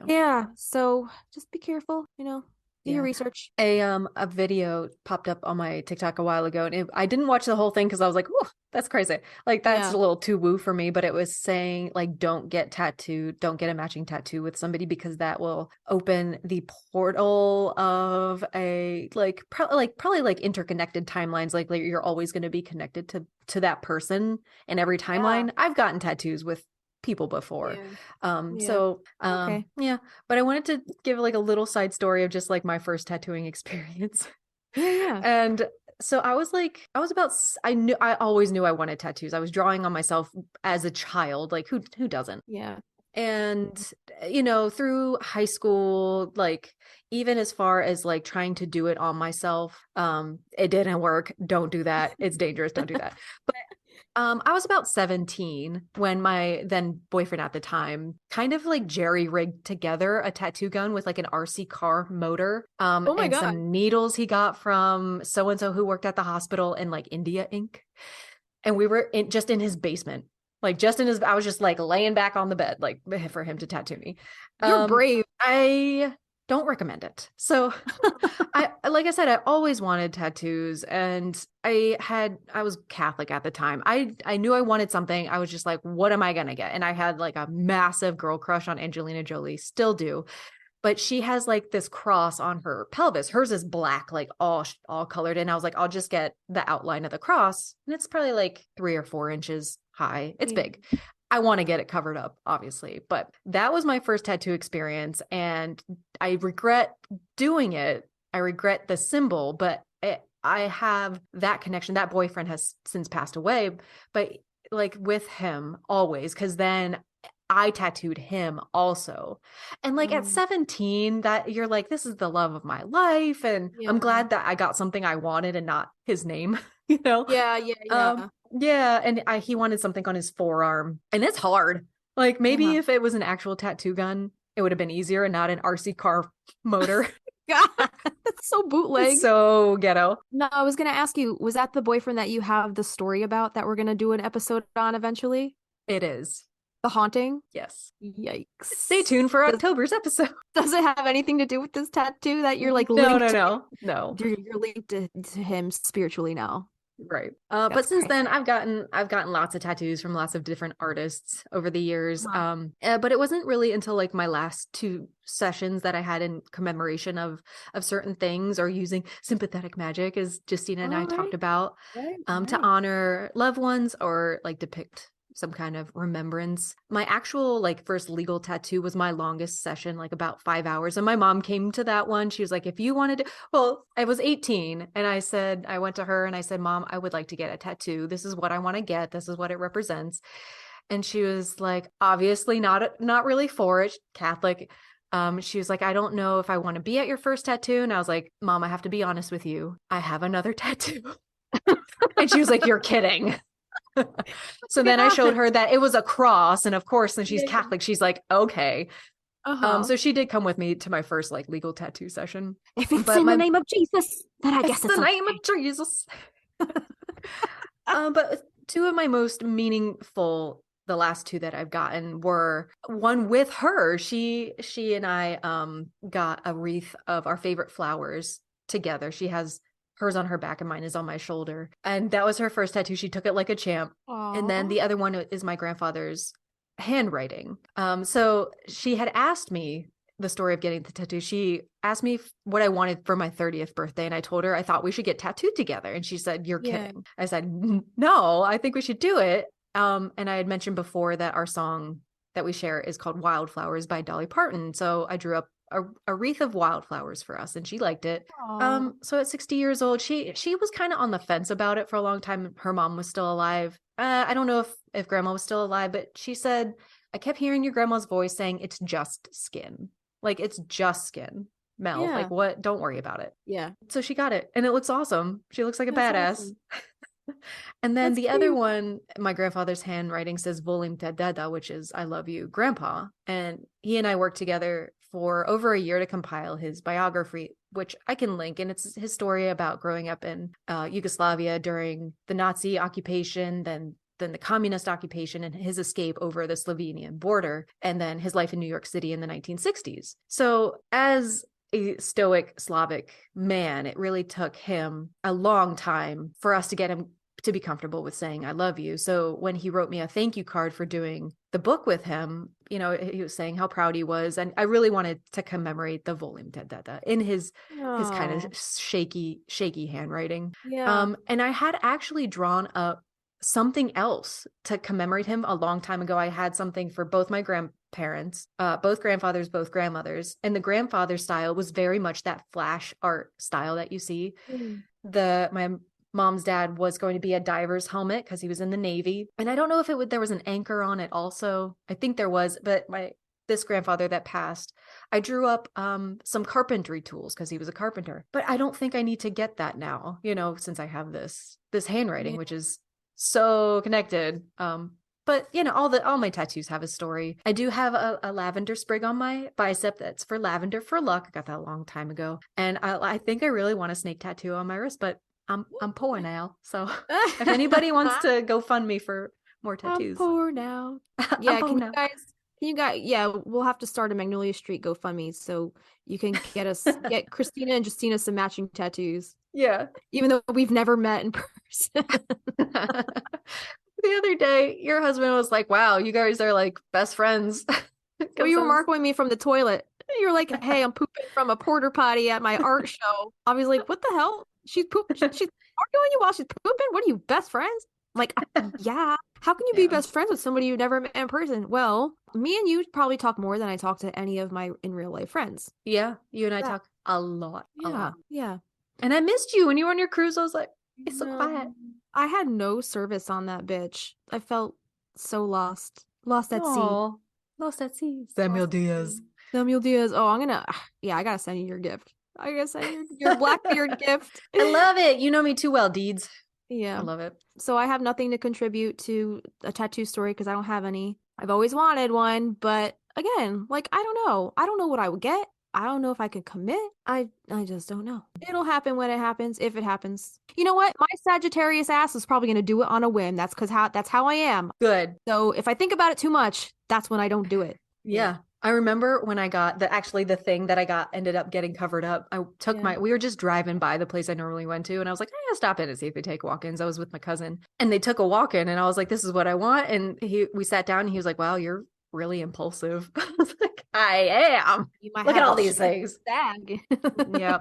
Yeah. So just be careful, do your research. A video popped up on my TikTok a while ago, and I didn't watch the whole thing because I was like, "Whoa, that's crazy!" Like that's a little too woo for me. But it was saying like, don't get a matching tattoo with somebody because that will open the portal of a probably like interconnected timelines. Like you're always going to be connected to that person in every timeline. I've gotten tattoos with people before. But I wanted to give like a little side story of just like my first tattooing experience. And so I always knew I wanted tattoos. I was drawing on myself as a child, like who doesn't? And through high school, like even as far as like trying to do it on myself, it didn't work. Don't do that. It's dangerous. Don't do that. But I was about 17 when my then boyfriend at the time kind of like jerry-rigged together a tattoo gun with like an RC car motor and some needles he got from so-and-so who worked at the hospital in like India ink. And we were just in his basement. Like I was just like laying back on the bed, like for him to tattoo me. You're brave. I don't recommend it. So like I said, I always wanted tattoos, and I was Catholic at the time. I knew I wanted something. I was just like, what am I going to get? And I had like a massive girl crush on Angelina Jolie, still do. but she has like this cross on her pelvis. Hers is black, like all colored. And I was like, I'll just get the outline of the cross. And it's probably like 3 or 4 inches high. It's big. I want to get it covered up, obviously. But that was my first tattoo experience. And I regret doing it. I regret the symbol, but I have that connection. That boyfriend has since passed away, but like with him always, because then I tattooed him also. And like at 17, that you're like, this is the love of my life. And I'm glad that I got something I wanted and not his name, you know? Yeah. And he wanted something on his forearm, and it's hard. Like maybe if it was an actual tattoo gun, it would have been easier and not an RC car motor. God, that's so bootleg. So ghetto. No, I was going to ask you, was that the boyfriend that you have the story about that we're going to do an episode on eventually? It is. The haunting? Yes. Yikes. Stay tuned for October's episode. Does it have anything to do with this tattoo that you're like No. You're linked to him spiritually now. Right. But since then I've gotten lots of tattoos from lots of different artists over the years. But it wasn't really until like my last 2 sessions that I had in commemoration of certain things, or using sympathetic magic, as Justina and I talked about, to honor loved ones or like depict some kind of remembrance. My actual like first legal tattoo was my longest session, like about 5 hours. And my mom came to that one. She was like, if you wanted to, well, I was 18 and I went to her and I said, Mom, I would like to get a tattoo. This is what I want to get. This is what it represents. And she was like, obviously not really for it, Catholic. She was like, I don't know if I want to be at your first tattoo. And I was like, Mom, I have to be honest with you. I have another tattoo. And she was like, you're kidding. So then I showed her that it was a cross, and of course, then she's Catholic. She's like, okay. So she did come with me to my first like legal tattoo session. If it's in the name of Jesus, then I guess it's the name of Jesus. But 2 of my most meaningful, the last 2 that I've gotten, were one with her. She and I got a wreath of our favorite flowers together. She has hers on her back and mine is on my shoulder. And that was her first tattoo. She took it like a champ. Aww. And then the other one is my grandfather's handwriting. So she had asked me the story of getting the tattoo. She asked me what I wanted for my 30th birthday. And I told her I thought we should get tattooed together. And she said, you're kidding. I said, no, I think we should do it. And I had mentioned before that our song that we share is called Wildflowers by Dolly Parton. So I drew up a wreath of wildflowers for us, and she liked it. So at 60 years old, she was kind of on the fence about it for a long time. Her mom was still alive. I don't know if grandma was still alive, but she said, I kept hearing your grandma's voice saying it's just skin. Like, it's just skin. Mel, like, what? Don't worry about it. Yeah. So she got it, and it looks awesome. She looks like a badass. Awesome. And then the other one, my grandfather's handwriting says Volim te deda, which is I love you, Grandpa. And he and I worked together for over a year to compile his biography, which I can link. And it's his story about growing up in Yugoslavia during the Nazi occupation, then the communist occupation, and his escape over the Slovenian border, and then his life in New York City in the 1960s. So as a stoic Slavic man, it really took him a long time for us to get him to be comfortable with saying I love you. So when he wrote me a thank you card for doing the book with him, you know, he was saying how proud he was, and I really wanted to commemorate the Volim te deda in his kind of shaky handwriting. And I had actually drawn up something else to commemorate him a long time ago. I had something for both my grandparents, both grandfathers, both grandmothers, and the grandfather style was very much that flash art style that you see. My mom's dad was going to be a diver's helmet because he was in the Navy, and I don't know if there was an anchor on it also. I think there was, but this grandfather that passed, I drew up some carpentry tools because he was a carpenter. But I don't think I need to get that now, you know, since I have this handwriting, which is so connected. But you know, all my tattoos have a story. I do have a lavender sprig on my bicep that's for lavender for luck. I got that a long time ago, and I think I really want a snake tattoo on my wrist, but I'm poor now. So if anybody wants to go fund me for more tattoos, I'm poor now. Yeah, can you guys? Yeah, we'll have to start a Magnolia Street GoFundMe so you can get Kristina and Justina some matching tattoos. Yeah, even though we've never met in person. The other day, your husband was like, wow, you guys are like best friends. Well, you were marking me from the toilet. You're like, hey, I'm pooping from a porter potty at my art show. Avi's like, what the hell? She's pooping. She's arguing you while she's pooping. What are you, best friends? I'm like, yeah. How can you be best friends with somebody you've never met in person? Well, me and you probably talk more than I talk to any of my in real life friends. Yeah, you and I talk a lot. Yeah, yeah. And I missed you when you were on your cruise. I was like, it's so quiet. I had no service on that bitch. I felt so lost. Lost at sea. Lost at sea. Samuel Diaz. Samuel Diaz. Oh, I gotta send you your gift. I gotta send you your Blackbeard gift. I love it. You know me too well, Deeds. Yeah. I love it. So I have nothing to contribute to a tattoo story because I don't have any. I've always wanted one, but again, like, I don't know. I don't know what I would get. I don't know if I could commit. I just don't know. It'll happen when it happens, if it happens. You know what? My Sagittarius ass is probably going to do it on a whim. That's how I am. Good. So if I think about it too much, that's when I don't do it. Yeah. I remember when I got the thing that I got ended up getting covered up. I took we were just driving by the place I normally went to, and I was like, I'll stop in and see if they take walk-ins. I was with my cousin, and they took a walk-in, and I was like, this is what I want. And we sat down, and he was like, wow, you're really impulsive. I was like, I am. Look at all these things. Yeah.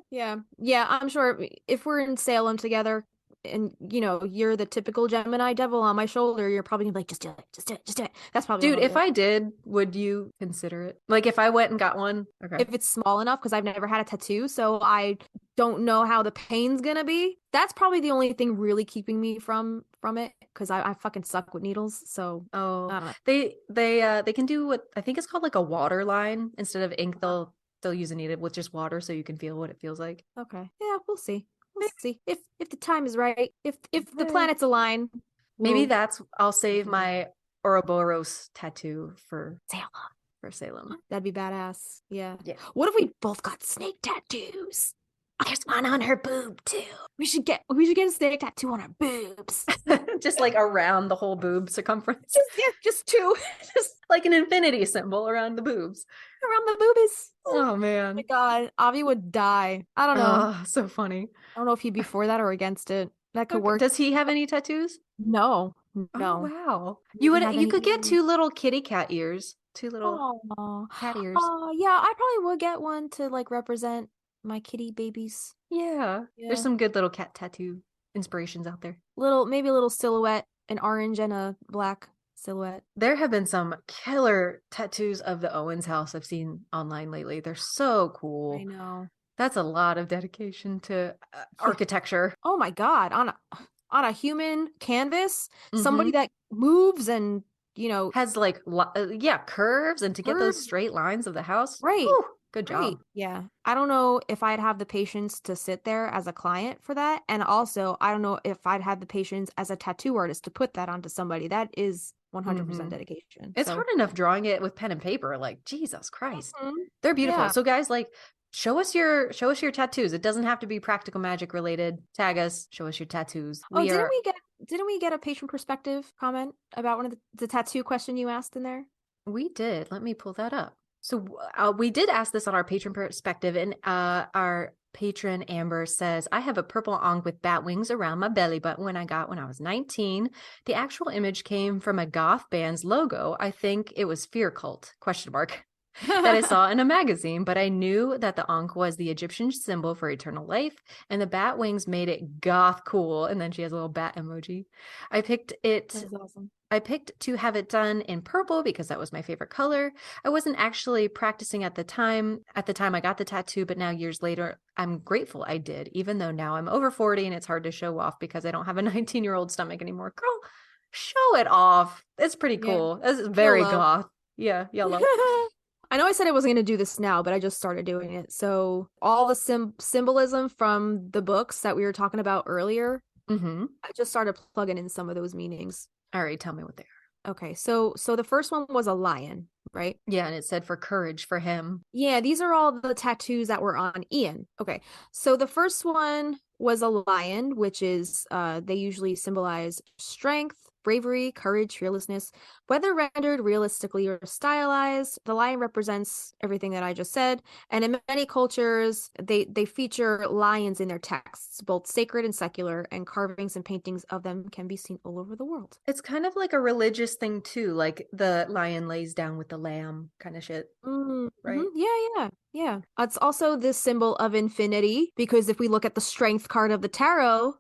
Yeah. I'm sure if we're in Salem together, and you're the typical Gemini devil on my shoulder, you're probably gonna be like, just do it. That's probably, dude, if I did, would you consider it? Like, if I went and got one? Okay. If it's small enough, because I've never had a tattoo, so I don't know how the pain's gonna be. That's probably the only thing really keeping me from it, because I fucking suck with needles. So I don't know. They can do what I think it's called, like a water line. Instead of ink, they'll use a needle with just water, so you can feel what it feels like. Okay. Yeah, we'll see. We'll see if the time is right. If the planets align, maybe I'll save my Ouroboros tattoo for Salem. That'd be badass. Yeah. What if we both got snake tattoos? There's one on her boob too. We should get a snake tattoo on our boobs. Just like around the whole boob circumference. Just two. Just like an infinity symbol around the boobs. Around the boobies. Oh man. Oh my god. Avi would die. I don't know. Oh, so funny. I don't know if he'd be for that or against it. That could work. Does he have any tattoos? No. Oh, wow. You could get two little kitty cat ears. Two little cat ears. Oh yeah, I probably would get one to like represent my kitty babies. Yeah. There's some good little cat tattoo inspirations out there. Maybe a little silhouette, an orange and a black silhouette. There have been some killer tattoos of the Owens house I've seen online lately. They're so cool. I know. That's a lot of dedication to architecture. Oh my god, on a human canvas, somebody that moves and has like curves, and to get those straight lines of the house. Right. Whew, good job. Right. Yeah. I don't know if I'd have the patience to sit there as a client for that. And also, I don't know if I'd have the patience as a tattoo artist to put that onto somebody. That is 100% dedication. It's hard enough drawing it with pen and paper. Like, Jesus Christ. They're beautiful. Yeah. So guys, like, show us your tattoos. It doesn't have to be practical magic related. Tag us, show us your tattoos. Didn't we get a patient perspective comment about one of the tattoo question you asked in there? We did. Let me pull that up. So we did ask this on our patron perspective, and our patron Amber says, I have a purple ong with bat wings around my belly button when I was 19. The actual image came from a goth band's logo. I think it was Fear Cult, ? That I saw in a magazine, but I knew that the Ankh was the Egyptian symbol for eternal life, and the bat wings made it goth cool. And then she has a little bat emoji. I picked it. That's awesome. I picked to have it done in purple because that was my favorite color. I wasn't actually practicing at the time I got the tattoo, but now years later, I'm grateful I did, even though now I'm over 40 and it's hard to show off because I don't have a 19-year-old stomach anymore. Girl, show it off. It's pretty cool. It's very goth. Yeah, yellow. I know I said I wasn't going to do this now, but I just started doing it. So all the symbolism from the books that we were talking about earlier, I just started plugging in some of those meanings. All right, tell me what they are. Okay, so the first one was a lion, right? Yeah, and it said for courage for him. Yeah, these are all the tattoos that were on Ian. Okay, so the first one was a lion, which is they usually symbolize strength, bravery, courage, fearlessness. Whether rendered realistically or stylized, the lion represents everything that I just said. And in many cultures, they feature lions in their texts, both sacred and secular, and carvings and paintings of them can be seen all over the world. It's kind of like a religious thing too, like the lion lays down with the lamb kind of shit. Right? Yeah. It's also this symbol of infinity, because if we look at the strength card of the tarot,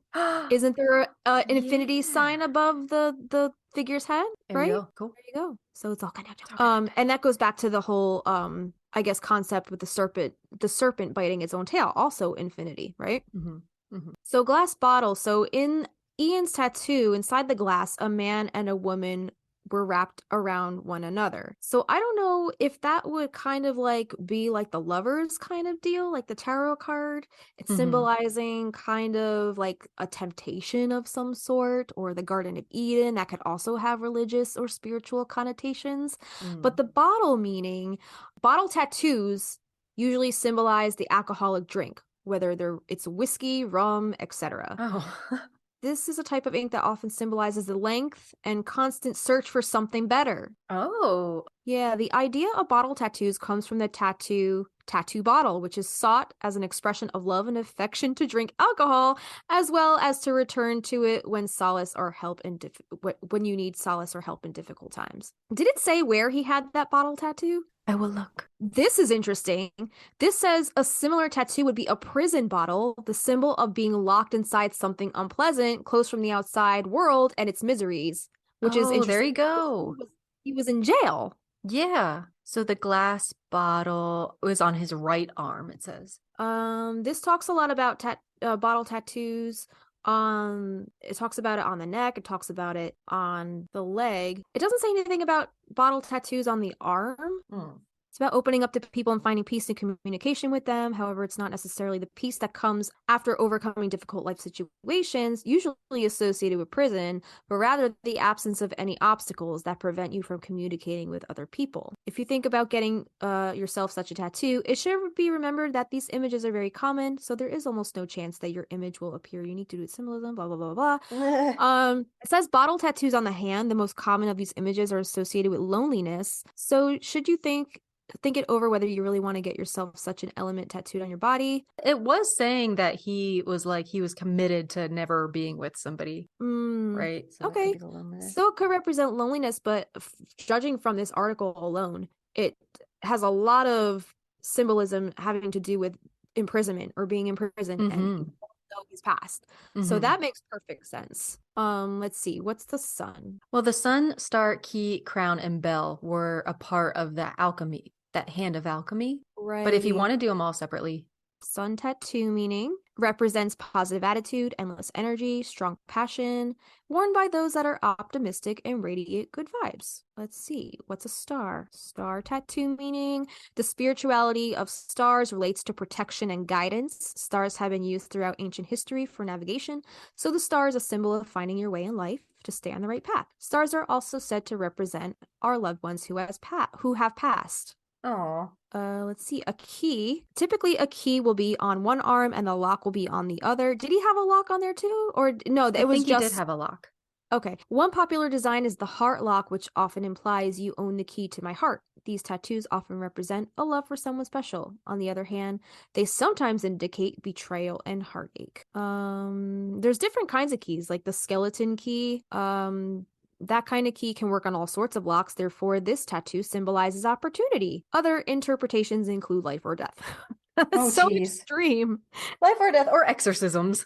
isn't there an infinity sign above the figure's head? There right? you go. Cool. There you go. So it's all connected. And that goes back to the whole I guess concept with the serpent biting its own tail, also infinity, right? So glass bottle. So in Ian's tattoo, inside the glass, a man and a woman were wrapped around one another. So I don't know if that would kind of like be like the lovers kind of deal, like the tarot card. It's symbolizing kind of like a temptation of some sort, or the Garden of Eden that could also have religious or spiritual connotations. But the bottle meaning, bottle tattoos usually symbolize the alcoholic drink, whether it's whiskey, rum, etc. Oh. This is a type of ink that often symbolizes the length and constant search for something better. Oh. Yeah, the idea of bottle tattoos comes from the tattoo bottle, which is sought as an expression of love and affection to drink alcohol, as well as to return to it when solace or help when you need solace or help in difficult times. Did it say where he had that bottle tattoo? I will look. This is interesting. This says a similar tattoo would be a prison bottle, the symbol of being locked inside something unpleasant, close from the outside world and its miseries, which is interesting. There you go. He was in jail. Yeah. So the glass bottle was on his right arm, it says. This talks a lot about bottle tattoos. It talks about it on the neck. It talks about it on the leg. It doesn't say anything about bottle tattoos on the arm. It's about opening up to people and finding peace and communication with them. However, it's not necessarily the peace that comes after overcoming difficult life situations, usually associated with prison, but rather the absence of any obstacles that prevent you from communicating with other people. If you think about getting yourself such a tattoo, it should be remembered that these images are very common, so there is almost no chance that your image will appear unique due to its symbolism, blah, blah, blah, blah. It says bottle tattoos on the hand. The most common of these images are associated with loneliness. So should you think it over whether you really want to get yourself such an element tattooed on your body. It was saying that he was committed to never being with somebody, right? So okay. So it could represent loneliness, but judging from this article alone, it has a lot of symbolism having to do with imprisonment or being in prison and he's passed. So that makes perfect sense. Let's see, what's the sun? Well, the sun, star, key, crown, and bell were a part of the alchemy, that hand of alchemy. Right. But if you want to do them all separately. Sun tattoo meaning represents positive attitude, endless energy, strong passion, worn by those that are optimistic and radiate good vibes. Let's see, what's a star? Star tattoo meaning the spirituality of stars relates to protection and guidance. Stars have been used throughout ancient history for navigation, so the star is a symbol of finding your way in life to stay on the right path. Stars are also said to represent our loved ones who have passed. Oh. Let's see, a key. Typically a key will be on one arm and the lock will be on the other. Did he have a lock on there too? Or no, it was just... he did have a lock. Okay. One popular design is the heart lock, which often implies you own the key to my heart. These tattoos often represent a love for someone special. On the other hand, they sometimes indicate betrayal and heartache. There's different kinds of keys, like the skeleton key. That kind of key can work on all sorts of locks. Therefore, this tattoo symbolizes opportunity. Other interpretations include life or death. So extreme. Life or death or exorcisms.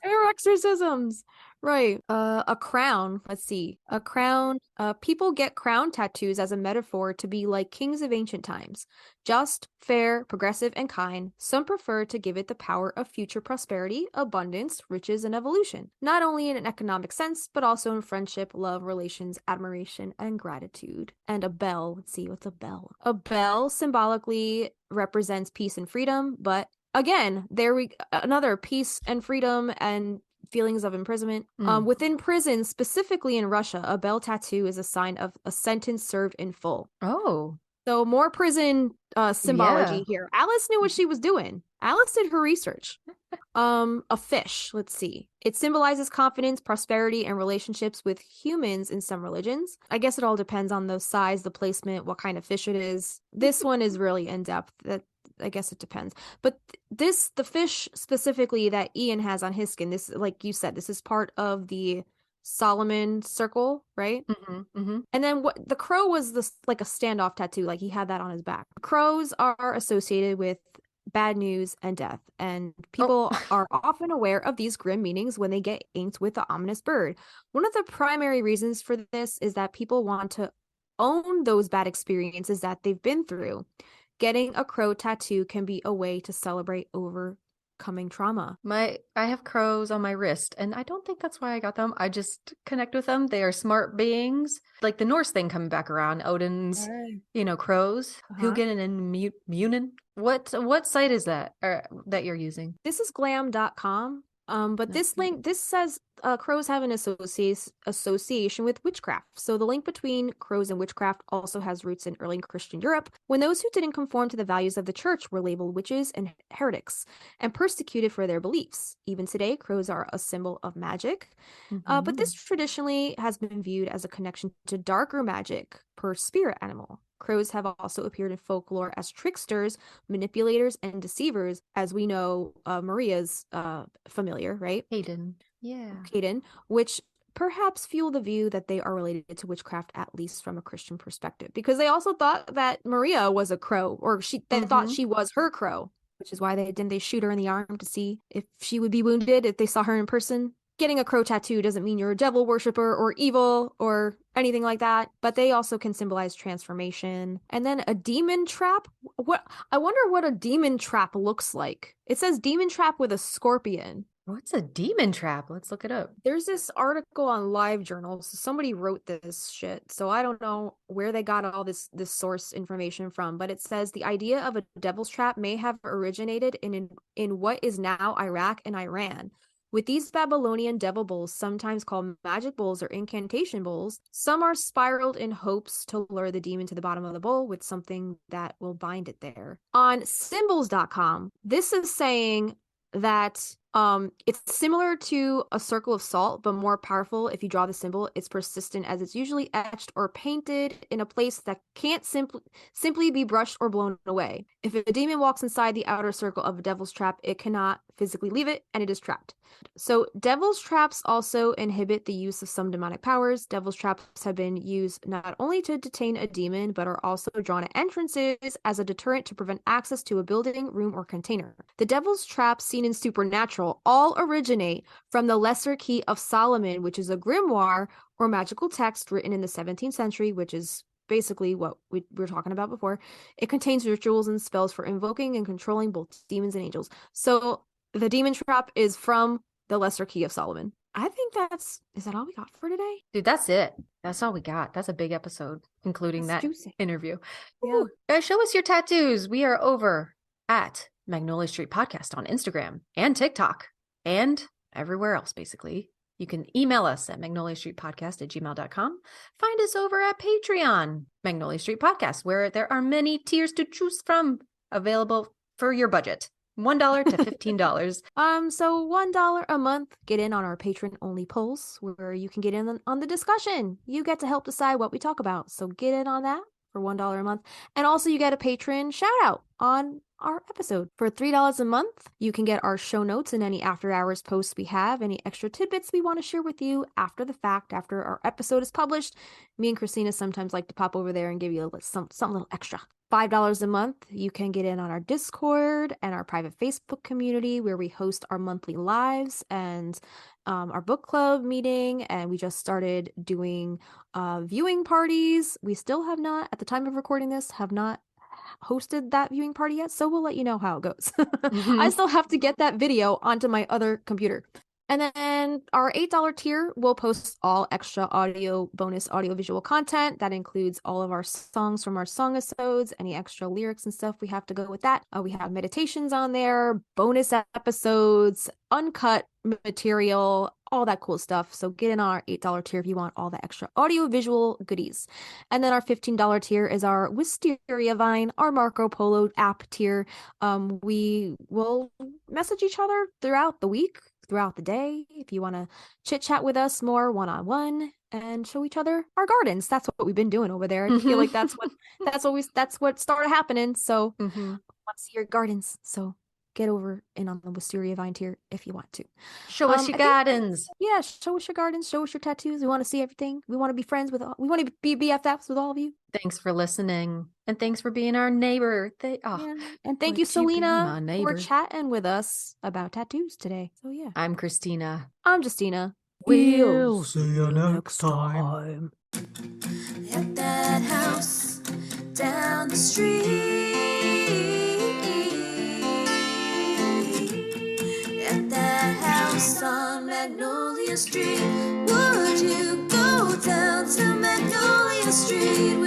Right. A crown. Let's see. A crown. People get crown tattoos as a metaphor to be like kings of ancient times. Just, fair, progressive, and kind. Some prefer to give it the power of future prosperity, abundance, riches, and evolution. Not only in an economic sense, but also in friendship, love, relations, admiration, and gratitude. And a bell. Let's see. What's a bell? A bell symbolically represents peace and freedom, but again, another peace and freedom and feelings of imprisonment. Within prison, specifically in Russia, a bell tattoo is a sign of a sentence served in full. Oh. So more prison symbology Yeah. here. Alice knew what she was doing. Alice did her research. A fish, let's see. It symbolizes confidence, prosperity, and relationships with humans in some religions. I guess it all depends on the size, the placement, what kind of fish it is. This one is really in depth. That I guess it depends. But the fish specifically that Ian has on his skin, this, like you said, this is part of the Solomon circle, right? And then what the crow was this like a standoff tattoo, like he had that on his back. Crows are associated with bad news and death, and people are often aware of these grim meanings when they get inked with the ominous bird. One of the primary reasons for this is that people want to own those bad experiences that they've been through. Getting a crow tattoo can be a way to celebrate overcoming trauma. I have crows on my wrist, and I don't think that's why I got them. I just connect with them. They are smart beings. Like the Norse thing coming back around, Odin's, crows. Hugin and Munin. What site is that that you're using? This is glam.com. But this link, this says crows have an association with witchcraft. So the link between crows and witchcraft also has roots in early Christian Europe, when those who didn't conform to the values of the church were labeled witches and heretics and persecuted for their beliefs. Even today, crows are a symbol of magic. But this traditionally has been viewed as a connection to darker magic per spirit animal. Crows have also appeared in folklore as tricksters, manipulators, and deceivers, as we know Maria's familiar, right? Hayden. Yeah. Hayden, which perhaps fuel the view that they are related to witchcraft, at least from a Christian perspective, because they also thought that Maria was a crow, or they thought she was her crow, which is why they shoot her in the arm to see if she would be wounded if they saw her in person. Getting a crow tattoo doesn't mean you're a devil worshiper or evil or anything like that, but they also can symbolize transformation. And then a demon trap. I wonder what a demon trap looks like. It says demon trap with a scorpion. What's a demon trap? Let's look it up. There's this article on LiveJournal. So somebody wrote this shit. So I don't know where they got all this source information from, but it says the idea of a devil's trap may have originated in what is now Iraq and Iran. With these Babylonian devil bowls, sometimes called magic bowls or incantation bowls, some are spiraled in hopes to lure the demon to the bottom of the bowl with something that will bind it there. On symbols.com, this is saying that it's similar to a circle of salt, but more powerful. If you draw the symbol, it's persistent, as it's usually etched or painted in a place that can't simply be brushed or blown away. If a demon walks inside the outer circle of a devil's trap, it cannot physically leave it, and it is trapped. So devil's traps also inhibit the use of some demonic powers. Devil's traps have been used not only to detain a demon, but are also drawn at entrances as a deterrent to prevent access to a building, room, or container. The devil's traps seen in Supernatural all originate from the Lesser Key of Solomon, which is a grimoire or magical text written in the 17th century, which is basically what we were talking about before. It contains rituals and spells for invoking and controlling both demons and angels. So the demon trap is from the Lesser Key of Solomon. I think is that all we got for today? Dude, that's it. That's all we got. That's a big episode, including that interview. Yeah. Show us your tattoos. We are over at Magnolia Street Podcast on Instagram and TikTok and everywhere else, basically. You can email us at magnoliastreetpodcast@gmail.com. Find us over at Patreon, Magnolia Street Podcast, where there are many tiers to choose from, available for your budget. $1 to $15. So $1 a month, get in on our patron only polls where you can get in on the discussion. You get to help decide what we talk about. So get in on that for $1 a month. And also you get a patron shout out on our episode. For $3 a month, you can get our show notes and any after hours posts we have, any extra tidbits we want to share with you after the fact, after our episode is published. Me and Kristina sometimes like to pop over there and give you something little extra. $5 a month, you can get in on our Discord and our private Facebook community where we host our monthly lives and our book club meeting. And we just started doing viewing parties. We still have not, at the time of recording this, have not hosted that viewing party yet. So we'll let you know how it goes. I still have to get that video onto my other computer. And then our $8 tier will post all extra bonus audiovisual content. That includes all of our songs from our song-episodes, any extra lyrics and stuff we have to go with that. We have meditations on there, bonus episodes, uncut material, all that cool stuff. So get in our $8 tier if you want all the extra audio visual goodies. And then our $15 tier is our Wisteria Vine, our Marco Polo app tier. We will message each other throughout the week, throughout the day, if you want to chit chat with us more one-on-one and show each other our gardens. That's what we've been doing over there. I feel like that's what started happening. So I want to see your gardens. So get over in on the Wisteria Vine tier if you want to. Show us your gardens. Yeah, show us your gardens, show us your tattoos. We want to see everything. We want to be friends with we want to be BFFs with all of you. Thanks for listening. And thanks for being our neighbor. And thank you, Selena, for chatting with us about tattoos today. So yeah. I'm Kristina. I'm Justina. We'll see you next time. At that house down the street. At that house on Magnolia Street. Would you go down to Magnolia Street?